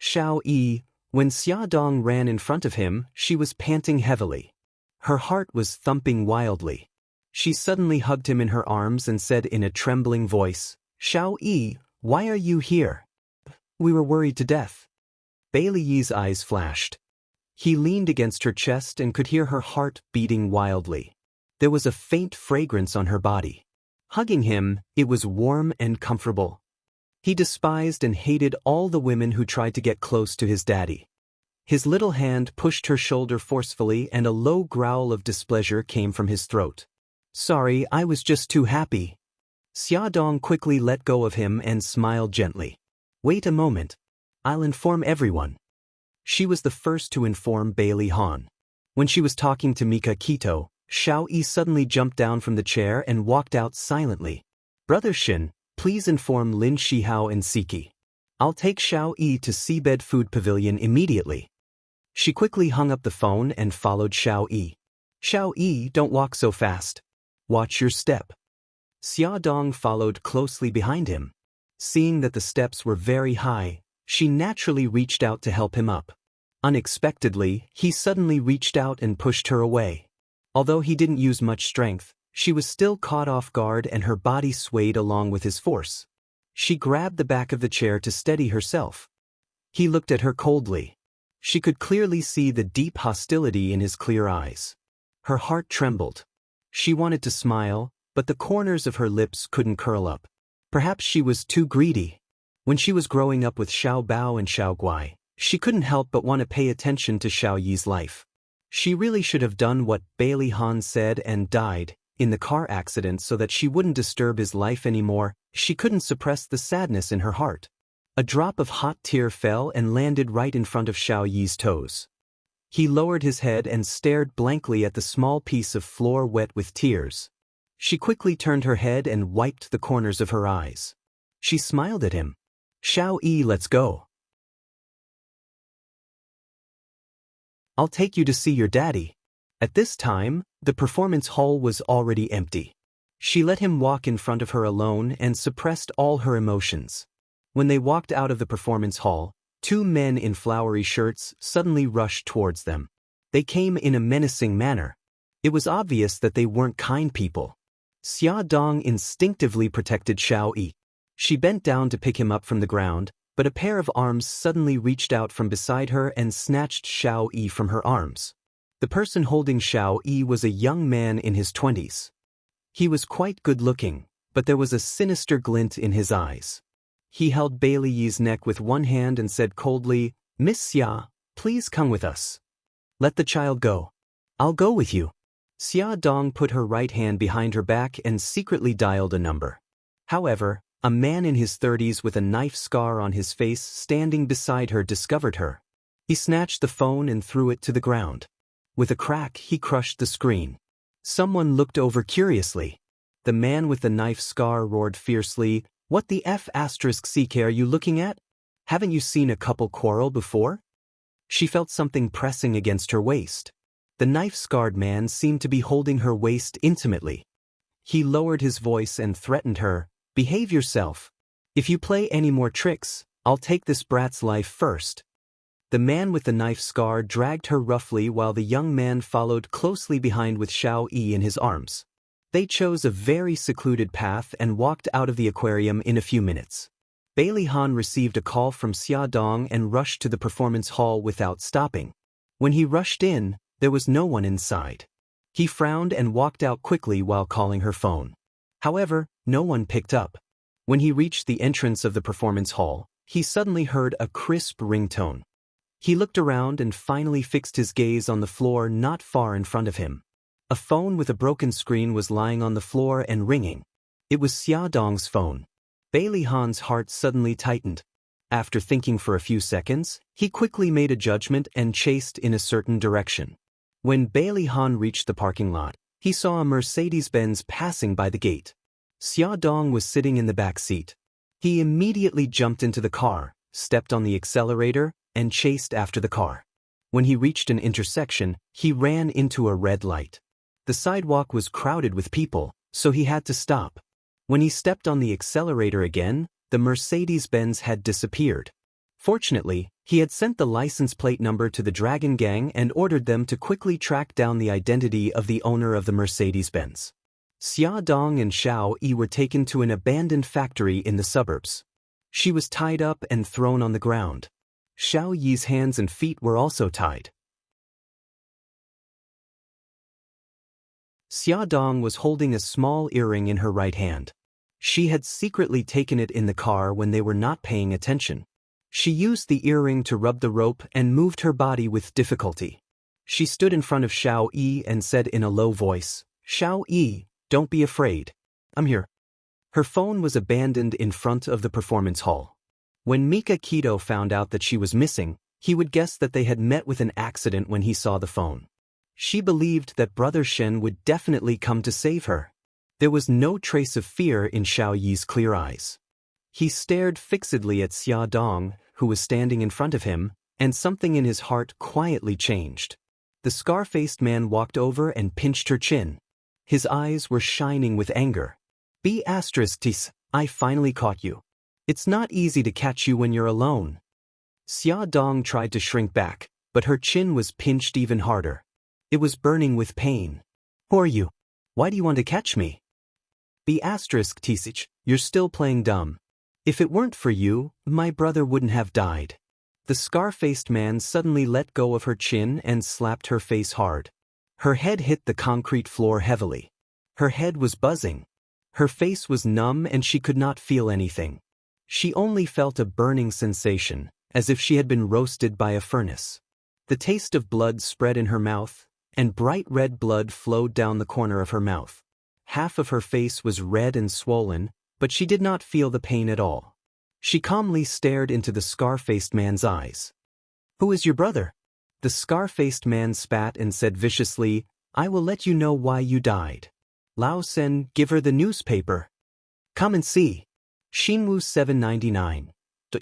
Xiaoyi, when Xia Dong ran in front of him, she was panting heavily. Her heart was thumping wildly. She suddenly hugged him in her arms and said in a trembling voice, "Xiaoyi, why are you here? We were worried to death." Bailey Yi's eyes flashed. He leaned against her chest and could hear her heart beating wildly. There was a faint fragrance on her body. Hugging him, it was warm and comfortable. He despised and hated all the women who tried to get close to his daddy. His little hand pushed her shoulder forcefully and a low growl of displeasure came from his throat. "Sorry, I was just too happy." Xia Dong quickly let go of him and smiled gently. "Wait a moment. I'll inform everyone." She was the first to inform Bailey Han. When she was talking to Mika Kito, Xiaoyi suddenly jumped down from the chair and walked out silently. "Brother Shin, please inform Lin Shihao and Siki. I'll take Xiaoyi to Seabed Food Pavilion immediately." She quickly hung up the phone and followed Xiaoyi. "Xiaoyi, don't walk so fast. Watch your step." Xia Dong followed closely behind him. Seeing that the steps were very high, she naturally reached out to help him up. Unexpectedly, he suddenly reached out and pushed her away. Although he didn't use much strength, she was still caught off guard and her body swayed along with his force. She grabbed the back of the chair to steady herself. He looked at her coldly. She could clearly see the deep hostility in his clear eyes. Her heart trembled. She wanted to smile, but the corners of her lips couldn't curl up. Perhaps she was too greedy. When she was growing up with Xiao Bao and Xiao Guai, she couldn't help but want to pay attention to Xiaoyi's life. She really should have done what Bailey Han said and died in the car accident so that she wouldn't disturb his life anymore. She couldn't suppress the sadness in her heart. A drop of hot tear fell and landed right in front of Xiaoyi's toes. He lowered his head and stared blankly at the small piece of floor wet with tears. She quickly turned her head and wiped the corners of her eyes. She smiled at him. "Xiaoyi, let's go. I'll take you to see your daddy." At this time, the performance hall was already empty. She let him walk in front of her alone and suppressed all her emotions. When they walked out of the performance hall, two men in flowery shirts suddenly rushed towards them. They came in a menacing manner. It was obvious that they weren't kind people. Xia Dong instinctively protected Xiaoyi. She bent down to pick him up from the ground, but a pair of arms suddenly reached out from beside her and snatched Xiaoyi from her arms. The person holding Xiaoyi was a young man in his 20s. He was quite good-looking, but there was a sinister glint in his eyes. He held Bailey Yi's neck with one hand and said coldly, "Miss Xia, please come with us. Let the child go." I'll go with you. Xia Dong put her right hand behind her back and secretly dialed a number. However, a man in his 30s with a knife scar on his face standing beside her discovered her. He snatched the phone and threw it to the ground. With a crack, he crushed the screen. Someone looked over curiously. The man with the knife scar roared fiercely, "What the F*** are you looking at? Haven't you seen a couple quarrel before?" She felt something pressing against her waist. The knife-scarred man seemed to be holding her waist intimately. He lowered his voice and threatened her, "Behave yourself. If you play any more tricks, I'll take this brat's life first." The man with the knife scar dragged her roughly while the young man followed closely behind with Xiao Yi in his arms. They chose a very secluded path and walked out of the aquarium in a few minutes. Bailey Han received a call from Xia Dong and rushed to the performance hall without stopping. When he rushed in, there was no one inside. He frowned and walked out quickly while calling her phone. However, no one picked up. When he reached the entrance of the performance hall, he suddenly heard a crisp ringtone. He looked around and finally fixed his gaze on the floor not far in front of him. A phone with a broken screen was lying on the floor and ringing. It was Xia Dong's phone. Bailey Han's heart suddenly tightened. After thinking for a few seconds, he quickly made a judgment and chased in a certain direction. When Bailey Han reached the parking lot, he saw a Mercedes-Benz passing by the gate. Xia Dong was sitting in the back seat. He immediately jumped into the car, stepped on the accelerator, and chased after the car. When he reached an intersection, he ran into a red light. The sidewalk was crowded with people, so he had to stop. When he stepped on the accelerator again, the Mercedes-Benz had disappeared. Fortunately, he had sent the license plate number to the Dragon Gang and ordered them to quickly track down the identity of the owner of the Mercedes-Benz. Xia Dong and Xiao Yi were taken to an abandoned factory in the suburbs. She was tied up and thrown on the ground. Xiao Yi's hands and feet were also tied. Xia Dong was holding a small earring in her right hand. She had secretly taken it in the car when they were not paying attention. She used the earring to rub the rope and moved her body with difficulty. She stood in front of Xiao Yi and said in a low voice, "Xiao Yi, don't be afraid. I'm here." Her phone was abandoned in front of the performance hall. When Mika Keto found out that she was missing, he would guess that they had met with an accident when he saw the phone. She believed that Brother Shen would definitely come to save her. There was no trace of fear in Xiao Yi's clear eyes. He stared fixedly at Xia Dong, who was standing in front of him, and something in his heart quietly changed. The scar-faced man walked over and pinched her chin. His eyes were shining with anger. "B***tis, I finally caught you. It's not easy to catch you when you're alone." Xia Dong tried to shrink back, but her chin was pinched even harder. It was burning with pain. "Who are you? Why do you want to catch me?" "B***tisich, you're still playing dumb. If it weren't for you, my brother wouldn't have died." The scar-faced man suddenly let go of her chin and slapped her face hard. Her head hit the concrete floor heavily. Her head was buzzing. Her face was numb and she could not feel anything. She only felt a burning sensation, as if she had been roasted by a furnace. The taste of blood spread in her mouth, and bright red blood flowed down the corner of her mouth. Half of her face was red and swollen, but she did not feel the pain at all. She calmly stared into the scar-faced man's eyes. "Who is your brother?" The scar-faced man spat and said viciously, "I will let you know why you died. Lao Sen, give her the newspaper. Come and see." Shinwoo 799.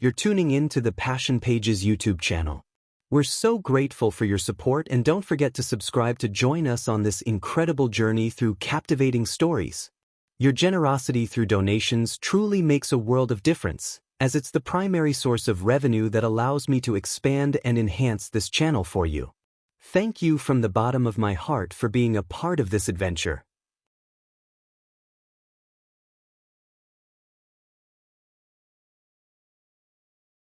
You're tuning in to the Passion Pages YouTube channel. We're so grateful for your support, and don't forget to subscribe to join us on this incredible journey through captivating stories. Your generosity through donations truly makes a world of difference, as it's the primary source of revenue that allows me to expand and enhance this channel for you. Thank you from the bottom of my heart for being a part of this adventure.